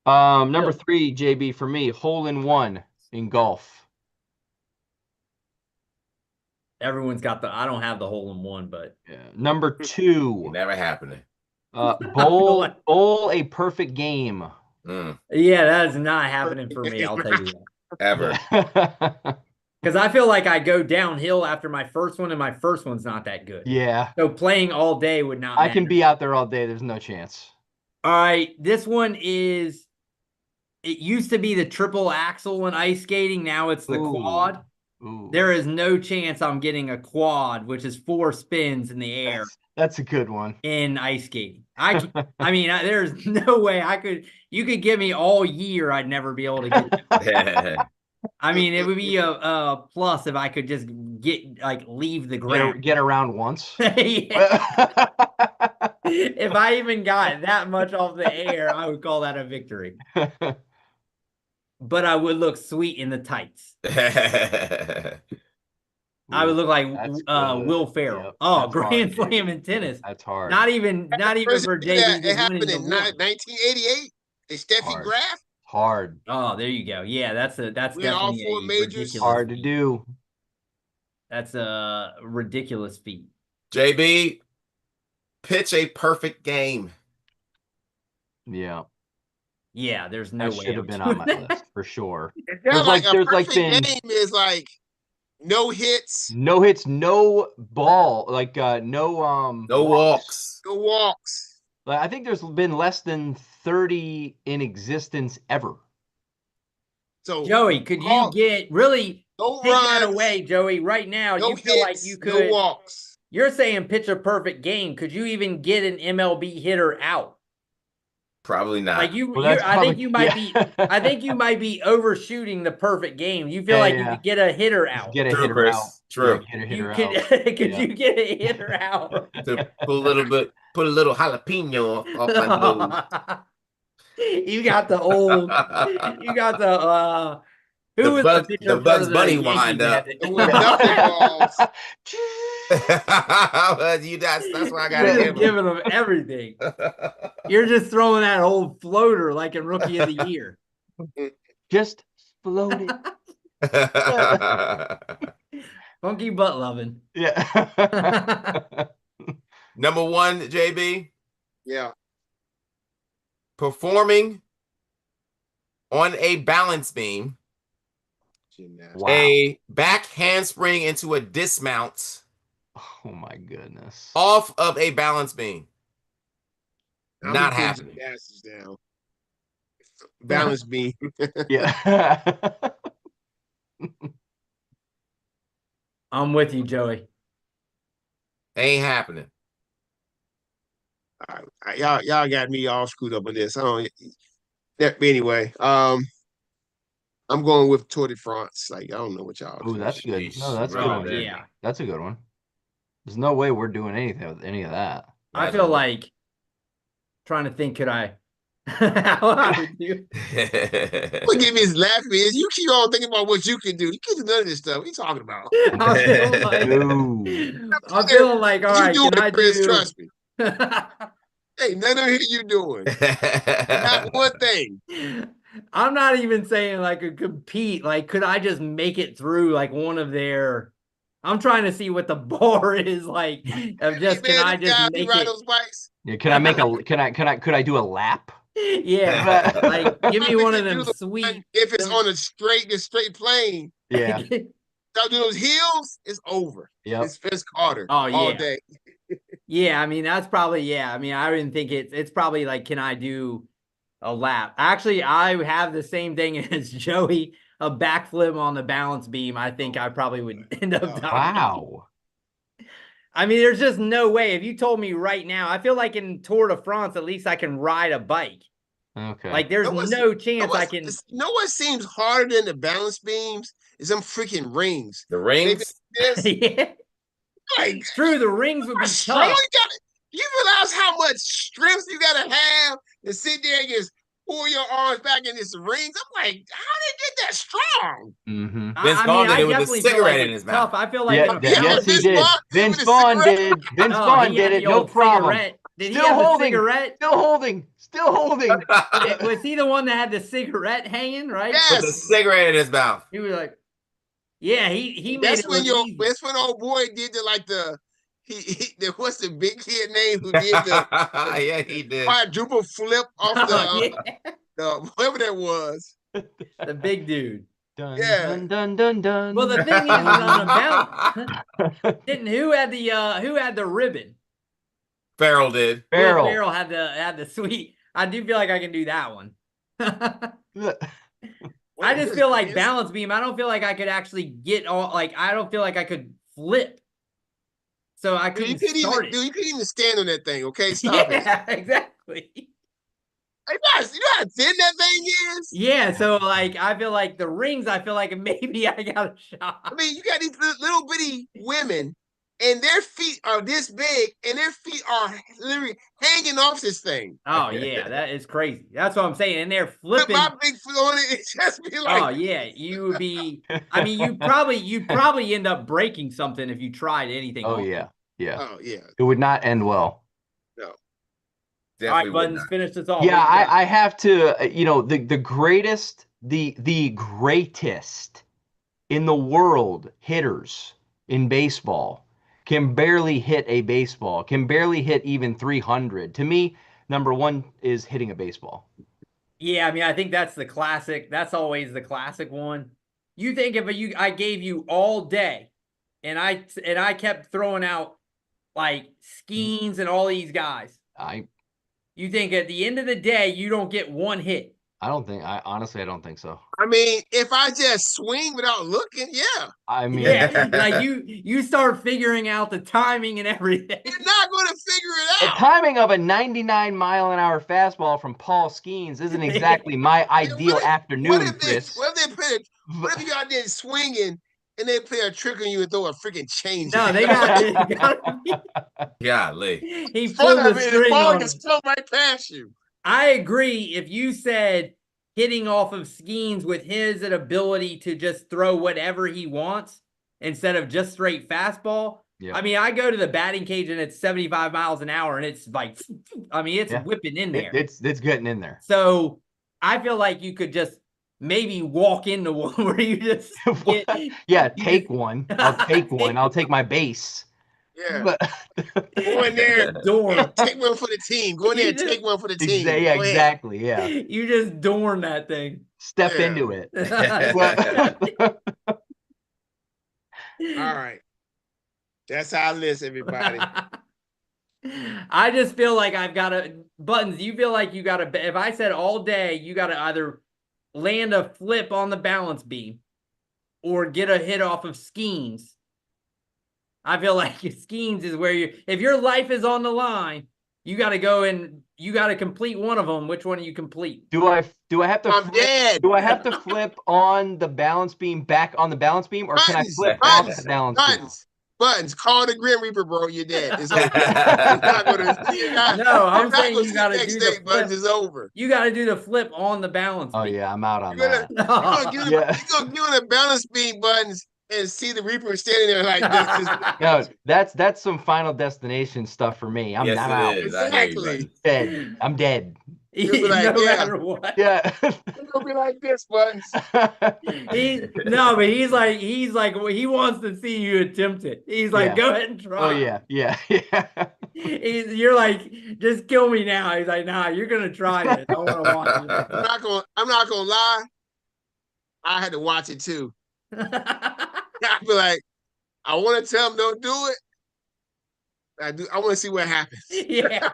[SPEAKER 4] Number 3, JB, for me, hole in one in golf.
[SPEAKER 3] Everyone's got I don't have the hole in one, but
[SPEAKER 4] yeah. Number 2,
[SPEAKER 2] never happening.
[SPEAKER 4] Bowl a perfect game.
[SPEAKER 3] Yeah, that is not happening for me. I'll tell you that.
[SPEAKER 2] Ever.
[SPEAKER 3] Because I feel like I go downhill after my first one, and my first one's not that good.
[SPEAKER 4] Yeah.
[SPEAKER 3] So playing all day would not.
[SPEAKER 4] I can be out there all day. There's no chance.
[SPEAKER 3] All right, this one is. It used to be the triple axle in ice skating. Now it's the quad.
[SPEAKER 4] Ooh.
[SPEAKER 3] There is no chance I'm getting a quad, which is 4 spins in the air.
[SPEAKER 4] That's a good one.
[SPEAKER 3] In ice skating. I mean, there's no way I could. You could give me all year, I'd never be able to get that. I mean, it would be a plus if I could just leave the ground.
[SPEAKER 4] Get around once.
[SPEAKER 3] If I even got that much off the air, I would call that a victory. But I would look sweet in the tights. I would look like Will Ferrell. Yep, oh, Grand Slam in tennis.
[SPEAKER 4] That's hard.
[SPEAKER 3] Not even for JB.
[SPEAKER 1] It happened in 1988. It's Steffi Graf.
[SPEAKER 4] Hard.
[SPEAKER 3] Oh, there you go. Yeah, that's definitely
[SPEAKER 1] all 4 majors.
[SPEAKER 4] Hard to do.
[SPEAKER 3] That's a ridiculous feat.
[SPEAKER 2] JB, pitch a perfect game.
[SPEAKER 4] Yeah.
[SPEAKER 3] Yeah, there's no way.
[SPEAKER 4] Should have been on my list for sure.
[SPEAKER 1] There's game is like no hits,
[SPEAKER 4] no ball, like no
[SPEAKER 2] walks.
[SPEAKER 1] No walks.
[SPEAKER 4] Like, I think there's been less than 30 in existence ever.
[SPEAKER 3] So Joey, could you take that away, Joey? Right now, you feel like you could.
[SPEAKER 1] No walks.
[SPEAKER 3] You're saying pitch a perfect game. Could you even get an MLB hitter out?
[SPEAKER 2] Probably not.
[SPEAKER 3] Like I think you might be overshooting the perfect game. You feel like you could get a hitter out.
[SPEAKER 4] Get a hitter out.
[SPEAKER 2] True.
[SPEAKER 4] Get a hitter out.
[SPEAKER 3] Could you get a hitter out?
[SPEAKER 2] To put a little jalapeno off my nose.
[SPEAKER 3] You got the
[SPEAKER 2] the Bugs Bunny wind up. That's why I got to
[SPEAKER 3] giving them everything. You're just throwing that old floater like in Rookie of the Year.
[SPEAKER 4] Just float it.
[SPEAKER 3] Funky butt loving.
[SPEAKER 4] Yeah.
[SPEAKER 2] Number 1, JB.
[SPEAKER 1] Yeah.
[SPEAKER 2] Performing on a balance beam.
[SPEAKER 4] Wow.
[SPEAKER 2] A back handspring into a dismount.
[SPEAKER 4] Oh my goodness.
[SPEAKER 2] Off of a balance beam. Not happening.
[SPEAKER 1] balance beam.
[SPEAKER 4] Yeah.
[SPEAKER 3] I'm with you, Joey.
[SPEAKER 2] Ain't happening.
[SPEAKER 1] All right, y'all got me all screwed up on this. Anyway, I'm going with Tour de France. Like, I don't know what y'all.
[SPEAKER 4] Oh, that's good. No, that's a good
[SPEAKER 2] Right,
[SPEAKER 4] one.
[SPEAKER 2] man.
[SPEAKER 3] Yeah.
[SPEAKER 4] That's a good one. There's no way we're doing anything with any of that.
[SPEAKER 3] I feel like trying to think, could I? How I would do?
[SPEAKER 1] What give me his laughing is you keep on thinking about what you can do. You can't do none of this stuff. What are you talking about?
[SPEAKER 3] I'm feeling like,
[SPEAKER 4] No.
[SPEAKER 3] I'm feeling like, all
[SPEAKER 1] You
[SPEAKER 3] right,
[SPEAKER 1] doing
[SPEAKER 3] can I
[SPEAKER 1] it, Chris,
[SPEAKER 3] do?
[SPEAKER 1] trust me. Hey, none of it you doing. Not one thing.
[SPEAKER 3] I'm not even saying like a compete. Like, could I just make it through like one of their? I'm trying to see what the bar is like. Of just
[SPEAKER 1] Hey, man,
[SPEAKER 3] can I
[SPEAKER 1] this
[SPEAKER 3] just
[SPEAKER 1] guy,
[SPEAKER 3] make
[SPEAKER 1] ride
[SPEAKER 3] it?
[SPEAKER 1] those bikes.
[SPEAKER 4] Yeah, can I make a could I do a lap?
[SPEAKER 3] Yeah, like give me
[SPEAKER 1] Probably
[SPEAKER 3] one of
[SPEAKER 1] could do
[SPEAKER 3] them
[SPEAKER 1] the
[SPEAKER 3] sweet.
[SPEAKER 1] one if it's on a straight plane.
[SPEAKER 4] Yeah.
[SPEAKER 1] Start doing those heels, it's over.
[SPEAKER 4] Yep.
[SPEAKER 1] It's Vince Carter
[SPEAKER 3] Oh, yeah.
[SPEAKER 1] all day.
[SPEAKER 3] Yeah, I mean that's probably I mean I didn't think it's probably like can I do a lap? Actually, I have the same thing as Joey, a backflip on the balance beam. I think I probably would end up dying.
[SPEAKER 4] Wow.
[SPEAKER 3] I mean, there's just no way. If you told me right now, I feel like in Tour de France, at least I can ride a bike.
[SPEAKER 4] Okay.
[SPEAKER 3] Like there's no chance I can.
[SPEAKER 1] You know what seems harder than the balance beams is them freaking rings.
[SPEAKER 2] The rings?
[SPEAKER 3] Yeah.
[SPEAKER 1] Like,
[SPEAKER 3] True, the rings would be
[SPEAKER 1] strong
[SPEAKER 3] tough.
[SPEAKER 1] you realize how much strength you gotta have to sit there and just pull your arms back in this rings. I'm like, how did they get that strong?
[SPEAKER 4] Mm-hmm.
[SPEAKER 2] Vince Vaughn did it with a cigarette in his mouth.
[SPEAKER 3] I feel like
[SPEAKER 4] yes, he did. Vince Vaughn did. Vince Vaughn did it. No problem.
[SPEAKER 3] Did
[SPEAKER 4] Still
[SPEAKER 3] he have
[SPEAKER 4] holding.
[SPEAKER 3] a cigarette?
[SPEAKER 4] Still holding. Still holding.
[SPEAKER 3] Was he the one that had the cigarette hanging? Right.
[SPEAKER 1] Yes.
[SPEAKER 2] With a cigarette in his mouth.
[SPEAKER 3] He was like, yeah, he made
[SPEAKER 1] That's
[SPEAKER 3] it
[SPEAKER 1] when
[SPEAKER 3] look easy.
[SPEAKER 1] that's when old boy did what's the big kid name who did the
[SPEAKER 2] yeah, he did
[SPEAKER 1] quadruple flip off the whatever that was.
[SPEAKER 3] The big dude.
[SPEAKER 4] Dun,
[SPEAKER 1] Yeah.
[SPEAKER 4] dun, dun, dun, dun.
[SPEAKER 3] Well, the thing is on the balance. Who had the ribbon?
[SPEAKER 2] Farrell did.
[SPEAKER 3] Farrell had the sweet. I do feel like I can do that one. I just feel like balance beam. I don't feel like I could actually get all like I don't feel like I could flip. So I couldn't start it.
[SPEAKER 1] Dude, you couldn't even stand on that thing, okay? Stop it.
[SPEAKER 3] Yeah, exactly.
[SPEAKER 1] You know how thin that thing is?
[SPEAKER 3] Yeah, so like I feel like the rings, I feel like maybe I got a shot.
[SPEAKER 1] I mean, you got these little bitty women, and their feet are this big, and their feet are literally hanging off this thing.
[SPEAKER 3] Oh yeah, that is crazy. That's what I'm saying. And they're flipping.
[SPEAKER 1] Put my big foot on it, it just be like.
[SPEAKER 3] Oh yeah, you would be. I mean, you'd probably end up breaking something if you tried anything.
[SPEAKER 4] Oh yeah, yeah.
[SPEAKER 1] Oh yeah.
[SPEAKER 4] It would not end well.
[SPEAKER 1] No.
[SPEAKER 3] All right, Buttons, finish this off.
[SPEAKER 4] Yeah, I have to. The greatest, the greatest in the world hitters in baseball can barely hit a baseball. Can barely hit even 300. To me, number one is hitting a baseball.
[SPEAKER 3] Yeah, I mean, I think that's the classic. That's always the classic one. You think if I gave you all day, and I kept throwing out like Skeens and all these guys. You think at the end of the day you don't get one hit?
[SPEAKER 4] Honestly, I don't think so.
[SPEAKER 1] I mean, if I just swing without looking, yeah.
[SPEAKER 4] I mean,
[SPEAKER 3] yeah, like you start figuring out the timing and everything.
[SPEAKER 1] You're not going to figure it
[SPEAKER 4] the
[SPEAKER 1] out.
[SPEAKER 4] timing of a 99-mile-an-hour fastball from Paul Skeens isn't exactly my ideal afternoon, Chris.
[SPEAKER 1] What if you out there swinging and they play a trick on you and throw a freaking change?
[SPEAKER 3] No, they got
[SPEAKER 2] Golly.
[SPEAKER 3] He pulled the string
[SPEAKER 1] ball
[SPEAKER 3] on
[SPEAKER 1] can float right past you.
[SPEAKER 3] I agree. If you said hitting off of Skeens with his ability to just throw whatever he wants instead of just straight fastball. Yeah. I mean, I go to the batting cage and it's 75 miles an hour and it's like, I mean, it's whipping in there.
[SPEAKER 4] It's getting in there.
[SPEAKER 3] So I feel like you could just maybe walk into one where you just
[SPEAKER 4] take one. I'll take one. I'll take my base.
[SPEAKER 1] Yeah. But go in there, take one for the team. Go in there and take one for the team.
[SPEAKER 4] Yeah, exactly. Yeah.
[SPEAKER 3] You just dorn that thing.
[SPEAKER 4] Step into it.
[SPEAKER 1] All right. That's our list, everybody.
[SPEAKER 3] I just feel like I've got to Buttons. You feel like you got to. If I said all day, you got to either land a flip on the balance beam or get a hit off of Skeens. I feel like Skeens is where you. If your life is on the line, you got to go and you got to complete one of them. Which one do you complete?
[SPEAKER 4] Do I have to?
[SPEAKER 1] I'm dead.
[SPEAKER 4] Do I have to flip on the balance beam back on the balance beam, or can I flip off the balance beam?
[SPEAKER 1] Buttons, call the Grim Reaper, bro. You're dead. It's over.
[SPEAKER 3] No, I'm saying you got to do the flip.
[SPEAKER 1] Buttons is over.
[SPEAKER 3] You got to do the flip on the balance beam.
[SPEAKER 4] Oh yeah, I'm out on that.
[SPEAKER 1] You're gonna give him the balance beam, Buttons, and see the Reaper standing there like this.
[SPEAKER 4] No, that's some Final Destination stuff for me. I'm not out.
[SPEAKER 1] Exactly.
[SPEAKER 4] Dead. I'm dead.
[SPEAKER 3] Like, no matter what.
[SPEAKER 1] Yeah. It's gonna be like this, Buttons.
[SPEAKER 3] But he's like he wants to see you attempt it. He's like, go ahead and try.
[SPEAKER 4] Oh yeah.
[SPEAKER 3] You're like, just kill me now. He's like, nah, you're gonna try it. I want to watch it.
[SPEAKER 1] I'm not gonna lie. I had to watch it too. I feel like I want to tell him don't do it. I want to see what happens.
[SPEAKER 3] Yeah.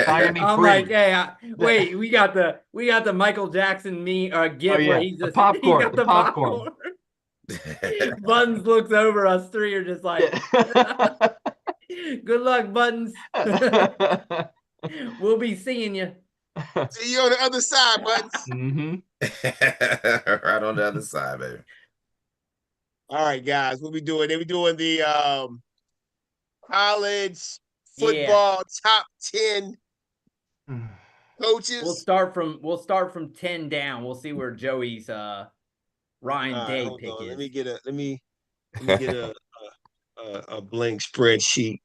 [SPEAKER 3] I'm like, hey, wait, we got the Michael Jackson gift where he's just
[SPEAKER 4] popcorn. The popcorn.
[SPEAKER 3] Buttons looks over, us three are just like, good luck, Buttons. We'll be seeing you.
[SPEAKER 1] See you on the other side, Buttons.
[SPEAKER 2] Mm-hmm. Right on the other side, baby.
[SPEAKER 1] All right, guys, what we doing? We're doing the college football top 10 coaches.
[SPEAKER 3] We'll start from 10 down. We'll see where Joey's Ryan Day pick is.
[SPEAKER 1] Let me get a blank spreadsheet.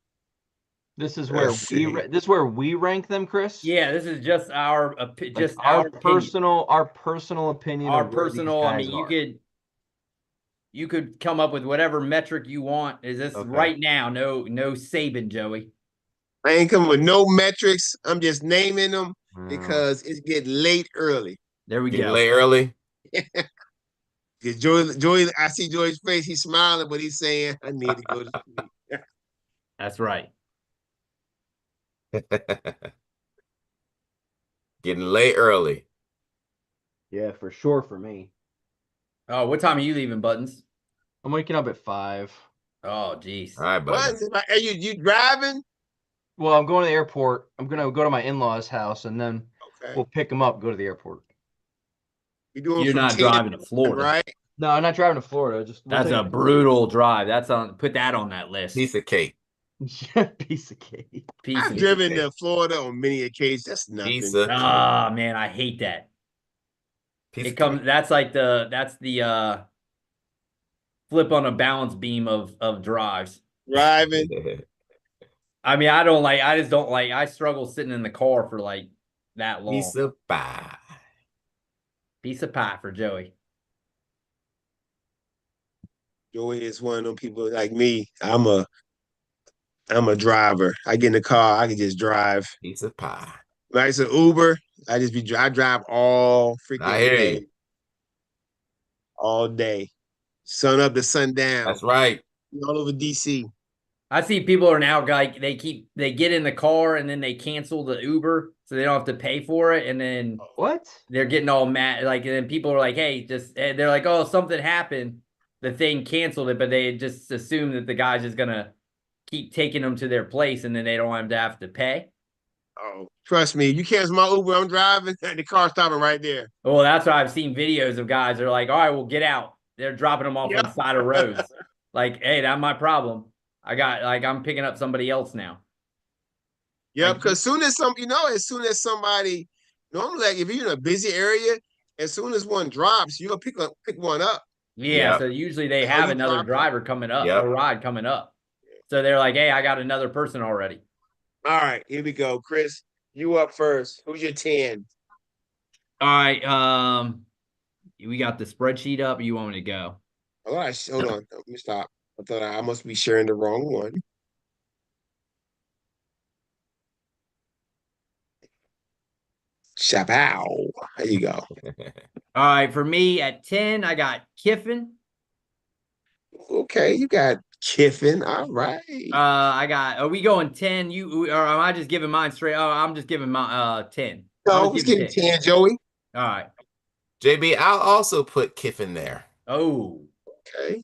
[SPEAKER 4] This is where we rank them, Chris.
[SPEAKER 3] Yeah, this is just our
[SPEAKER 4] personal opinion.
[SPEAKER 3] Our personal. I mean, you could come up with whatever metric you want. Is this right now? No Saban, Joey.
[SPEAKER 1] I ain't coming with no metrics. I'm just naming them because it's getting late early.
[SPEAKER 3] There we go.
[SPEAKER 2] Late early.
[SPEAKER 1] Because Joey, I see Joey's face. He's smiling, but he's saying, "I need to go to sleep."
[SPEAKER 3] That's right.
[SPEAKER 2] Getting late early.
[SPEAKER 4] Yeah, for sure for me.
[SPEAKER 3] Oh, what time are you leaving, Buttons?
[SPEAKER 4] I'm waking up at 5.
[SPEAKER 3] Oh, geez.
[SPEAKER 2] All right, buddy.
[SPEAKER 1] Are you driving?
[SPEAKER 4] Well, I'm going to the airport. I'm going to go to my in-laws' house, and then we'll pick them up, go to the airport.
[SPEAKER 3] You're not driving to Florida,
[SPEAKER 1] right?
[SPEAKER 4] No, I'm not driving to Florida.
[SPEAKER 3] That's a brutal drive. Put that on that list.
[SPEAKER 2] Piece of cake.
[SPEAKER 4] Piece of cake.
[SPEAKER 1] I've driven to Florida on many occasions. That's nothing.
[SPEAKER 3] Man, I hate that. That's the flip on a balance beam of drives.
[SPEAKER 1] Driving.
[SPEAKER 3] I mean, I struggle sitting in the car for like that long.
[SPEAKER 2] Piece of pie.
[SPEAKER 3] Piece of pie for Joey.
[SPEAKER 1] Joey is one of them people like me. I'm a driver. I get in the car, I can just drive.
[SPEAKER 2] Piece of pie.
[SPEAKER 1] When I used to Uber, I drive all freaking day. All day. Sun up to sundown.
[SPEAKER 2] That's right.
[SPEAKER 1] All over DC.
[SPEAKER 3] I see people are now like they get in the car and then they cancel the Uber so they don't have to pay for it, and then they're getting all mad, like, and then people are like, hey, they're like, oh, something happened, the thing canceled it, but they just assume that the guy's just gonna keep taking them to their place and then they don't have to pay.
[SPEAKER 1] Oh, trust me, you cancel my Uber, I'm driving, and the car's stopping right there.
[SPEAKER 3] Well, that's why I've seen videos of guys that are like, all right, well, get out. They're dropping them off on the side of roads. Like, hey, that's my problem. I'm picking up somebody else now.
[SPEAKER 1] Yeah, because as soon as somebody, normally, like, if you're in a busy area, as soon as one drops, you'll pick one up.
[SPEAKER 3] Yeah, so usually they have another driver coming up, a ride coming up. So they're like, hey, I got another person already.
[SPEAKER 1] All right, here we go. Chris, you up first. Who's your 10?
[SPEAKER 3] All right, we got the spreadsheet up. You want me to go?
[SPEAKER 1] Hold on. Let me stop. I thought I must be sharing the wrong one. Chapow. There you go.
[SPEAKER 3] All right, for me at 10, I got Kiffin.
[SPEAKER 1] Okay, you got Kiffin. All right.
[SPEAKER 3] Are we going 10? Or am I just giving mine straight? Oh, I'm just giving my 10.
[SPEAKER 1] No, let's give 10, Joey.
[SPEAKER 3] All right.
[SPEAKER 2] JB, I'll also put Kiffin there.
[SPEAKER 3] Oh.
[SPEAKER 1] Okay.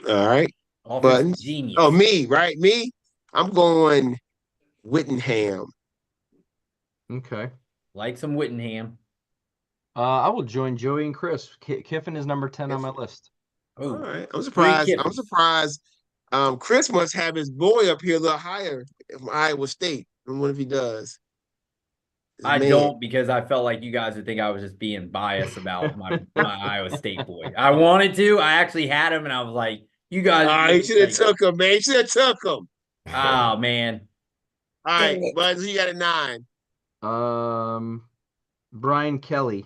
[SPEAKER 1] All right.
[SPEAKER 3] Buttons. Genius.
[SPEAKER 1] Oh, me, right? Me. I'm going Whittingham.
[SPEAKER 4] Okay.
[SPEAKER 3] Like some Whittingham.
[SPEAKER 4] I will join Joey and Chris. Kiffin is number 10 on my list.
[SPEAKER 1] Oh. All right. I'm surprised. Chris must have his boy up here a little higher from Iowa State. I wonder if he does.
[SPEAKER 3] I don't, because I felt like you guys would think I was just being biased about my Iowa State boy. I wanted to. I actually had him, and I was like, you guys.
[SPEAKER 1] You should have took him, man. You should have took him.
[SPEAKER 3] Oh, man.
[SPEAKER 1] All right, Buttons, you got a 9.
[SPEAKER 4] Brian Kelly.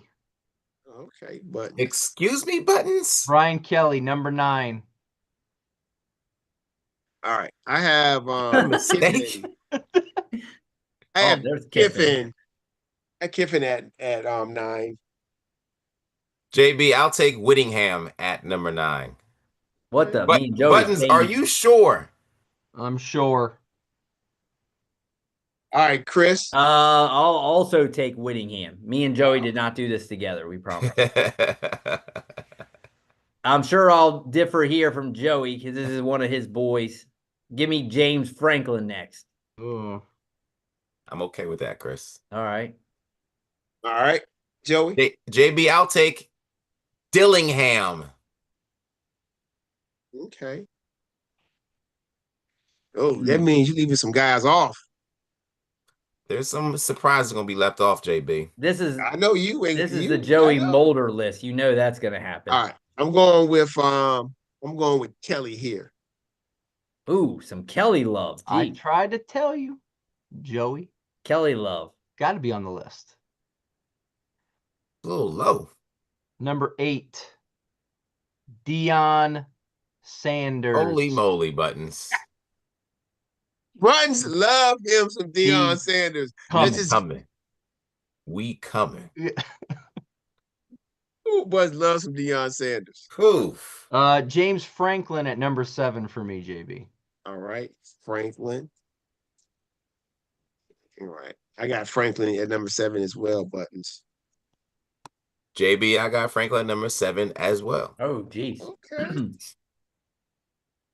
[SPEAKER 1] Okay, Buttons.
[SPEAKER 2] Excuse me, Buttons?
[SPEAKER 4] Brian Kelly, number 9.
[SPEAKER 1] All right. I have
[SPEAKER 2] mistake.
[SPEAKER 1] I have Kiffin. Kiffin at 9.
[SPEAKER 2] JB, I'll take Whittingham at number 9.
[SPEAKER 3] What the?
[SPEAKER 2] Buttons, are you sure?
[SPEAKER 4] I'm sure.
[SPEAKER 1] All right, Chris.
[SPEAKER 3] I'll also take Whittingham. Me and Joey did not do this together. We promise. I'm sure I'll differ here from Joey because this is one of his boys. Give me James Franklin next.
[SPEAKER 4] Oh.
[SPEAKER 2] I'm okay with that, Chris.
[SPEAKER 3] All right.
[SPEAKER 1] All right, Joey.
[SPEAKER 2] JB, I'll take Dillingham.
[SPEAKER 1] Okay. Oh, that means you're leaving some guys off.
[SPEAKER 2] There's some surprises going to be left off, JB.
[SPEAKER 1] I know you.
[SPEAKER 3] This is the Joey Mulder list. You know that's going to happen.
[SPEAKER 1] All right. I'm going with Kelly here.
[SPEAKER 3] Ooh, some Kelly love. Gee.
[SPEAKER 4] I tried to tell you, Joey.
[SPEAKER 3] Kelly love.
[SPEAKER 4] Got to be on the list.
[SPEAKER 2] A little low.
[SPEAKER 4] Number 8, Deion Sanders.
[SPEAKER 2] Holy moly, Buttons.
[SPEAKER 1] Buttons love him some Deion Sanders.
[SPEAKER 2] Coming. We coming.
[SPEAKER 1] Who Buttons loves some Deion Sanders?
[SPEAKER 2] Oof.
[SPEAKER 4] James Franklin at number 7 for me, JB.
[SPEAKER 1] All right, Franklin. All right. I got Franklin at number 7 as well, Buttons.
[SPEAKER 2] JB, I got Franklin at number 7 as well.
[SPEAKER 3] Oh, geez.
[SPEAKER 1] Okay.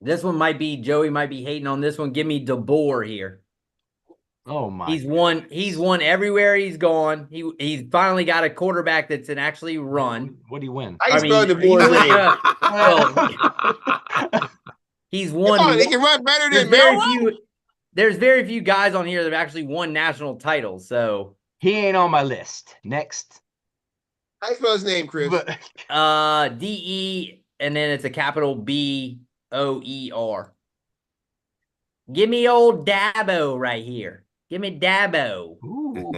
[SPEAKER 3] This one Joey might be hating on this one. Give me DeBoer here.
[SPEAKER 4] Oh my!
[SPEAKER 3] He's won everywhere he's gone. He's finally got a quarterback that's an actually run.
[SPEAKER 4] What do you win?
[SPEAKER 1] I spelled DeBoer's name.
[SPEAKER 3] He's won.
[SPEAKER 1] He can run better than Mel.
[SPEAKER 3] There's very few guys on here that have actually won national titles. So
[SPEAKER 4] he ain't on my list. Next.
[SPEAKER 1] How you spell his name, Chris?
[SPEAKER 3] DE, and then it's a capital BOER. Give me old Dabo right here. Give me Dabo.
[SPEAKER 4] Ooh.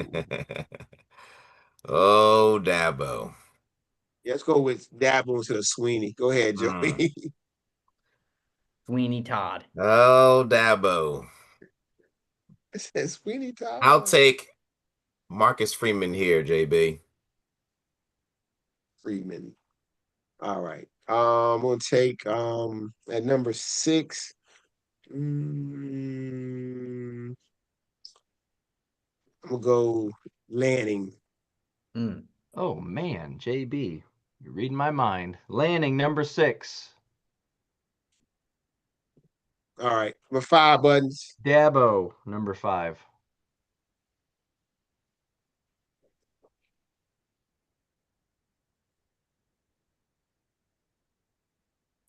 [SPEAKER 2] Oh, Dabo.
[SPEAKER 1] Yeah, let's go with Dabo instead of Sweeney. Go ahead, Joey.
[SPEAKER 3] Sweeney Todd.
[SPEAKER 2] Oh, Dabo.
[SPEAKER 1] I said Sweeney Todd.
[SPEAKER 2] I'll take Marcus Freeman here, JB.
[SPEAKER 1] Freeman. All right. I'm gonna take at number 6. I'm gonna go Lanning.
[SPEAKER 4] Oh man, JB, you're reading my mind. Lanning, number 6.
[SPEAKER 1] All right, number 5, Buttons.
[SPEAKER 4] Dabo, number 5.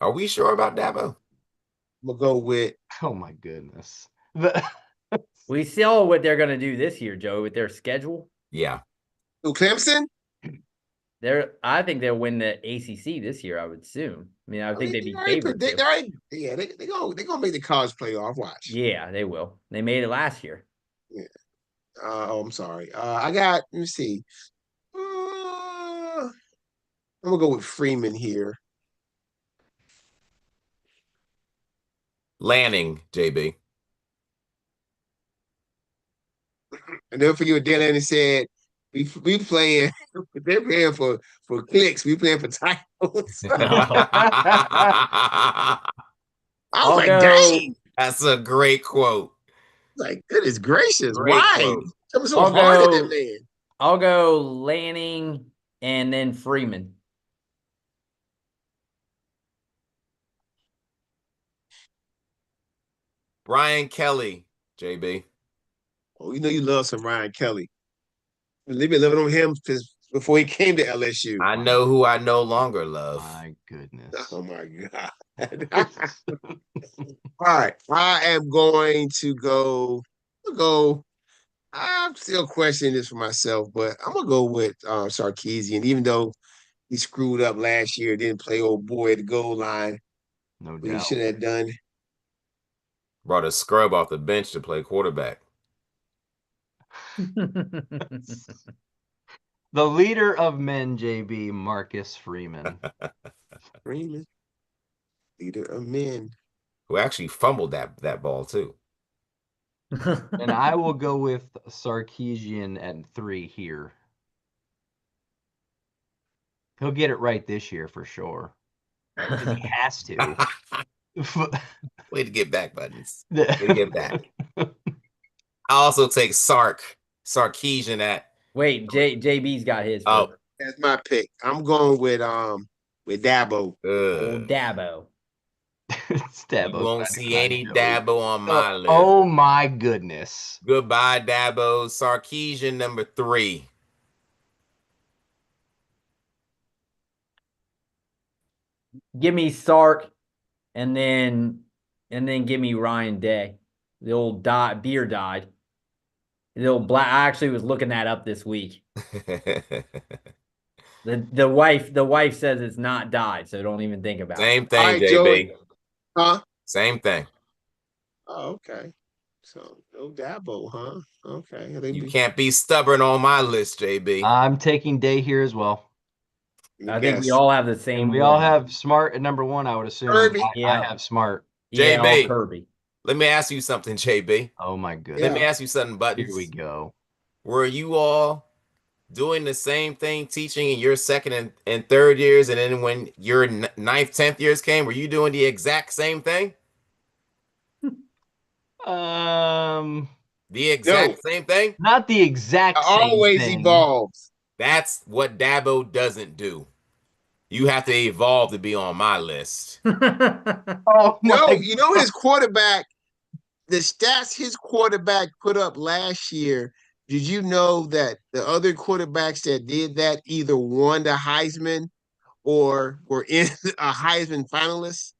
[SPEAKER 2] Are we sure about Dabo?
[SPEAKER 1] I'm gonna go with.
[SPEAKER 4] Oh my goodness.
[SPEAKER 3] We saw what they're gonna do this year, Joe, with their schedule.
[SPEAKER 2] Yeah.
[SPEAKER 1] Who, Clemson?
[SPEAKER 3] I think they'll win the ACC this year. I would assume. I mean, I think they'd be favored.
[SPEAKER 1] They're gonna make the college playoff. Watch.
[SPEAKER 3] Yeah, they will. They made it last year.
[SPEAKER 1] Yeah. I'm sorry. I got. Let me see. I'm gonna go with Freeman here.
[SPEAKER 2] Lanning, JB.
[SPEAKER 1] And don't forget what Dan Lanning said. We playing. They're paying for clicks. We playing for titles. I was like, dang.
[SPEAKER 2] That's a great quote.
[SPEAKER 1] Like, goodness gracious,
[SPEAKER 2] Great
[SPEAKER 1] why?
[SPEAKER 2] quote.
[SPEAKER 1] I'm so hard at that man.
[SPEAKER 3] I'll go Lanning and then Freeman.
[SPEAKER 2] Brian Kelly, JB.
[SPEAKER 1] Oh, you know you love some Ryan Kelly. They've been living on him since before he came to LSU.
[SPEAKER 2] I know who I no longer love.
[SPEAKER 4] My goodness.
[SPEAKER 1] Oh my God. All right. I am going to go. I'm still questioning this for myself, but I'm gonna go with Sarkisian, even though he screwed up last year, didn't play old boy at the goal line.
[SPEAKER 4] No
[SPEAKER 1] What he
[SPEAKER 4] doubt.
[SPEAKER 1] should have done.
[SPEAKER 2] Brought a scrub off the bench to play quarterback.
[SPEAKER 4] The leader of men, JB, Marcus Freeman.
[SPEAKER 1] Freeman, leader of men.
[SPEAKER 2] Who actually fumbled that ball too.
[SPEAKER 4] And I will go with Sarkisian at 3 here. He'll get it right this year for sure. He has to.
[SPEAKER 2] Way to get back, Buttons. Way to get back. I also take Sarkisian at.
[SPEAKER 3] Wait, JB's got his.
[SPEAKER 2] Oh,
[SPEAKER 1] that's my pick. I'm going with Dabo.
[SPEAKER 3] Dabo.
[SPEAKER 2] You won't see any Dabo on my list.
[SPEAKER 4] Oh my goodness.
[SPEAKER 2] Goodbye, Dabo. Sarkisian number 3.
[SPEAKER 3] Give me Sark, and then give me Ryan Day. The old beer died. The old black. I actually was looking that up this week. The wife says it's not died, so don't even think about
[SPEAKER 2] Same
[SPEAKER 3] it.
[SPEAKER 2] thing,
[SPEAKER 1] Right,
[SPEAKER 2] JB.
[SPEAKER 1] Joey. Huh?
[SPEAKER 2] Same thing.
[SPEAKER 1] Oh, okay. So no Dabo, huh? Okay.
[SPEAKER 2] You can't be stubborn on my list, JB.
[SPEAKER 4] I'm taking Day here as well.
[SPEAKER 3] I think we all have the same.
[SPEAKER 4] And we all have Smart at number 1, I would assume.
[SPEAKER 1] Kirby.
[SPEAKER 4] I have Smart.
[SPEAKER 2] JB.
[SPEAKER 3] Kirby.
[SPEAKER 2] Let me ask you something, JB.
[SPEAKER 4] Oh my goodness.
[SPEAKER 2] Let me ask you something, Buttons.
[SPEAKER 4] Here we go.
[SPEAKER 2] Were you all doing the same thing, teaching in your second and third years, and then when your 9th, 10th years came, were you doing the exact same thing? The exact same thing?
[SPEAKER 4] Not the exact same
[SPEAKER 1] always
[SPEAKER 4] thing.
[SPEAKER 1] evolves.
[SPEAKER 2] That's what Dabo doesn't do. You have to evolve to be on my list.
[SPEAKER 4] Oh
[SPEAKER 1] no, you know his quarterback, the stats his quarterback put up last year. Did you know that the other quarterbacks that did that either won the Heisman or were in a Heisman finalist?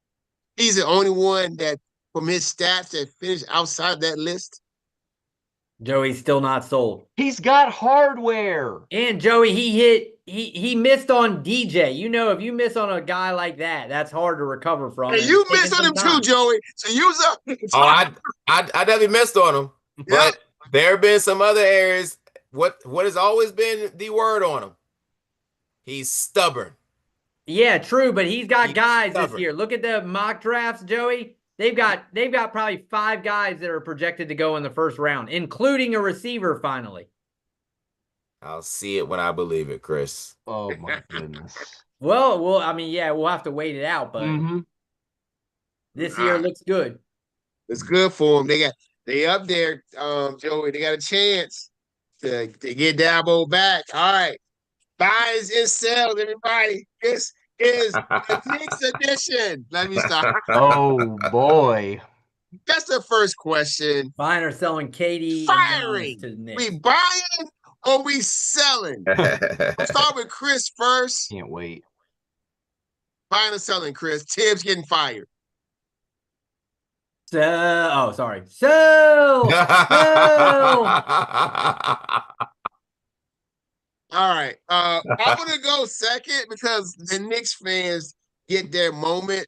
[SPEAKER 1] He's the only one that, from his stats, that finished outside that list.
[SPEAKER 3] Joey's still not sold.
[SPEAKER 4] He's got hardware.
[SPEAKER 3] And Joey, he missed on DJ. You know, if you miss on a guy like that, that's hard to recover from.
[SPEAKER 1] And you missed on him too, Joey. So use up.
[SPEAKER 2] Oh, I definitely missed on him. But there have been some other areas. What has always been the word on him? He's stubborn.
[SPEAKER 3] Yeah, true, but he's got guys this year. Look at the mock drafts, Joey. They've got probably 5 guys that are projected to go in the first round, including a receiver finally.
[SPEAKER 2] I'll see it when I believe it, Chris.
[SPEAKER 4] Oh my goodness.
[SPEAKER 3] Well, I mean, yeah, we'll have to wait it out, but this year looks good.
[SPEAKER 1] It's good for them. They up there, Joey. They got a chance to get Dabo back. All right. Buys and sells, everybody. This is the Knicks edition. Let me stop.
[SPEAKER 4] Oh boy.
[SPEAKER 1] That's the first question.
[SPEAKER 3] Buying or selling Katie?
[SPEAKER 1] Firing.
[SPEAKER 3] To the Knicks.
[SPEAKER 1] We buying or we selling? I'll start with Chris first.
[SPEAKER 4] Can't wait.
[SPEAKER 1] Buying or selling, Chris? Tibbs getting fired.
[SPEAKER 3] Sorry.
[SPEAKER 1] All right. I'm gonna go second because the Knicks fans get their moment.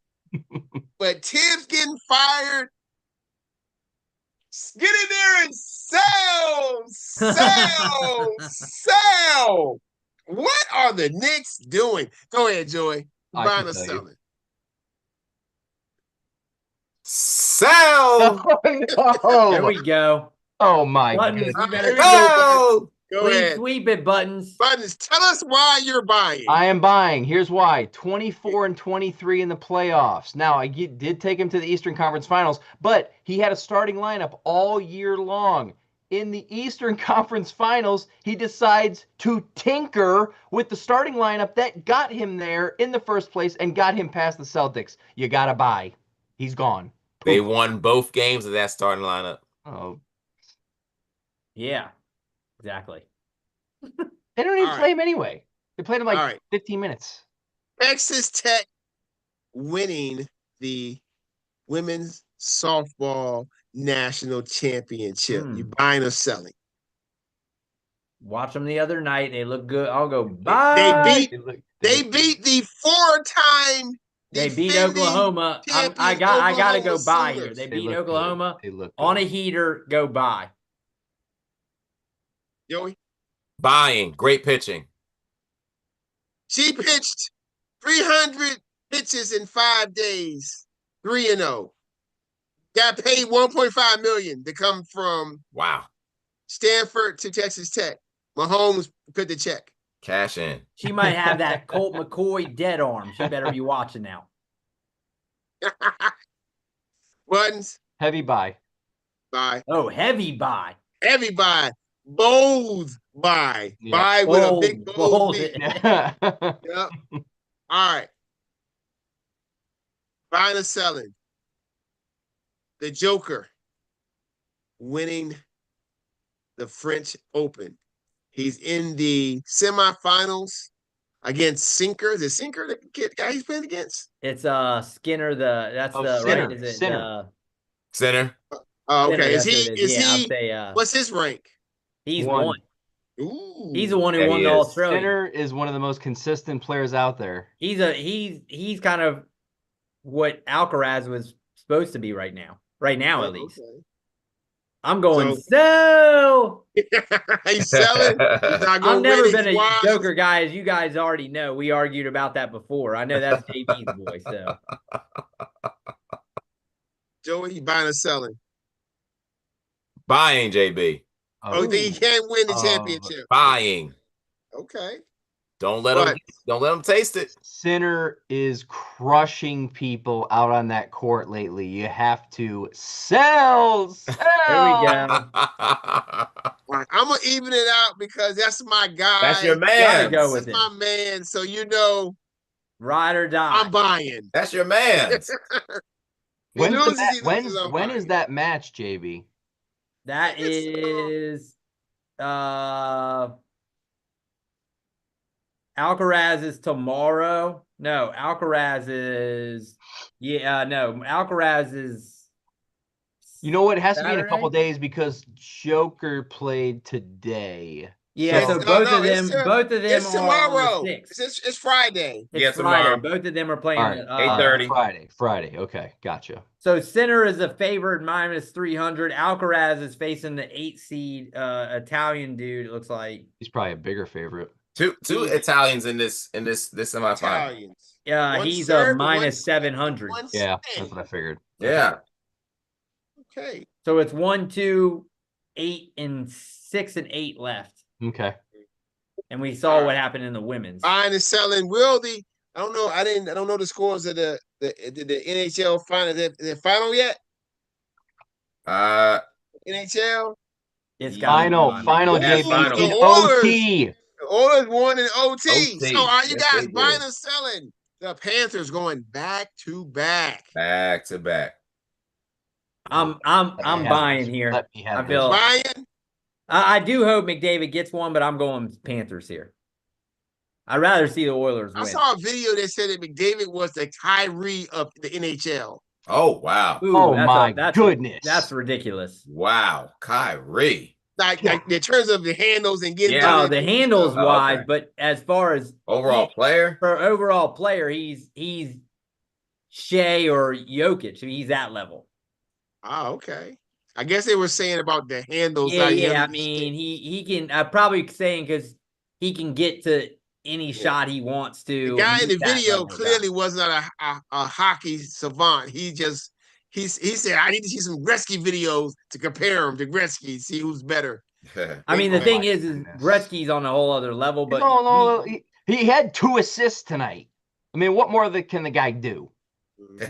[SPEAKER 1] But Tibbs getting fired. Get in there and sell. What are the Knicks doing? Go ahead, Joey. Buying or selling?
[SPEAKER 2] Sell.
[SPEAKER 4] Oh, no.
[SPEAKER 3] There we go.
[SPEAKER 4] Oh my
[SPEAKER 3] Buttons,
[SPEAKER 4] goodness.
[SPEAKER 3] you better
[SPEAKER 2] Sell.
[SPEAKER 1] Go
[SPEAKER 3] Please
[SPEAKER 1] ahead.
[SPEAKER 3] sweep it, Buttons.
[SPEAKER 1] Buttons, tell us why you're buying.
[SPEAKER 4] I am buying. Here's why. 24-23 in the playoffs. Now, I did take him to the Eastern Conference Finals, but he had a starting lineup all year long. In the Eastern Conference Finals, he decides to tinker with the starting lineup that got him there in the first place and got him past the Celtics. You got to buy. He's gone.
[SPEAKER 2] They won both games of that starting lineup.
[SPEAKER 4] Oh.
[SPEAKER 3] Yeah, exactly.
[SPEAKER 4] They don't even play him anyway. They played him like 15 minutes.
[SPEAKER 1] Texas Tech winning the women's softball national championship. You buying or selling?
[SPEAKER 3] Watch them the other night. They look good. I'll go buy.
[SPEAKER 1] They beat the 4-time.
[SPEAKER 3] They beat Oklahoma. I gotta go buy here. They beat Oklahoma on a heater. Go buy.
[SPEAKER 1] Joey?
[SPEAKER 2] Buying. Great pitching.
[SPEAKER 1] She pitched 300 pitches in 5 days. 3-0. Got paid $1.5 million to come from Stanford to Texas Tech. Mahomes put the check.
[SPEAKER 2] Cash in.
[SPEAKER 3] She might have that Colt McCoy dead arm. She better be watching now.
[SPEAKER 1] Buttons.
[SPEAKER 4] Heavy buy.
[SPEAKER 1] Buy.
[SPEAKER 3] Oh, heavy buy.
[SPEAKER 1] Heavy buy. Bold buy. Yeah. Buy with a big bold. Yep. All right. Buying or selling. The Joker winning the French Open. He's in the semifinals against Sinker. The Sinker, the guy he's playing against?
[SPEAKER 3] It's Skinner.
[SPEAKER 4] Sinner.
[SPEAKER 3] Right? Is it
[SPEAKER 2] Sinner?
[SPEAKER 1] Okay.
[SPEAKER 3] Sinner,
[SPEAKER 1] Is he? What's his rank?
[SPEAKER 3] He's one.
[SPEAKER 1] Ooh.
[SPEAKER 3] He's the one who won the Australian.
[SPEAKER 4] Sinner is one of the most consistent players out there.
[SPEAKER 3] He's kind of what Alcaraz was supposed to be right now. Right now, at least. Okay. I'm going sell.
[SPEAKER 1] He's selling.
[SPEAKER 3] I've never been a Joker guy, as you guys already know. We argued about that before. I know that's JB's boy. So,
[SPEAKER 1] Joey, you buying or selling?
[SPEAKER 2] Buying, JB.
[SPEAKER 1] Oh, he can't win the championship.
[SPEAKER 2] Buying.
[SPEAKER 1] Okay.
[SPEAKER 2] Don't let him taste it.
[SPEAKER 4] Sinner is crushing people out on that court lately. You have to sell.
[SPEAKER 3] There we go.
[SPEAKER 1] I'm gonna even it out because that's my guy.
[SPEAKER 2] That's your man.
[SPEAKER 3] Go with
[SPEAKER 1] that's my man. So
[SPEAKER 3] ride or die.
[SPEAKER 1] I'm buying.
[SPEAKER 2] That's your man.
[SPEAKER 4] When is that match, JB?
[SPEAKER 3] That is Alcaraz is tomorrow. No, Alcaraz is Alcaraz is.
[SPEAKER 4] You know what? It has to be in a couple days because Joker played today.
[SPEAKER 3] Yeah, so both of them
[SPEAKER 1] it's tomorrow.
[SPEAKER 3] It's
[SPEAKER 1] Friday.
[SPEAKER 3] It's Friday. Both of them are playing
[SPEAKER 4] at
[SPEAKER 2] 8:30.
[SPEAKER 4] Friday. Okay, gotcha.
[SPEAKER 3] So Sinner is a favorite -300. Alcaraz is facing the 8 seed Italian dude. It looks like
[SPEAKER 4] he's probably a bigger favorite.
[SPEAKER 2] Two Italians in this semifinal.
[SPEAKER 3] Yeah, he's a -700.
[SPEAKER 4] Yeah, that's what I figured.
[SPEAKER 2] Yeah.
[SPEAKER 1] Okay.
[SPEAKER 3] So it's 1, 2, 8, and 6 and 8 left.
[SPEAKER 4] Okay.
[SPEAKER 3] And we saw what happened in the women's.
[SPEAKER 1] Buying and selling. I don't know. I don't know the scores of the NHL final. The final yet? NHL.
[SPEAKER 3] It's
[SPEAKER 4] final game in OT.
[SPEAKER 1] The Oilers won in OT. So are you guys buying or selling? The Panthers going back to back.
[SPEAKER 2] Back to back.
[SPEAKER 3] I'm buying here. I feel
[SPEAKER 1] buying.
[SPEAKER 3] I do hope McDavid gets one, but I'm going Panthers here. I'd rather see the Oilers win.
[SPEAKER 1] I saw a video that said that McDavid was the Kyrie of the NHL.
[SPEAKER 2] Oh, wow.
[SPEAKER 4] Ooh, my goodness.
[SPEAKER 3] That's ridiculous.
[SPEAKER 2] Wow. Kyrie.
[SPEAKER 1] Like in terms of the handles and getting
[SPEAKER 3] the handles wise, okay. But as far as
[SPEAKER 2] overall player, he's Shea or Jokic. I mean, he's that level.
[SPEAKER 1] Oh, okay. I guess they were saying about the handles.
[SPEAKER 3] Yeah. I mean, he can probably saying because he can get to any shot he wants to.
[SPEAKER 1] The guy in the video clearly was not a hockey savant. He said, I need to see some Gretzky videos to compare him to Gretzky, see who's better.
[SPEAKER 3] I mean, the thing is Gretzky's on a whole other level, but
[SPEAKER 4] he had 2 assists tonight. I mean, what more can the guy do?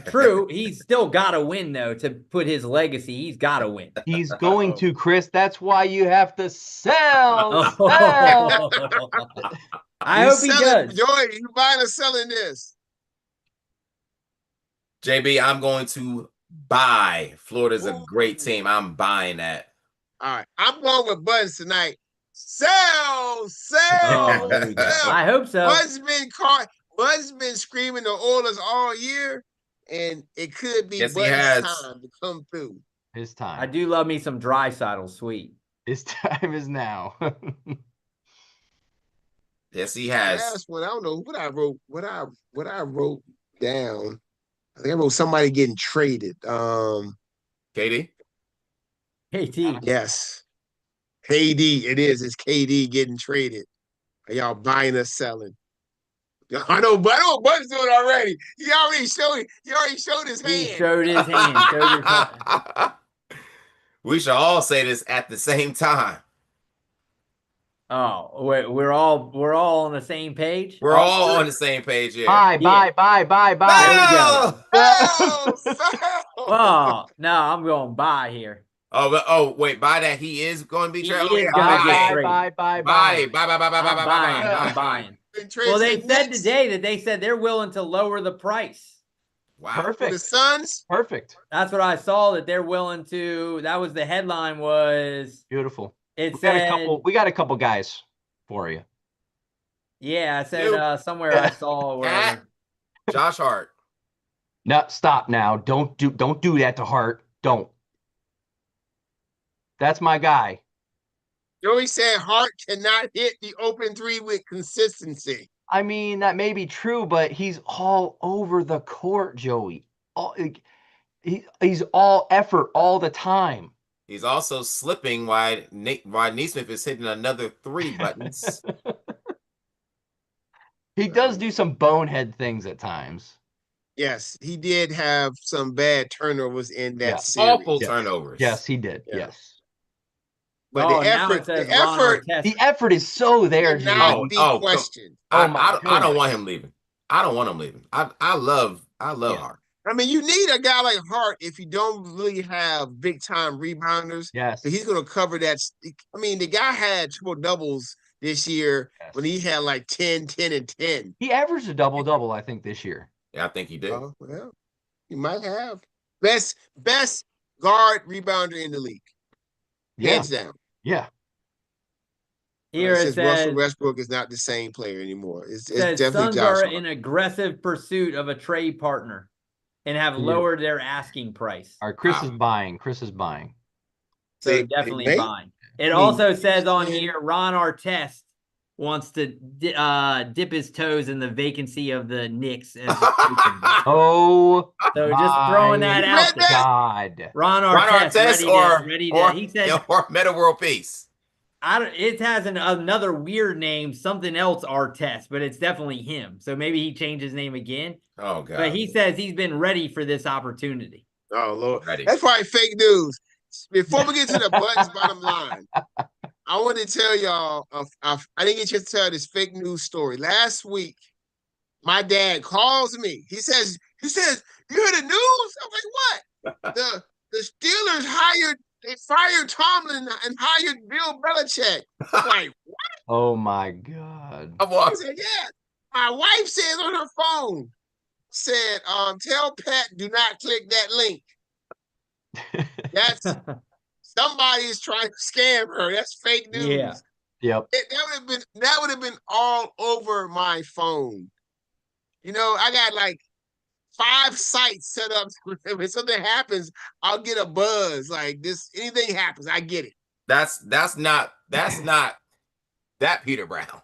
[SPEAKER 3] True, he's still got to win though to put his legacy. He's got to win.
[SPEAKER 4] He's going to, Chris. That's why you have to sell.
[SPEAKER 3] I hope he does.
[SPEAKER 1] Joy, you buying or selling this?
[SPEAKER 2] JB, I'm going to buy. Florida's a great team. I'm buying that.
[SPEAKER 1] All right, I'm going with Buds tonight. Sell. Sell.
[SPEAKER 3] I hope so.
[SPEAKER 1] Bud's been screaming the Oilers all year, and it could be Bud's time to come through.
[SPEAKER 4] His time.
[SPEAKER 3] I do love me some Draisaitl sweet.
[SPEAKER 4] His time is now.
[SPEAKER 2] Yes, he has.
[SPEAKER 1] Last one, I don't know what I wrote. What I wrote down. I think I wrote somebody getting traded.
[SPEAKER 2] KD.
[SPEAKER 3] KD.
[SPEAKER 1] Yes. KD. It is. It's KD getting traded. Are y'all buying or selling? I know Bud's doing already. He already showed his hand.
[SPEAKER 3] He showed his hand.
[SPEAKER 2] We should all say this at the same time.
[SPEAKER 3] Oh, we're all on the same page.
[SPEAKER 2] We're all on the same page here.
[SPEAKER 4] Bye.
[SPEAKER 3] Oh no, I'm going buy here.
[SPEAKER 2] Oh, wait, buy that he is going to be traded.
[SPEAKER 4] Bye.
[SPEAKER 3] I'm buying. Well, they said today that they said they're willing to lower the price.
[SPEAKER 2] Wow.
[SPEAKER 4] Perfect.
[SPEAKER 1] For the Suns?
[SPEAKER 4] Perfect.
[SPEAKER 3] That's what I saw, that they're willing to. That was the headline was.
[SPEAKER 4] Beautiful.
[SPEAKER 3] It said
[SPEAKER 4] we got a couple guys for you.
[SPEAKER 3] Yeah, I said somewhere I saw where
[SPEAKER 2] Josh Hart.
[SPEAKER 4] No, stop now. Don't do that to Hart. Don't. That's my guy.
[SPEAKER 1] Joey said Hart cannot hit the open three with consistency.
[SPEAKER 4] I mean, that may be true, but he's all over the court, Joey. He's all effort all the time.
[SPEAKER 2] He's also slipping while Nesmith is hitting another 3 buttons.
[SPEAKER 4] He does do some bonehead things at times.
[SPEAKER 1] Yes, he did have some bad turnovers in that series.
[SPEAKER 2] Awful turnovers.
[SPEAKER 4] Yes, he did. Yeah. Yes.
[SPEAKER 1] But the effort
[SPEAKER 4] is so there.
[SPEAKER 1] Cannot be questioned.
[SPEAKER 2] I don't want him leaving. I don't want him leaving. I love Hart.
[SPEAKER 1] I mean, you need a guy like Hart if you don't really have big time rebounders.
[SPEAKER 4] Yes,
[SPEAKER 1] he's going to cover that. I mean, the guy had triple doubles this year when he had like 10, 10, and 10.
[SPEAKER 4] He averaged a double, I think, this year.
[SPEAKER 2] Yeah, I think he did.
[SPEAKER 1] Well, he might have best guard rebounder in the league, hands down.
[SPEAKER 4] Yeah.
[SPEAKER 3] Here it says
[SPEAKER 1] Russell Westbrook is not the same player anymore. It's definitely
[SPEAKER 3] Suns
[SPEAKER 1] Josh
[SPEAKER 3] are
[SPEAKER 1] Hart.
[SPEAKER 3] in aggressive pursuit of a trade partner and have lowered their asking price.
[SPEAKER 4] All right, Chris is buying.
[SPEAKER 3] So definitely buying. It also says on here, Ron Artest wants to dip his toes in the vacancy of the Knicks.
[SPEAKER 4] So
[SPEAKER 3] just throwing that out there.
[SPEAKER 4] God.
[SPEAKER 3] Ron Artest ready to, he said,
[SPEAKER 2] or Meta World Peace.
[SPEAKER 3] It has another weird name, something else Artest, but it's definitely him. So maybe he changed his name again.
[SPEAKER 2] Oh, God.
[SPEAKER 3] But he says he's been ready for this opportunity.
[SPEAKER 1] Oh, Lord.
[SPEAKER 2] Ready.
[SPEAKER 1] That's probably fake news. Before we get to the Buttons bottom line, I want to tell y'all, I didn't get you to tell this fake news story. Last week, my dad calls me. He says, you heard the news? I'm like, what? The Steelers they fired Tomlin and hired Bill Belichick. I'm like, what?
[SPEAKER 4] Oh my God.
[SPEAKER 1] I said, yeah. My wife says on her phone, said, tell Pat, do not click that link. That's somebody is trying to scam her. That's fake news.
[SPEAKER 3] Yeah.
[SPEAKER 4] Yep.
[SPEAKER 1] That would have been all over my phone. You know, I got like 5 sites set up. When something happens, I'll get a buzz. Like this, anything happens, I get it.
[SPEAKER 2] That's not that Peter Brown.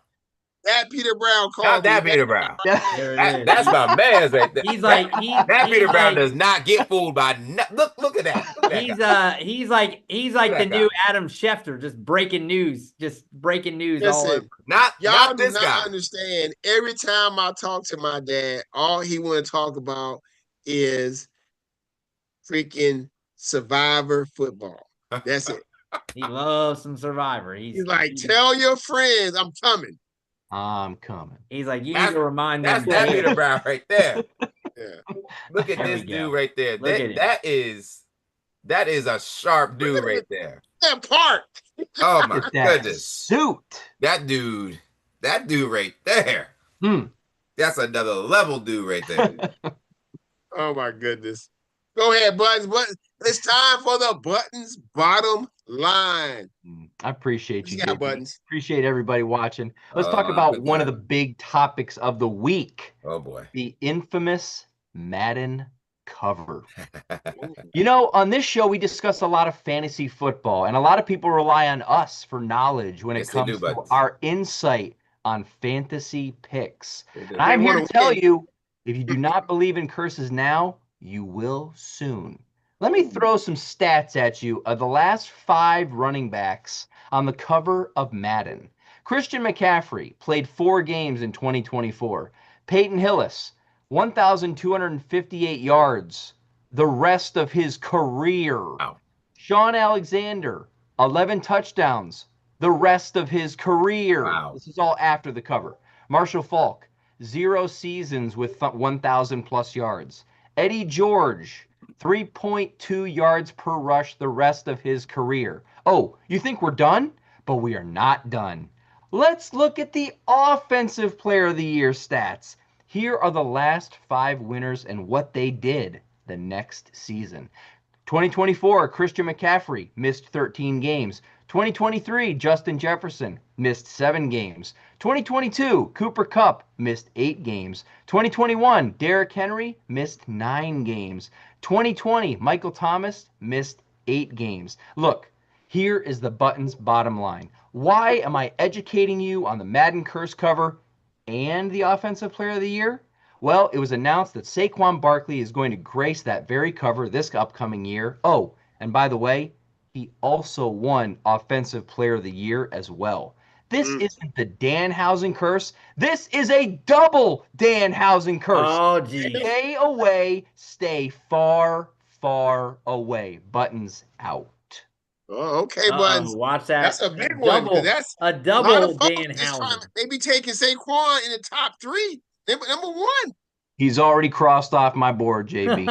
[SPEAKER 1] That Peter Brown called.
[SPEAKER 2] Not that Peter Brown. That's my man's right there.
[SPEAKER 3] He's like
[SPEAKER 2] that Peter Brown does not get fooled by look at that.
[SPEAKER 3] He's like the new Adam Schefter, just breaking news all over.
[SPEAKER 1] Y'all
[SPEAKER 2] this
[SPEAKER 1] do not
[SPEAKER 2] guy.
[SPEAKER 1] Understand. Every time I talk to my dad, all he want to talk about is freaking Survivor football. That's it.
[SPEAKER 3] He loves some Survivor.
[SPEAKER 1] He's like, tell your friends I'm coming.
[SPEAKER 4] I'm coming.
[SPEAKER 3] He's like, you need to remind them.
[SPEAKER 2] That's that Peter Brown right there.
[SPEAKER 1] Yeah.
[SPEAKER 2] Look at
[SPEAKER 3] There
[SPEAKER 2] this
[SPEAKER 3] we go.
[SPEAKER 2] dude right there.
[SPEAKER 3] Look at him.
[SPEAKER 2] That is a sharp dude right there.
[SPEAKER 1] That part.
[SPEAKER 2] Oh my
[SPEAKER 4] Look at that
[SPEAKER 2] goodness.
[SPEAKER 4] suit.
[SPEAKER 2] That dude right there. That's another level dude right there.
[SPEAKER 1] Oh my goodness. Go ahead, Buttons. It's time for the Buttons bottom line.
[SPEAKER 4] I appreciate you, JB.
[SPEAKER 1] Buttons.
[SPEAKER 4] Appreciate everybody watching. Let's talk about one of the big topics of the week.
[SPEAKER 2] Oh boy.
[SPEAKER 4] The infamous Madden cover. You know, on this show, we discuss a lot of fantasy football, and a lot of people rely on us for knowledge when it comes to our insight on fantasy picks. And I'm here to tell you, if you do not believe in curses now, you will soon. Let me throw some stats at you of the last 5 running backs on the cover of Madden. Christian McCaffrey played 4 games in 2024. Peyton Hillis, 1,258 yards the rest of his career.
[SPEAKER 2] Wow.
[SPEAKER 4] Sean Alexander, 11 touchdowns the rest of his career.
[SPEAKER 2] Wow.
[SPEAKER 4] This is all after the cover. Marshall Faulk, 0 seasons with 1,000 plus yards. Eddie George, 3.2 yards per rush the rest of his career. Oh, you think we're done? But we are not done. Let's look at the Offensive Player of the Year stats. Here are the last 5 winners and what they did the next season. 2024, Christian McCaffrey missed 13 games. 2023, Justin Jefferson missed 7 games. 2022, Cooper Kupp missed 8 games. 2021, Derrick Henry missed 9 games. 2020, Michael Thomas missed 8 games. Look, here is the Buttons bottom line. Why am I educating you on the Madden curse cover and the Offensive Player of the Year? Well, it was announced that Saquon Barkley is going to grace that very cover this upcoming year. Oh, and by the way, he also won Offensive Player of the Year as well. This isn't the Danhausen curse. This is a double Danhausen curse.
[SPEAKER 3] Oh, geez.
[SPEAKER 4] Stay away. Stay far, far away. Buttons out.
[SPEAKER 1] Oh, okay, Buttons.
[SPEAKER 3] Watch that.
[SPEAKER 1] That's a big one. That's
[SPEAKER 3] a double Danhausen.
[SPEAKER 1] Maybe taking Saquon in the top 3. Number 1.
[SPEAKER 4] He's already crossed off my board, JB.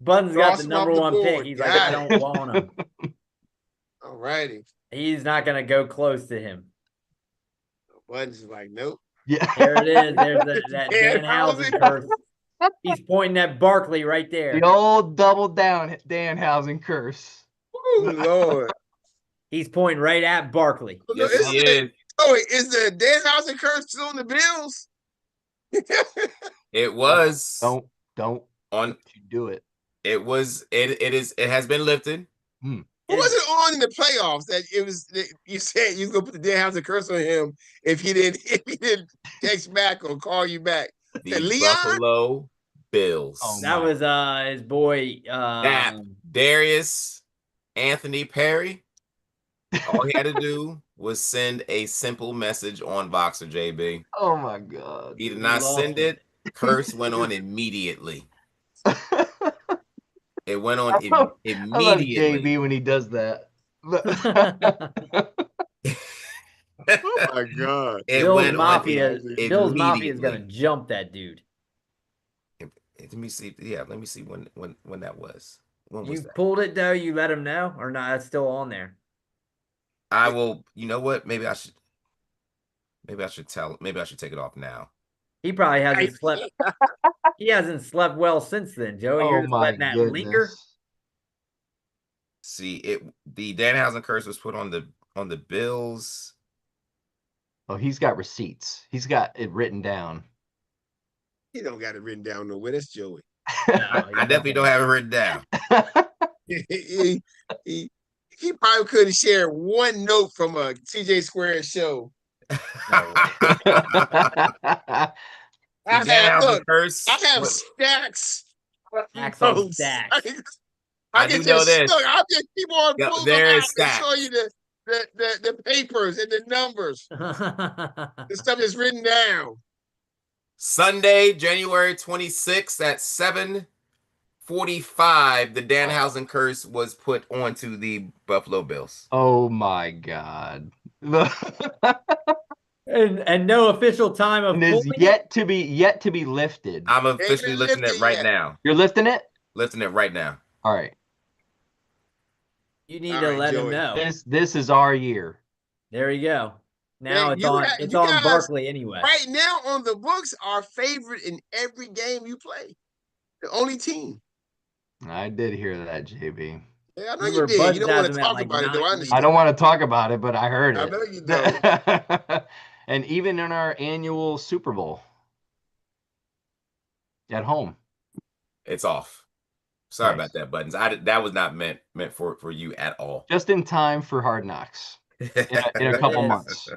[SPEAKER 3] Buttons got the number 1 pick. He's like, I don't want him.
[SPEAKER 1] All righty.
[SPEAKER 3] He's not going to go close to him.
[SPEAKER 1] Buttons is like, nope.
[SPEAKER 4] Yeah.
[SPEAKER 3] There it is. There's that Danhausen curse. He's pointing at Barkley right there.
[SPEAKER 4] The old double down Danhausen curse.
[SPEAKER 1] Oh, Lord.
[SPEAKER 3] He's pointing right at Barkley.
[SPEAKER 2] Yes, he is.
[SPEAKER 1] Oh, is the Danhausen curse still on the Bills?
[SPEAKER 2] It was.
[SPEAKER 4] Don't do it.
[SPEAKER 2] It was. It has been lifted.
[SPEAKER 1] Who was it on in the playoffs that it was? You said you was gonna put the Danhausen curse on him if he didn't text back or call you back.
[SPEAKER 2] The
[SPEAKER 1] Leon?
[SPEAKER 2] Buffalo Bills.
[SPEAKER 4] Oh,
[SPEAKER 3] that was his boy.
[SPEAKER 2] Darius Anthony Perry. All he had to do was send a simple message on Voxer, JB.
[SPEAKER 4] Oh my God.
[SPEAKER 2] He did not send it. Curse went on immediately. It went on immediately.
[SPEAKER 4] I love JB when he does that.
[SPEAKER 1] Oh my God.
[SPEAKER 3] Bill's Mafia is gonna jump that dude.
[SPEAKER 2] Let me see. Yeah, let me see when that was. When was
[SPEAKER 3] you
[SPEAKER 2] that?
[SPEAKER 3] Pulled it though, you let him know, or not? That's still on there.
[SPEAKER 2] I will. You know what? Maybe I should take it off now.
[SPEAKER 3] He probably hasn't slept. He hasn't slept well since then, Joey. You're just letting that linger.
[SPEAKER 2] See, the Danhausen curse was put on the Bills.
[SPEAKER 4] Oh, he's got receipts. He's got it written down.
[SPEAKER 1] He don't got it written down nowhere. That's Joey.
[SPEAKER 2] I definitely don't have it written down.
[SPEAKER 1] He probably could have shared one note from a TJ Square show. I have stacks.
[SPEAKER 3] Stacks on stacks.
[SPEAKER 1] I can
[SPEAKER 2] know this.
[SPEAKER 1] Look, I'll just keep on pulling them out
[SPEAKER 2] stacks.
[SPEAKER 1] and show you the papers and the numbers. The stuff is written down.
[SPEAKER 2] Sunday, January 26th at 7:45 45, the Danhausen curse was put onto the Buffalo Bills.
[SPEAKER 4] Oh my God.
[SPEAKER 3] And no official time of
[SPEAKER 4] And is yet to be lifted.
[SPEAKER 2] I'm officially lifting it right now.
[SPEAKER 4] You're lifting it?
[SPEAKER 2] Lifting it right now.
[SPEAKER 4] All right.
[SPEAKER 3] You need to let him know.
[SPEAKER 4] This is our year.
[SPEAKER 3] There you go. Now it's on Barkley anyway.
[SPEAKER 1] Right now on the books, our favorite in every game you play. The only team.
[SPEAKER 4] I did hear that, JB.
[SPEAKER 1] Yeah, I know you did. You don't want to talk about it, though.
[SPEAKER 4] I don't want to talk about it, but I heard it.
[SPEAKER 1] I know you don't.
[SPEAKER 4] And even in our annual Super Bowl at home,
[SPEAKER 2] it's off. Sorry about that, Buttons. That was not meant for you at all.
[SPEAKER 4] Just in time for Hard Knocks in a couple months.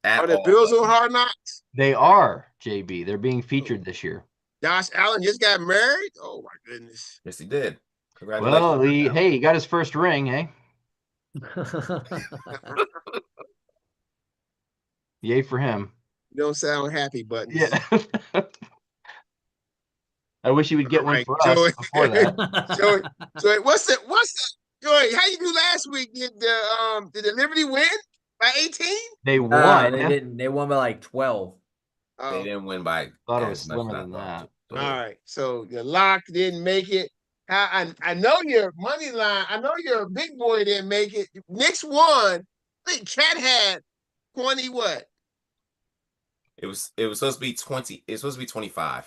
[SPEAKER 1] Are the Bills on Hard Knocks?
[SPEAKER 4] They are, JB. They're being featured this year.
[SPEAKER 1] Josh Allen just got married? Oh, my goodness.
[SPEAKER 2] Yes, he did. Congratulations.
[SPEAKER 4] Well, he got his first ring, eh? Yay for him.
[SPEAKER 1] You don't sound happy, Buttons.
[SPEAKER 4] Yeah. I wish he would get one for us before that.
[SPEAKER 1] Joey, what's the Joey? How you do last week? Did the Liberty win by 18?
[SPEAKER 4] They won.
[SPEAKER 3] They didn't. They won by like 12.
[SPEAKER 2] They didn't win by.
[SPEAKER 4] Thought it was slimmer than that.
[SPEAKER 1] All right, so your lock didn't make it. I know your money line. I know your big boy didn't make it. Knicks won. I think Cat had 20. What?
[SPEAKER 2] It was supposed to be 20. It's supposed to be 25.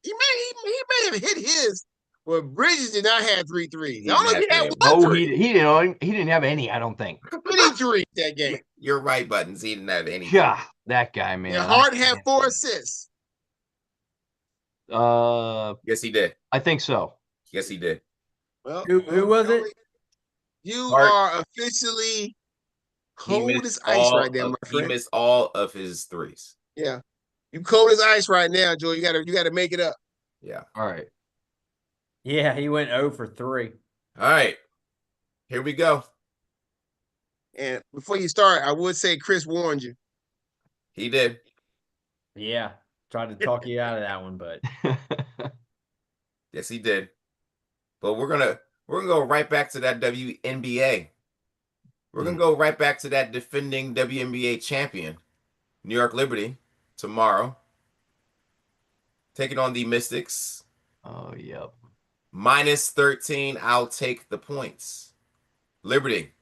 [SPEAKER 1] He may have hit his. Well, Bridges did not have 3 threes. I don't know if he had one.
[SPEAKER 4] No, he didn't have any. I don't think.
[SPEAKER 1] Any 3 that game.
[SPEAKER 2] You're right, Buttons. He didn't have any.
[SPEAKER 4] Yeah, that guy, man.
[SPEAKER 1] And Hart had 4 assists.
[SPEAKER 2] Yes, he did.
[SPEAKER 4] I think so.
[SPEAKER 2] Yes, he did.
[SPEAKER 1] Well,
[SPEAKER 3] who was it?
[SPEAKER 1] You
[SPEAKER 2] Hart.
[SPEAKER 1] are officially cold as ice right now, my friend.
[SPEAKER 2] He missed all of his threes.
[SPEAKER 1] Yeah, you cold as ice right now, Joe. You gotta make it up.
[SPEAKER 2] Yeah.
[SPEAKER 4] All right.
[SPEAKER 3] Yeah, he went 0 for 3.
[SPEAKER 2] All right. Here we go.
[SPEAKER 1] And before you start, I would say Chris warned you.
[SPEAKER 2] He did.
[SPEAKER 3] Yeah, tried to talk you out of that one, but
[SPEAKER 2] yes, he did. But we're gonna go right back to that WNBA. We're gonna go right back to that defending WNBA champion, New York Liberty, tomorrow. Taking on the Mystics.
[SPEAKER 4] Oh, yep.
[SPEAKER 2] Minus 13. I'll take the points. Liberty.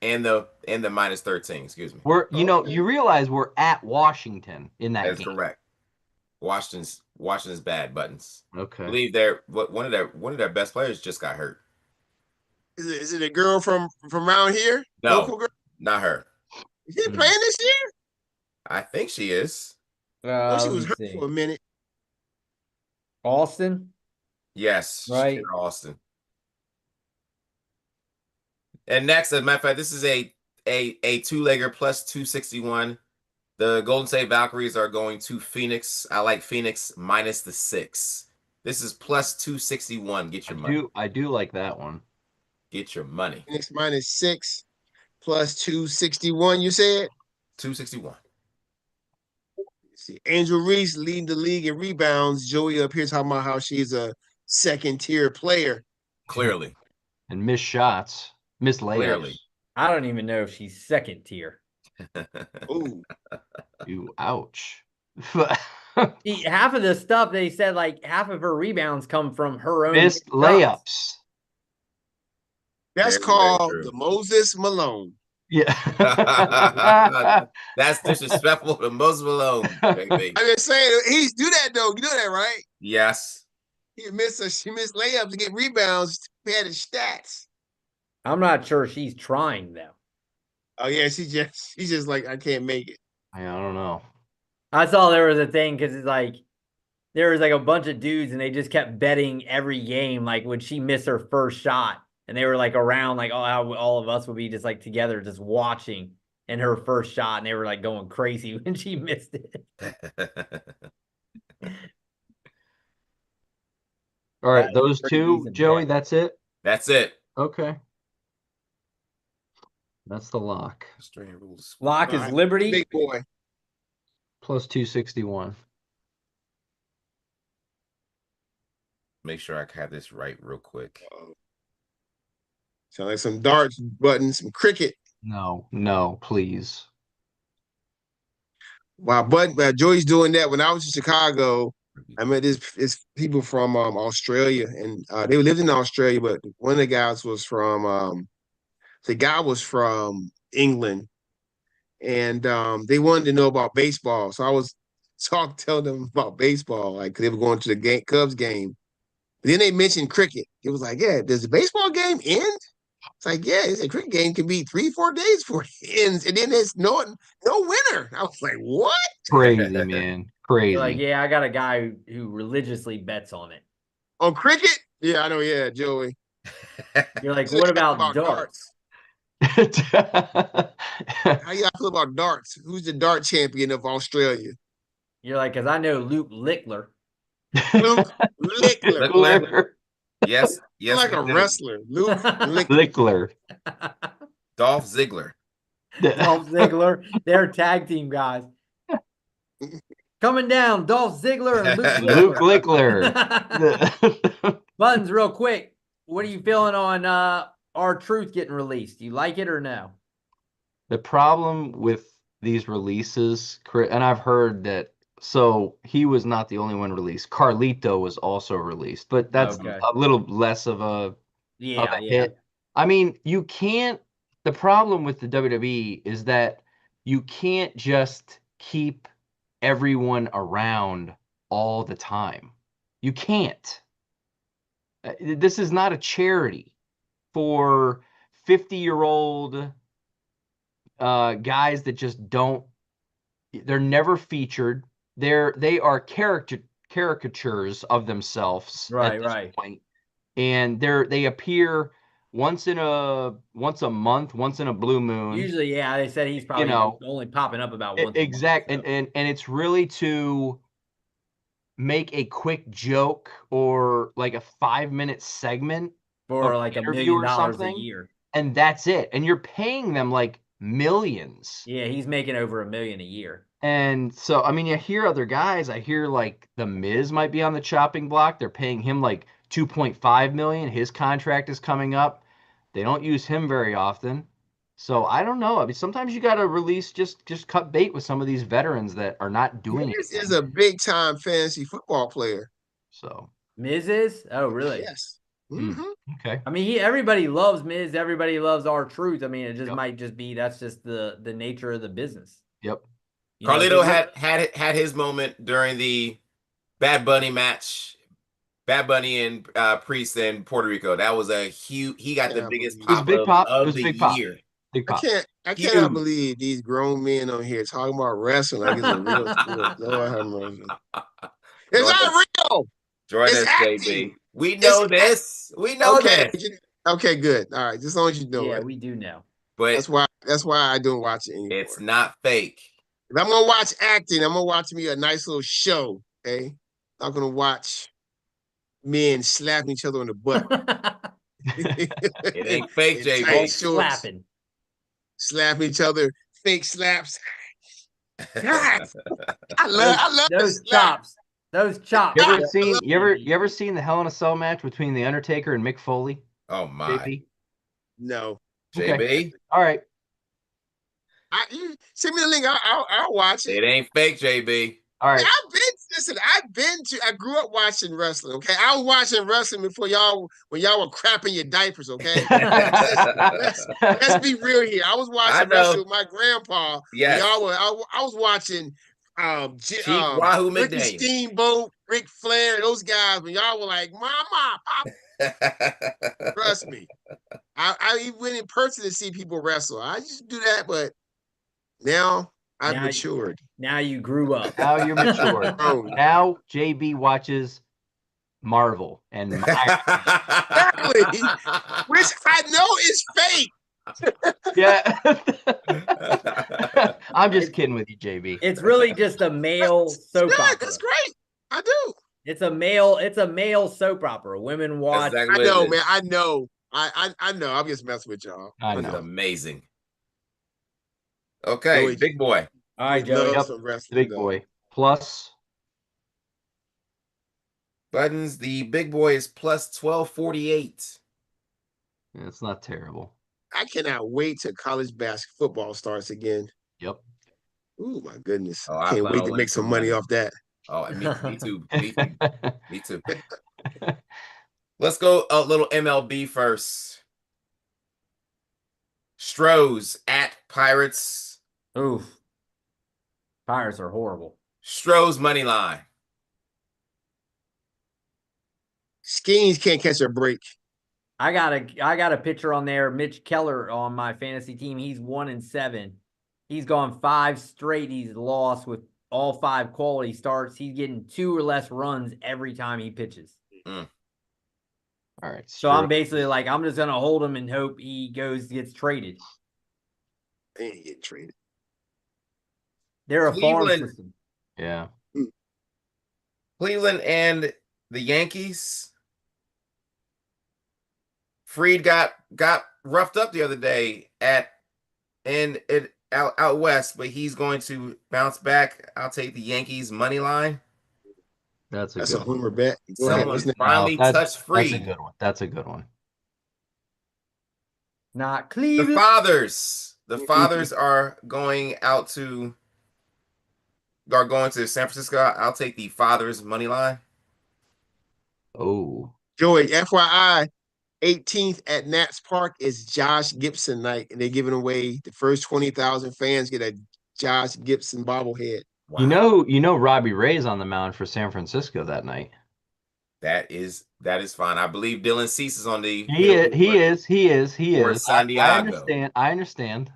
[SPEAKER 2] And the minus 13, excuse me.
[SPEAKER 4] You realize we're at Washington in that game.
[SPEAKER 2] That's correct. Washington's bad, Buttons.
[SPEAKER 4] Okay.
[SPEAKER 2] I believe one of their best players just got hurt.
[SPEAKER 1] Is it a girl from around here?
[SPEAKER 2] No,
[SPEAKER 1] local girl?
[SPEAKER 2] Not her.
[SPEAKER 1] Is she playing this year?
[SPEAKER 2] I think she is.
[SPEAKER 1] She was hurt for a minute.
[SPEAKER 3] Austin?
[SPEAKER 2] Yes,
[SPEAKER 3] right.
[SPEAKER 2] Austin. And next, as a matter of fact, this is a two-legger plus 261. The Golden State Valkyries are going to Phoenix. I like Phoenix minus the 6. This is plus 261. Get your money.
[SPEAKER 4] I do like that one.
[SPEAKER 2] Get your money.
[SPEAKER 1] Phoenix minus 6 plus 261. You said
[SPEAKER 2] 261.
[SPEAKER 1] See, Angel Reese leading the league in rebounds. Joey up here talking about how she's a second-tier player.
[SPEAKER 2] Clearly.
[SPEAKER 4] And missed shots. Missed layups.
[SPEAKER 2] Clearly.
[SPEAKER 3] I don't even know if she's second tier.
[SPEAKER 1] Ooh.
[SPEAKER 4] Ouch.
[SPEAKER 3] Half of the stuff they said, like half of her rebounds come from her own
[SPEAKER 4] missed layups.
[SPEAKER 1] That's called the Moses Malone.
[SPEAKER 4] Yeah.
[SPEAKER 2] That's disrespectful to Moses Malone, baby.
[SPEAKER 1] I'm just saying, he's do that though. You know that, right?
[SPEAKER 2] Yes.
[SPEAKER 1] She missed layups to get rebounds to pad his stats.
[SPEAKER 3] I'm not sure she's trying though.
[SPEAKER 1] Oh yeah, she's just like, I can't make it.
[SPEAKER 4] I don't know.
[SPEAKER 3] I saw there was a thing because it's like there was like a bunch of dudes and they just kept betting every game, like would she miss her first shot? And they were like around, like all of us would be just like together, just watching in her first shot, and they were like going crazy when she missed it.
[SPEAKER 4] All right, those two, Joey. That's it.
[SPEAKER 2] That's it.
[SPEAKER 4] Okay. That's the lock.
[SPEAKER 3] Lock is Liberty.
[SPEAKER 1] Big boy.
[SPEAKER 4] Plus 261.
[SPEAKER 2] make sure I have this right real quick.
[SPEAKER 1] Sound like some darts buttons, some cricket.
[SPEAKER 4] No, please.
[SPEAKER 1] Wow, but Joey's doing that. When I was in Chicago, I met this people from Australia, and they lived in Australia, but one of the guys was from England, and they wanted to know about baseball. So I was telling them about baseball, like they were going to the Cubs game. But then they mentioned cricket. It was like, yeah, does the baseball game end? It's like, yeah, it's a cricket game can be 3-4 days before it ends, and then there's no winner. I was like, what?
[SPEAKER 4] Crazy, man. Crazy.
[SPEAKER 3] You're like, yeah, I got a guy who religiously bets on it.
[SPEAKER 1] On cricket? Yeah, I know. Yeah, Joey.
[SPEAKER 3] You're like, what about darts?
[SPEAKER 1] How y'all feel about darts? Who's the dart champion of Australia?
[SPEAKER 3] You're like, because I know Luke Lickler.
[SPEAKER 1] Luke Lickler.
[SPEAKER 2] Yes.
[SPEAKER 1] Like a wrestler. Luke
[SPEAKER 4] Lickler.
[SPEAKER 2] Dolph Ziggler.
[SPEAKER 3] Dolph Ziggler. They're tag team guys. Coming down, Dolph Ziggler and
[SPEAKER 4] Luke Lickler.
[SPEAKER 3] Buttons, real quick. What are you feeling on R-Truth getting released? Do you like it or no?
[SPEAKER 4] The problem with these releases, and I've heard that, so he was not the only one released. Carlito was also released, but that's a little less of a hit. I mean, you can't. The problem with the WWE is that you can't just keep everyone around all the time. You can't. This is not a charity for 50-year-old guys that just don't. They're never featured. They are caricatures of themselves at this point. And they appear once a month, once in a blue moon.
[SPEAKER 3] Usually, yeah, they said he's probably only popping up about once.
[SPEAKER 4] Exactly, and it's really to make a quick joke or like a 5-minute segment
[SPEAKER 3] for like $1 million a year,
[SPEAKER 4] and that's it. And you're paying them like millions.
[SPEAKER 3] Yeah, he's making over $1 million a year.
[SPEAKER 4] And so, I mean, you hear other guys. I hear like The Miz might be on the chopping block. They're paying him like $2.5 million. His contract is coming up. They don't use him very often. So I don't know. I mean, sometimes you got to release, just cut bait with some of these veterans that are not doing it.
[SPEAKER 1] Miz is a big time fantasy football player.
[SPEAKER 4] So
[SPEAKER 3] Miz is? Oh, really?
[SPEAKER 1] Yes.
[SPEAKER 4] Okay.
[SPEAKER 3] I mean, everybody loves Miz. Everybody loves R-Truth. I mean, it just might just be that's just the nature of the business.
[SPEAKER 4] Yep.
[SPEAKER 2] Carlito had his moment during the Bad Bunny match. Bad Bunny and Priest in Puerto Rico. That was a huge. He got the biggest pop of the year.
[SPEAKER 1] I cannot believe these grown men on here talking about wrestling like it's a real Lord, it's not real.
[SPEAKER 2] Join us, JB. We know this. We know this.
[SPEAKER 1] Okay, good. All right, just as long as you know it.
[SPEAKER 3] Yeah, we do know.
[SPEAKER 2] But
[SPEAKER 1] that's why I don't watch it anymore.
[SPEAKER 2] It's not fake.
[SPEAKER 1] If I'm gonna watch acting, I'm gonna watch me a nice little show. Okay, I'm not gonna watch men slapping each other on the butt.
[SPEAKER 2] It ain't fake, JB.
[SPEAKER 1] Slapping each other, fake slaps. God, I love
[SPEAKER 3] those chops. Those chops.
[SPEAKER 4] You ever seen the Hell in a Cell match between The Undertaker and Mick Foley?
[SPEAKER 2] Oh my.
[SPEAKER 1] JB? No.
[SPEAKER 2] JB?
[SPEAKER 4] Okay. All right.
[SPEAKER 1] Send me the link. I'll watch it.
[SPEAKER 2] It ain't fake, JB.
[SPEAKER 4] All right.
[SPEAKER 1] I grew up watching wrestling. Okay, I was watching wrestling before when y'all were crapping your diapers. Okay, let's be real here. I was watching wrestling with my grandpa.
[SPEAKER 2] Yeah,
[SPEAKER 1] I was watching
[SPEAKER 2] Wahoo
[SPEAKER 1] Ricky Steamboat, Ric Flair, those guys. When y'all were like, "Mama, Papa," trust me. I even went in person to see people wrestle. I used to do that, but now I've matured.
[SPEAKER 3] Now you grew up.
[SPEAKER 4] Now you're matured. Now JB watches Marvel and
[SPEAKER 1] exactly, which I know is fake.
[SPEAKER 4] Yeah. I'm just kidding with you, JB.
[SPEAKER 3] It's really just a male soap opera.
[SPEAKER 1] That's great. I do.
[SPEAKER 3] It's a male soap opera. Women watch.
[SPEAKER 1] Exactly, I know, man. I know. I know. I'm just messing with y'all.
[SPEAKER 4] I know.
[SPEAKER 2] It's amazing. Okay, Joey, big boy.
[SPEAKER 3] All right, Joey.
[SPEAKER 4] Big boy. Plus.
[SPEAKER 2] Buttons, the big boy is plus 1248.
[SPEAKER 4] Yeah, it's not terrible.
[SPEAKER 1] I cannot wait till college football starts again.
[SPEAKER 4] Yep.
[SPEAKER 1] Oh my goodness.
[SPEAKER 2] Oh,
[SPEAKER 1] I can't wait to make some money off that.
[SPEAKER 2] Oh, me too. Me too. Let's go a little MLB first. Stros at Pirates.
[SPEAKER 3] Oof. Pirates are horrible.
[SPEAKER 2] Stros money line.
[SPEAKER 1] Skeens can't catch a break.
[SPEAKER 3] I got a pitcher on there, Mitch Keller on my fantasy team. He's 1-7. He's gone 5 straight. He's lost with all 5 quality starts. He's getting 2 or less runs every time he pitches.
[SPEAKER 2] Mm.
[SPEAKER 4] All right.
[SPEAKER 3] So I'm basically like, I'm just gonna hold him and hope he gets traded.
[SPEAKER 1] They ain't get traded.
[SPEAKER 3] They're a farm system.
[SPEAKER 4] Yeah.
[SPEAKER 2] Cleveland and the Yankees. Fried got roughed up the other day out west, but he's going to bounce back. I'll take the Yankees money line.
[SPEAKER 1] That's a homer bet.
[SPEAKER 2] Someone finally touched Fried.
[SPEAKER 4] That's a good one. That's a good one.
[SPEAKER 3] Not Cleveland.
[SPEAKER 2] The fathers are going to San Francisco. I'll take the fathers money line.
[SPEAKER 4] Oh.
[SPEAKER 1] Joey, FYI, 18th at Nats Park is Josh Gibson night, and they're giving away the first 20,000 fans get a Josh Gibson bobblehead.
[SPEAKER 4] Wow. You know Robbie Ray's on the mound for San Francisco that night.
[SPEAKER 2] That is fine. I believe Dylan Cease is on the.
[SPEAKER 4] He is.
[SPEAKER 2] For San Diego.
[SPEAKER 4] I understand.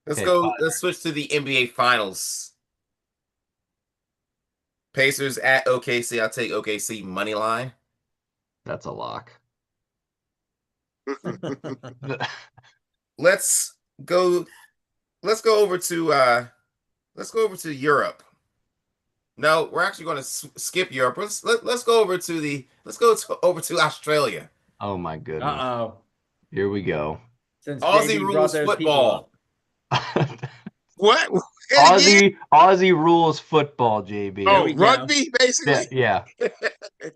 [SPEAKER 2] Let's switch to the NBA Finals. Pacers at OKC. I'll take OKC money line.
[SPEAKER 4] That's a lock.
[SPEAKER 2] Let's go over to Europe. No, we're actually going to skip Europe. Let's go over to Australia.
[SPEAKER 4] Oh my goodness.
[SPEAKER 3] Uh-oh.
[SPEAKER 4] Here we go.
[SPEAKER 3] Since
[SPEAKER 2] Aussie rules football.
[SPEAKER 1] What?
[SPEAKER 4] Aussie rules football, JB.
[SPEAKER 1] Oh, rugby, basically.
[SPEAKER 4] Yeah.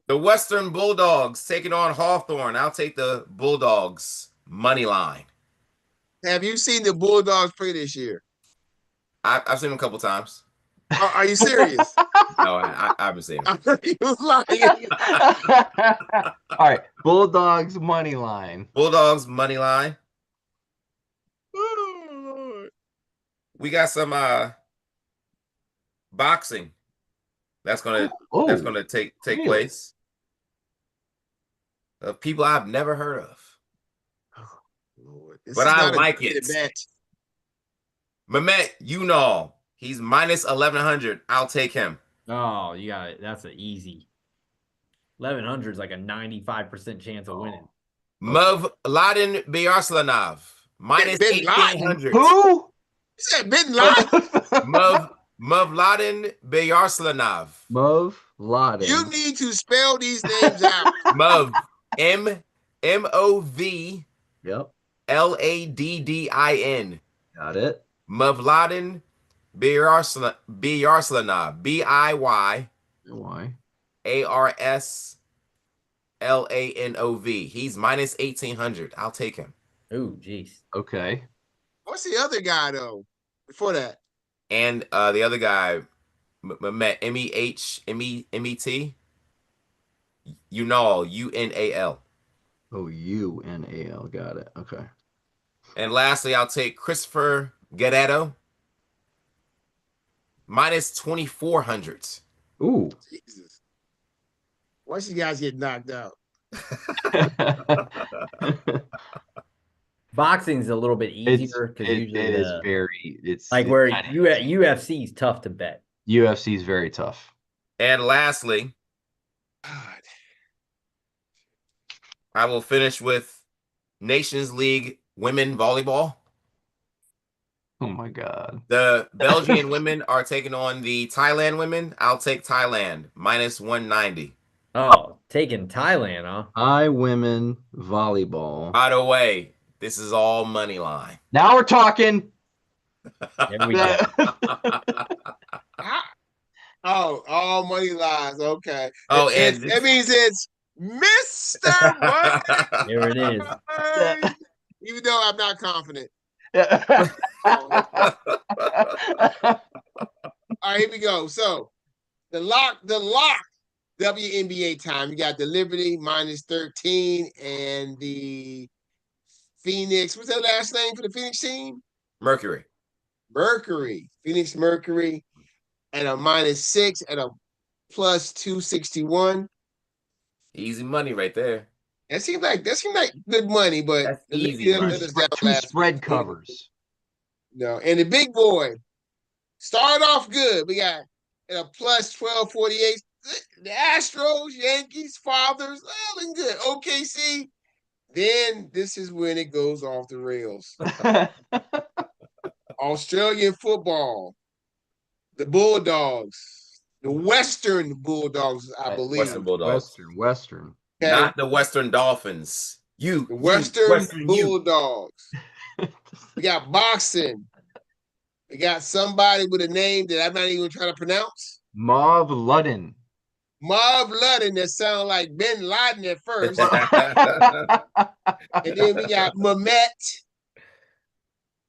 [SPEAKER 2] The Western Bulldogs taking on Hawthorne. I'll take the Bulldogs money line.
[SPEAKER 1] Have you seen the Bulldogs play this year?
[SPEAKER 2] I've seen them a couple times.
[SPEAKER 1] Are you serious?
[SPEAKER 2] No, I haven't seen them.
[SPEAKER 1] You lying.
[SPEAKER 4] All right, Bulldogs money line.
[SPEAKER 2] Bulldogs money line. We got some boxing that's gonna take place. Of people I've never heard of.
[SPEAKER 1] Oh, Lord.
[SPEAKER 2] But I like it. Mehmet Unal, he's minus 1100. I'll take him.
[SPEAKER 3] Oh, you got it. That's an easy. 1100 is like a 95% chance of winning.
[SPEAKER 2] Mevladin Byarslanov, minus 1800.
[SPEAKER 4] Who?
[SPEAKER 1] You said Bin Laden.
[SPEAKER 2] Mevladin Byarslanov.
[SPEAKER 4] Mevladin.
[SPEAKER 1] You need to spell these names out.
[SPEAKER 2] Mev, M-O-V.
[SPEAKER 4] Yep.
[SPEAKER 2] Laddin.
[SPEAKER 4] Got it.
[SPEAKER 2] Mevladin Byarslanov. Byarslanov. He's minus 1800. I'll take him.
[SPEAKER 3] Oh, jeez.
[SPEAKER 4] Okay.
[SPEAKER 1] What's the other guy though? Before that,
[SPEAKER 2] and the other guy, Mehmet Met. Unal, UNAL.
[SPEAKER 4] Oh, UNAL. Got it. Okay.
[SPEAKER 2] And lastly, I'll take Christopher Guerrero. Minus 2400.
[SPEAKER 4] Ooh.
[SPEAKER 1] Jesus. Once you guys get knocked out.
[SPEAKER 3] Boxing's a little bit easier because usually
[SPEAKER 4] it is very. It's
[SPEAKER 3] like where UFC is tough to bet.
[SPEAKER 4] UFC is very tough.
[SPEAKER 2] And lastly,
[SPEAKER 1] God.
[SPEAKER 2] I will finish with Nations League women volleyball.
[SPEAKER 4] Oh my God.
[SPEAKER 2] The Belgian women are taking on the Thailand women. I'll take Thailand minus 190.
[SPEAKER 3] Oh, taking Thailand, huh?
[SPEAKER 4] Thai women volleyball.
[SPEAKER 2] By the way, this is all money line.
[SPEAKER 4] Now we're talking.
[SPEAKER 3] There we go.
[SPEAKER 1] Oh, all money lines. Okay.
[SPEAKER 2] Oh, and
[SPEAKER 1] that means it's Mr. Money.
[SPEAKER 3] Here it is.
[SPEAKER 1] Even though I'm not confident. All right, here we go. So the lock WNBA time. You got the Liberty -13 and the Phoenix. What's that last name for the Phoenix team?
[SPEAKER 2] Mercury.
[SPEAKER 1] Phoenix Mercury at a -6 at a +261.
[SPEAKER 2] Easy money right there.
[SPEAKER 1] That seems like good money, but
[SPEAKER 2] that's easy.
[SPEAKER 4] Two spread covers.
[SPEAKER 1] No, and the big boy started off good. We got at a +1248. The Astros, Yankees, Fathers, all in good. OKC. Then this is when it goes off the rails. Australian football, the Bulldogs, the Western Bulldogs, I believe.
[SPEAKER 2] Western Bulldogs.
[SPEAKER 4] Western.
[SPEAKER 1] Okay.
[SPEAKER 2] Not the Western Dolphins. The
[SPEAKER 1] Western Bulldogs. We got boxing. We got somebody with a name that I'm not even trying to pronounce.
[SPEAKER 4] Marv Ludden.
[SPEAKER 1] That sounds like Bin Laden at first. And then we got Mehmet.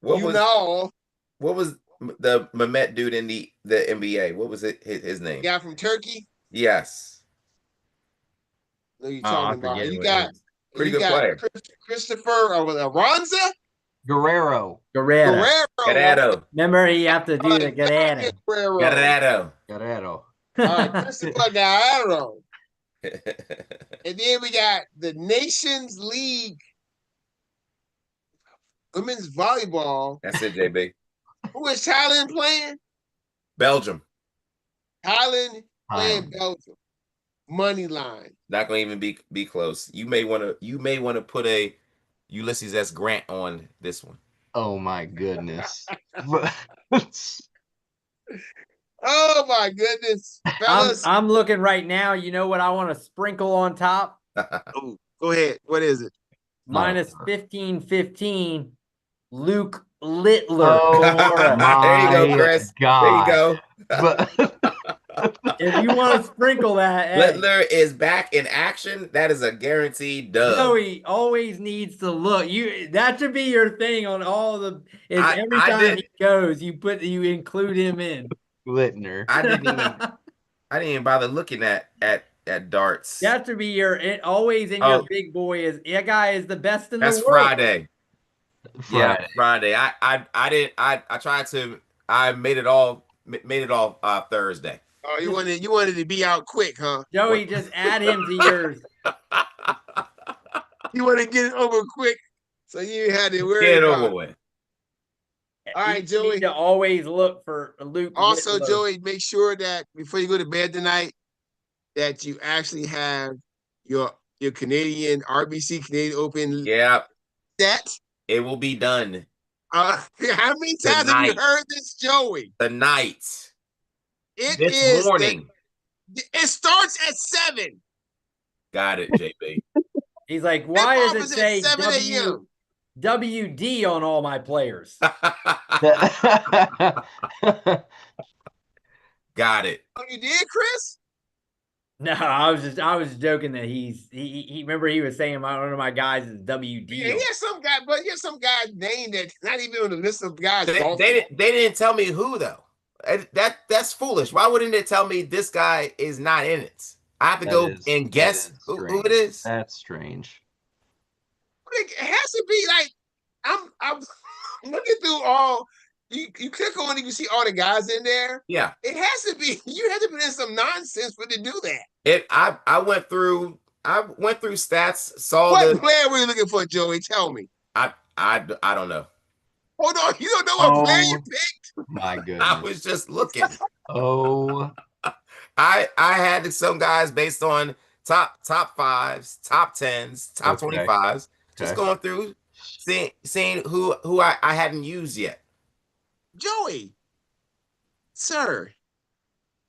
[SPEAKER 2] What was the Mehmet dude in the NBA? What was his name?
[SPEAKER 1] Guy from Turkey?
[SPEAKER 2] Yes.
[SPEAKER 1] What are you talking about? You
[SPEAKER 2] got pretty good player.
[SPEAKER 1] Christopher Aranza?
[SPEAKER 3] Guerrero. Remember, you have to do the Guerrero.
[SPEAKER 1] All right, Christopher Guerrero. And then we got the Nations League women's volleyball.
[SPEAKER 2] That's it, JB.
[SPEAKER 1] Who is Thailand playing?
[SPEAKER 2] Belgium.
[SPEAKER 1] Thailand playing Belgium. Money line.
[SPEAKER 2] Not gonna even be close. You may want to put a Ulysses S. Grant on this one.
[SPEAKER 4] Oh my goodness.
[SPEAKER 1] Oh my goodness. Fellas.
[SPEAKER 3] I'm looking right now. You know what I want to sprinkle on top?
[SPEAKER 1] Oh, go ahead. What is it?
[SPEAKER 3] -15-15. Luke Littler.
[SPEAKER 4] Oh,
[SPEAKER 2] there you go, Chris.
[SPEAKER 4] God.
[SPEAKER 2] There you go.
[SPEAKER 3] If you want to sprinkle that,
[SPEAKER 2] Littler is back in action. That is a guaranteed dub.
[SPEAKER 3] Joey always needs to look. That should be your thing on all the. Every time he goes, you include him in.
[SPEAKER 4] Littner.
[SPEAKER 2] I didn't even bother looking at darts.
[SPEAKER 3] That should be always in your big boy. That guy is the best in the world.
[SPEAKER 2] That's Friday. Yeah, Friday. I tried to. I made it all Thursday.
[SPEAKER 1] Oh, you wanted to be out quick, huh?
[SPEAKER 3] Joey, just add him to yours.
[SPEAKER 1] You want to get it over quick, so you had to worry
[SPEAKER 2] get it
[SPEAKER 1] about
[SPEAKER 2] over with.
[SPEAKER 1] All right, Joey.
[SPEAKER 3] Need to always look for Luke.
[SPEAKER 1] Also,
[SPEAKER 3] Littler.
[SPEAKER 1] Joey, make sure that before you go to bed tonight, that you actually have your Canadian RBC Canadian Open.
[SPEAKER 2] Yeah.
[SPEAKER 1] Set.
[SPEAKER 2] It will be done.
[SPEAKER 1] How many times have you heard this, Joey?
[SPEAKER 2] Tonight.
[SPEAKER 1] This
[SPEAKER 2] morning.
[SPEAKER 1] It starts at 7.
[SPEAKER 2] Got it, JB.
[SPEAKER 3] He's like, why does it say
[SPEAKER 1] 7 a.m.?
[SPEAKER 3] WD on all my players?
[SPEAKER 2] Got it.
[SPEAKER 1] Oh, you did, Chris?
[SPEAKER 3] No, I was joking that he remember he was saying one of my guys is WD.
[SPEAKER 1] Yeah, he has some guy's name that's not even on the list of guys.
[SPEAKER 2] They didn't tell me who though. That's foolish. Why wouldn't it tell me this guy is not in it? I have to go and guess who it is.
[SPEAKER 4] That's strange.
[SPEAKER 1] It has to be like I'm looking through all. You click on it, you see all the guys in there.
[SPEAKER 2] Yeah,
[SPEAKER 1] it has to be. You have to put in some nonsense for to do that.
[SPEAKER 2] I went through stats. Saw
[SPEAKER 1] what player were you looking for, Joey? Tell me.
[SPEAKER 2] I don't know.
[SPEAKER 1] Hold on, you don't know what player you picked?
[SPEAKER 4] My goodness.
[SPEAKER 2] I was just looking.
[SPEAKER 4] I
[SPEAKER 2] had some guys based on top 5s, top 10s, top 25s. Just going through, seeing who I hadn't used yet.
[SPEAKER 1] Joey, sir,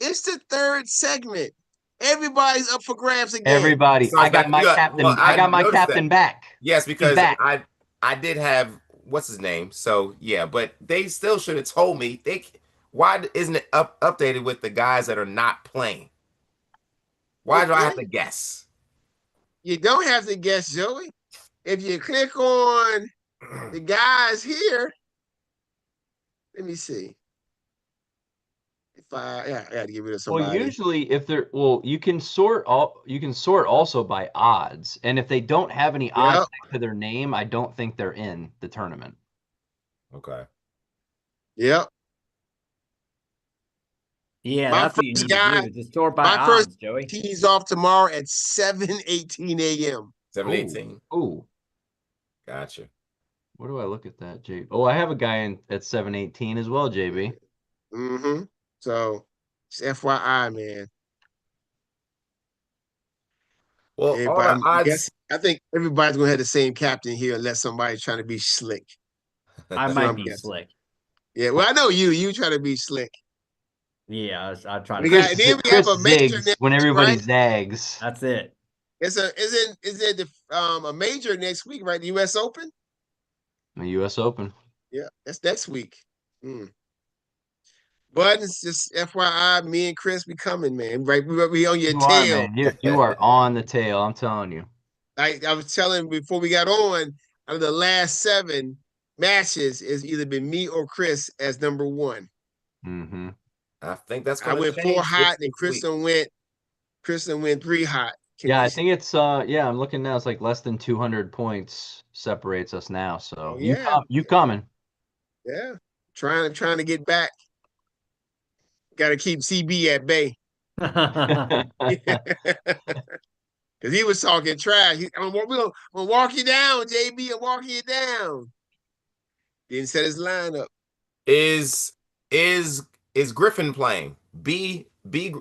[SPEAKER 1] it's the third segment. Everybody's up for grabs again.
[SPEAKER 4] Everybody, so I got my captain. I got my captain back.
[SPEAKER 2] Yes, because I did have what's his name. So yeah, but they still should have told me. Why isn't it updated with the guys that are not playing? Why do I have to guess?
[SPEAKER 1] You don't have to guess, Joey. If you click on the guys here, let me see. I got to get rid of somebody.
[SPEAKER 4] Well, usually if they're you can sort also by odds, and if they don't have any odds next to their name, I don't think they're in the tournament.
[SPEAKER 2] Okay.
[SPEAKER 1] Yep.
[SPEAKER 3] Yeah, that's what you need to do. Just sort by odds, Joey.
[SPEAKER 1] Tees off tomorrow at 7:18 a.m.
[SPEAKER 2] 7:18.
[SPEAKER 4] Ooh.
[SPEAKER 2] Gotcha.
[SPEAKER 4] Where do I look at that, JB? Oh, I have a guy at 7:18 as well, JB.
[SPEAKER 1] Mm-hmm. So, it's FYI, man.
[SPEAKER 2] Well, all the odds.
[SPEAKER 1] I think everybody's gonna have the same captain here, unless somebody's trying to be slick.
[SPEAKER 3] I might be slick.
[SPEAKER 1] Yeah, well, I know you try to be slick.
[SPEAKER 3] Yeah, I try
[SPEAKER 4] to. Chris zigs when everybody zags.
[SPEAKER 3] That's it.
[SPEAKER 1] Is it a major next week, right? The U.S. Open.
[SPEAKER 4] The U.S. Open.
[SPEAKER 1] Yeah, that's next week. But it's just FYI, me and Chris be coming, man. Right, we on your tail.
[SPEAKER 4] You are on the tail. I'm telling you.
[SPEAKER 1] I was telling before we got on, out of the last 7 matches, it's either been me or Chris as number 1.
[SPEAKER 4] Mm-hmm.
[SPEAKER 2] I think that's.
[SPEAKER 1] I went 4 hot, and Kristen went 3 hot.
[SPEAKER 4] I think it's I'm looking now. It's like less than 200 points separates us now. So you coming?
[SPEAKER 1] Yeah, trying to get back. Got to keep CB at bay. Because he was talking trash. I'm gonna walk you down, JB. I'm walking you down. Didn't set his lineup.
[SPEAKER 2] Is Griffin playing? B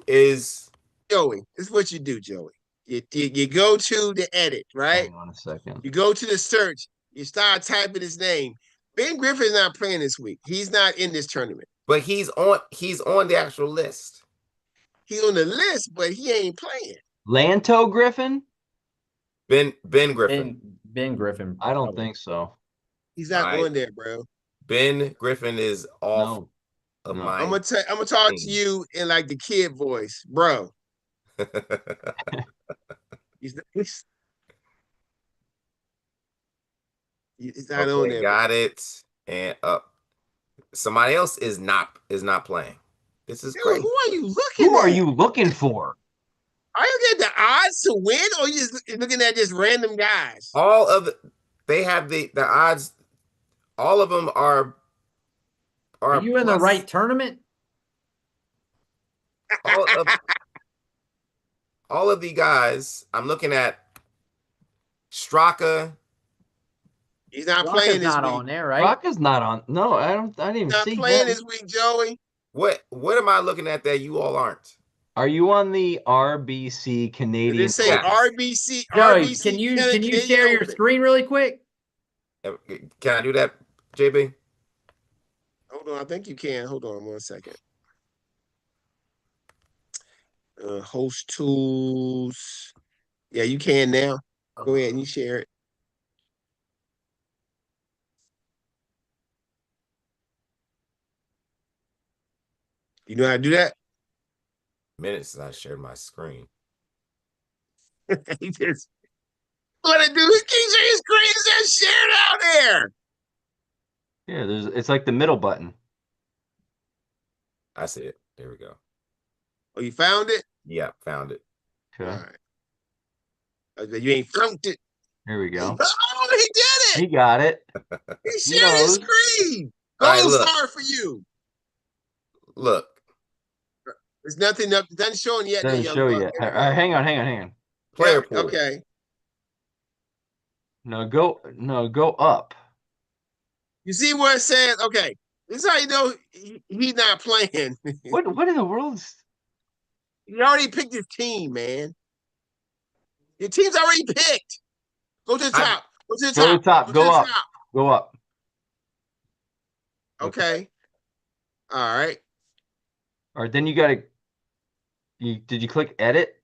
[SPEAKER 2] is
[SPEAKER 1] Joey. This is what you do, Joey. You go to the edit, right?
[SPEAKER 4] Hang on a second.
[SPEAKER 1] You go to the search. You start typing his name. Ben Griffin's not playing this week. He's not in this tournament.
[SPEAKER 2] But he's on the actual list.
[SPEAKER 1] He's on the list, but he ain't playing.
[SPEAKER 4] Lanto Griffin?
[SPEAKER 2] Ben Griffin.
[SPEAKER 3] Ben Griffin.
[SPEAKER 4] I don't think so.
[SPEAKER 1] He's not on there, bro.
[SPEAKER 2] Ben Griffin is off of my.
[SPEAKER 1] I'm gonna talk to you in like the kid voice, bro. He's not on there.
[SPEAKER 2] Got it. And somebody else is not playing. This is crazy.
[SPEAKER 1] Who are you looking
[SPEAKER 4] Who are you looking for?
[SPEAKER 1] Are you getting the odds to win, or you just looking at just random guys?
[SPEAKER 2] They have the odds. All of them are
[SPEAKER 3] you in the right tournament?
[SPEAKER 2] All of the guys, I'm looking at Straka.
[SPEAKER 1] He's not playing this week.
[SPEAKER 3] On there, right?
[SPEAKER 4] Straka's not on. No, I didn't even see him.
[SPEAKER 1] Not playing this week, Joey.
[SPEAKER 2] What am I looking at that you all aren't?
[SPEAKER 4] Are you on the RBC Canadian?
[SPEAKER 1] Did it say RBC?
[SPEAKER 3] Joey,
[SPEAKER 1] RBC
[SPEAKER 3] can you share your screen really quick?
[SPEAKER 2] Can I do that, JB?
[SPEAKER 1] Hold on, I think you can. Hold on 1 second. Host tools. Yeah, you can now. Go ahead and you share it. You know how to do that?
[SPEAKER 2] Minutes since I shared my screen.
[SPEAKER 1] He just what to do? He keeps his screen says shared out there.
[SPEAKER 4] Yeah, it's like the middle button.
[SPEAKER 2] I see it. There we go.
[SPEAKER 1] Oh, you found it?
[SPEAKER 2] Yeah, found it.
[SPEAKER 4] Okay.
[SPEAKER 1] All right. You ain't found it.
[SPEAKER 4] Here we go.
[SPEAKER 1] Oh, he did it.
[SPEAKER 4] He got it.
[SPEAKER 1] He shared his screen. Gold star for you.
[SPEAKER 2] Look.
[SPEAKER 1] There's nothing up. It doesn't show yet.
[SPEAKER 4] Doesn't show yet. Hang on.
[SPEAKER 2] Player pool.
[SPEAKER 1] Okay.
[SPEAKER 4] No, go up.
[SPEAKER 1] You see where it says, okay, this is how you know he's not playing.
[SPEAKER 4] What in the world?
[SPEAKER 1] He already picked his team, man. Your team's already picked. Go to the top. Go to the top.
[SPEAKER 4] Go up. Go up.
[SPEAKER 1] Okay. All right.
[SPEAKER 4] All right, then you got to. Did you click edit?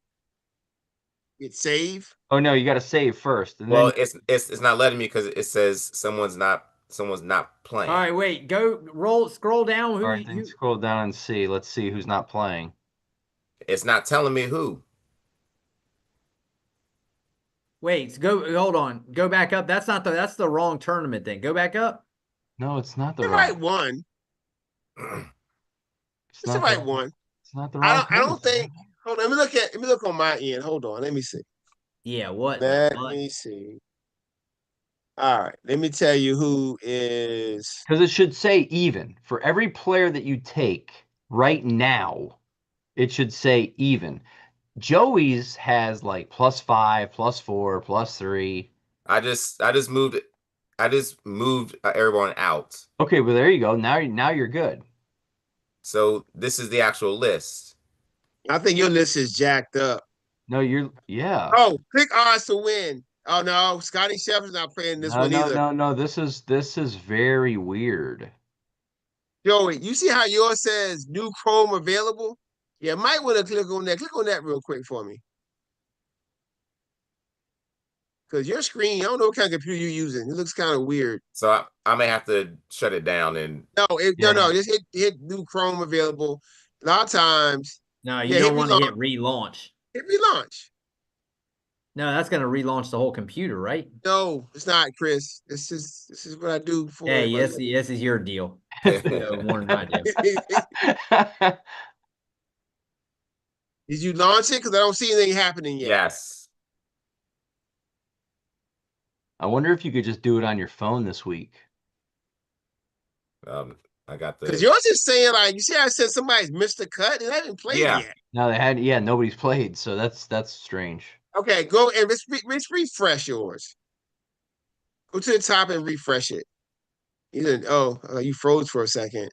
[SPEAKER 1] Hit save.
[SPEAKER 4] Oh no, you got to save first.
[SPEAKER 2] And it's not letting me because it says someone's not someone's not playing.
[SPEAKER 3] All right, wait. Scroll down.
[SPEAKER 4] All right, then scroll down and see. Let's see who's not playing.
[SPEAKER 2] It's not telling me who.
[SPEAKER 3] Wait, hold on. Go back up. That's the wrong tournament then. Go back up.
[SPEAKER 4] No, it's not the
[SPEAKER 1] right one. It's the right one.
[SPEAKER 4] It's not the wrong.
[SPEAKER 1] I don't think. Hold on. Let me look on my end. Hold on. Let me see.
[SPEAKER 3] Yeah, what?
[SPEAKER 1] Let me see. All right. Let me tell you who is.
[SPEAKER 4] Because it should say even. For every player that you take right now, it should say even. Joey's has like +5, +4, +3.
[SPEAKER 2] I just moved everyone out.
[SPEAKER 4] Okay, well there you go. Now you're good.
[SPEAKER 2] So this is the actual list.
[SPEAKER 1] I think your list is jacked up.
[SPEAKER 4] No, yeah.
[SPEAKER 1] Oh, click odds to win. Oh no, Scotty Scheffler's not playing this one either.
[SPEAKER 4] No. This is very weird.
[SPEAKER 1] Joey, you see how yours says new Chrome available? Yeah, might want to click on that. Click on that real quick for me. Because your screen, I don't know what kind of computer you're using. It looks kind of weird.
[SPEAKER 2] So I may have to shut it down and
[SPEAKER 1] no, just hit new Chrome available. A lot of times.
[SPEAKER 3] No, you don't want to hit relaunch.
[SPEAKER 1] Hit relaunch.
[SPEAKER 3] No, that's gonna relaunch the whole computer, right?
[SPEAKER 1] No, it's not, Chris. This is what I do for.
[SPEAKER 3] Hey, yes, this is your deal. More than my deal.
[SPEAKER 1] Did you launch it? Because I don't see anything happening yet.
[SPEAKER 2] Yes.
[SPEAKER 4] I wonder if you could just do it on your phone this week.
[SPEAKER 2] I got the.
[SPEAKER 1] Because yours is saying like, you see, I said somebody's missed a cut and they haven't played yet.
[SPEAKER 4] No, they had. Yeah, nobody's played, so that's strange.
[SPEAKER 1] Okay, go and refresh yours. Go to the top and refresh it. You didn't. Oh, you froze for a second.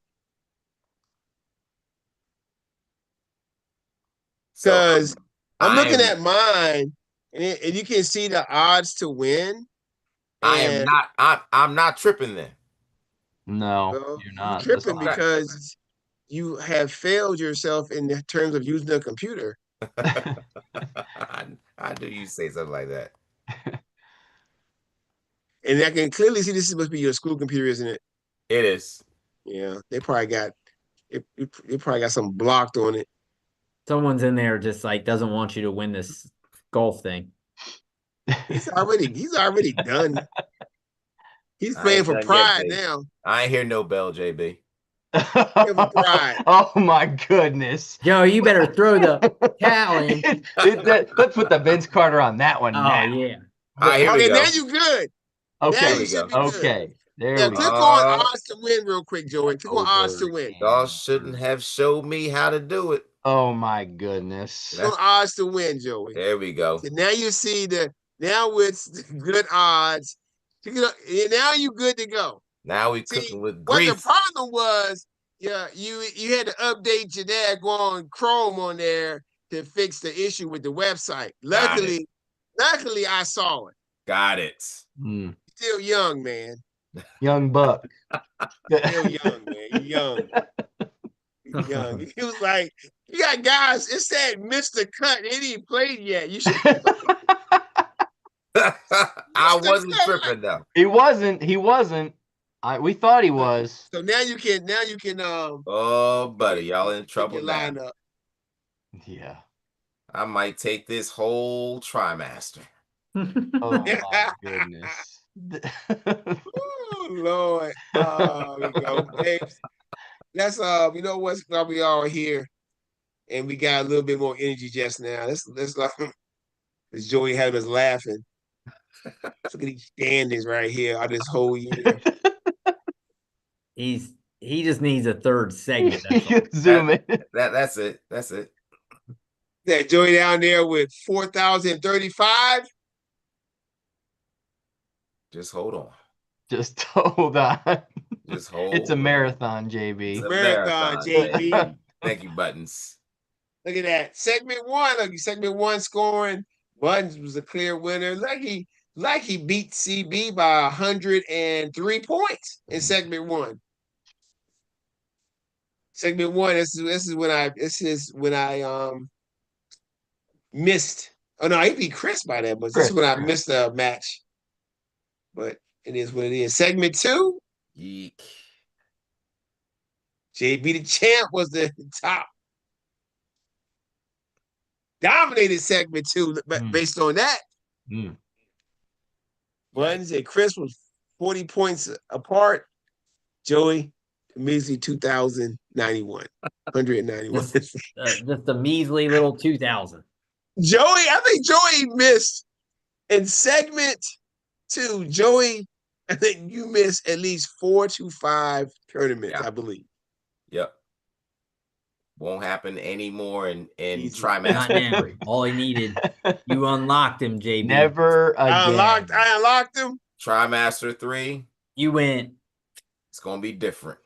[SPEAKER 1] Because I'm looking at mine, and you can see the odds to win.
[SPEAKER 2] I'm not tripping then.
[SPEAKER 4] No, you're not.
[SPEAKER 1] You're tripping because you have failed yourself in terms of using a computer.
[SPEAKER 2] I knew you'd say something like that.
[SPEAKER 1] And I can clearly see this is supposed to be your school computer, isn't it?
[SPEAKER 2] It is.
[SPEAKER 1] Yeah, they probably got something blocked on it.
[SPEAKER 3] Someone's in there just like doesn't want you to win this golf thing.
[SPEAKER 1] He's already done. He's playing for pride now.
[SPEAKER 2] I ain't hear no bell, JB.
[SPEAKER 4] Oh my goodness,
[SPEAKER 3] Joe, you better throw the towel in.
[SPEAKER 4] Let's put the Vince Carter on that one.
[SPEAKER 3] Oh yeah.
[SPEAKER 1] Okay, now you good.
[SPEAKER 4] Okay, okay. There we go.
[SPEAKER 1] Click on odds to win real quick, Joey. Click on odds to win.
[SPEAKER 2] Y'all shouldn't have showed me how to do it.
[SPEAKER 4] Oh my goodness.
[SPEAKER 1] Click on odds to win, Joey.
[SPEAKER 2] There we go.
[SPEAKER 1] So now you see now with good odds. Now you good to go.
[SPEAKER 2] Now we cooking with grief.
[SPEAKER 1] What the problem was, you had to update your dad, go on Chrome on there to fix the issue with the website. Luckily I saw it.
[SPEAKER 2] Got it.
[SPEAKER 1] Still young, man.
[SPEAKER 4] Young buck.
[SPEAKER 1] Still young, man. You young. You young. He was like, you got guys, it said Mr. Cut. He didn't play yet. You should
[SPEAKER 2] I wasn't tripping though.
[SPEAKER 4] He wasn't. We thought he was.
[SPEAKER 1] So now you can
[SPEAKER 2] oh buddy, y'all in trouble now.
[SPEAKER 1] Up.
[SPEAKER 4] Yeah.
[SPEAKER 2] I might take this whole trimester.
[SPEAKER 4] Oh my goodness.
[SPEAKER 1] Oh Lord. We go. That's you know what's why we all here. And we got a little bit more energy just now. Let's this Joey had us laughing. Look at these standings right here on this whole year.
[SPEAKER 3] He just needs a third segment.
[SPEAKER 4] Zoom in.
[SPEAKER 2] That's it. That's it.
[SPEAKER 1] That Joey down there with 4,035.
[SPEAKER 2] Just hold on.
[SPEAKER 4] Just hold on.
[SPEAKER 2] Just hold.
[SPEAKER 4] It's a marathon, JB.
[SPEAKER 1] It's a marathon, JB.
[SPEAKER 2] Thank you, Buttons.
[SPEAKER 1] Look at that. Segment one. Look, segment one scoring. Buttons was a clear winner. Like he beat CB by 103 points in segment one. Segment one. This is when I missed. Oh no, he beat Chris by that, but this is when I missed a match. But it is what it is. Segment two.
[SPEAKER 2] Geek.
[SPEAKER 1] JB the Champ was the top dominated segment too, based on that. Buttons and Chris was 40 points apart. Joey, measly 2,091. 191.
[SPEAKER 3] Just a measly little 2,000.
[SPEAKER 1] Joey, I think Joey missed in segment 2. Joey, I think you missed at least 4 to 5 tournaments, I believe.
[SPEAKER 2] Yep. Won't happen anymore in trimester.
[SPEAKER 3] Not now. All he needed. You unlocked him, JB.
[SPEAKER 4] Never again.
[SPEAKER 1] I unlocked him.
[SPEAKER 2] Trimester 3.
[SPEAKER 3] You went.
[SPEAKER 2] It's gonna be different.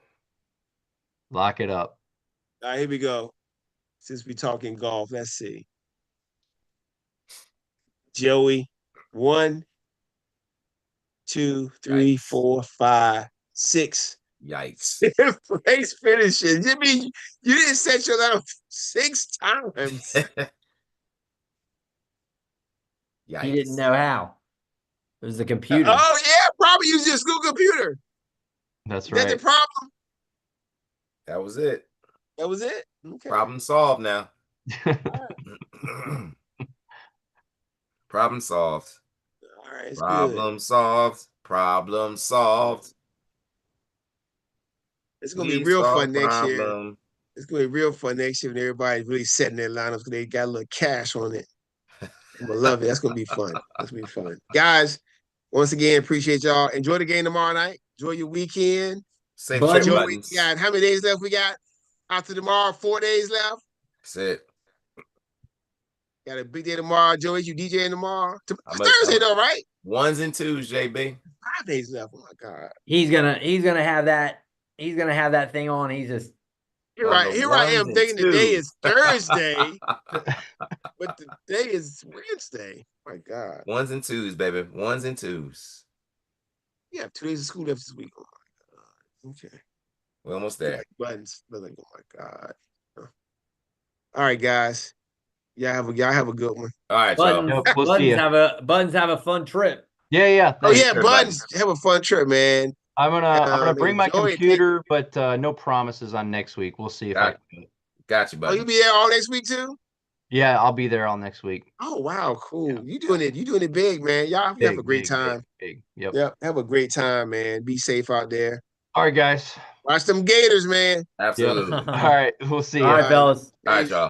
[SPEAKER 4] Lock it up.
[SPEAKER 1] All right, here we go. Since we're talking golf, let's see. Joey, 1, 2, 3, 4, 5, 6.
[SPEAKER 2] Yikes.
[SPEAKER 1] Place finishes. You mean you didn't set your line 6 times?
[SPEAKER 2] Yikes.
[SPEAKER 3] He didn't know how. It was the computer.
[SPEAKER 1] Oh, yeah, probably use your school computer.
[SPEAKER 4] That's right.
[SPEAKER 1] That's the problem.
[SPEAKER 2] That was it.
[SPEAKER 1] That was it. Okay.
[SPEAKER 2] Problem solved now. Problem solved.
[SPEAKER 1] All right.
[SPEAKER 2] Problem solved. Problem solved.
[SPEAKER 1] It's gonna be real fun next year. It's gonna be real fun next year when everybody's really setting their lineups because they got a little cash on it. I'm gonna love it. That's gonna be fun. That's gonna be fun. Guys, once again, appreciate y'all. Enjoy the game tomorrow night. Enjoy your weekend.
[SPEAKER 2] Safe
[SPEAKER 1] We got how many days left? We got after tomorrow, 4 days left.
[SPEAKER 2] That's it.
[SPEAKER 1] Got a big day tomorrow. Joey, you DJing tomorrow? Thursday though, right?
[SPEAKER 2] 1s and 2s, JB.
[SPEAKER 1] 5 days left. Oh my God.
[SPEAKER 3] He's gonna have that. He's gonna have that thing on. He's just
[SPEAKER 1] Here I am thinking today is Thursday, but today is Wednesday. Oh my God.
[SPEAKER 2] 1s and 2s, baby. 1s and 2s.
[SPEAKER 1] You have 2 days of school left this week. Oh my God. Okay.
[SPEAKER 2] We're almost there.
[SPEAKER 1] Buttons. Like, oh my God. All right, guys. Y'all have a good one.
[SPEAKER 2] All right, y'all.
[SPEAKER 3] Buttons have a fun trip.
[SPEAKER 4] Yeah.
[SPEAKER 1] Oh yeah, Buttons have a fun trip, man.
[SPEAKER 4] I'm gonna bring my computer, but no promises on next week. We'll see if I can.
[SPEAKER 2] Got you, buddy.
[SPEAKER 1] Oh, you be there all next week too?
[SPEAKER 4] Yeah, I'll be there all next week.
[SPEAKER 1] Oh wow, cool. Yeah. You doing it big, man. Y'all have a great time.
[SPEAKER 4] Big. Yep.
[SPEAKER 1] Have a great time, man. Be safe out there.
[SPEAKER 4] All right, guys.
[SPEAKER 1] Watch them Gators, man.
[SPEAKER 2] Absolutely.
[SPEAKER 4] All right, we'll see you.
[SPEAKER 3] All right, fellas.
[SPEAKER 2] All right, y'all.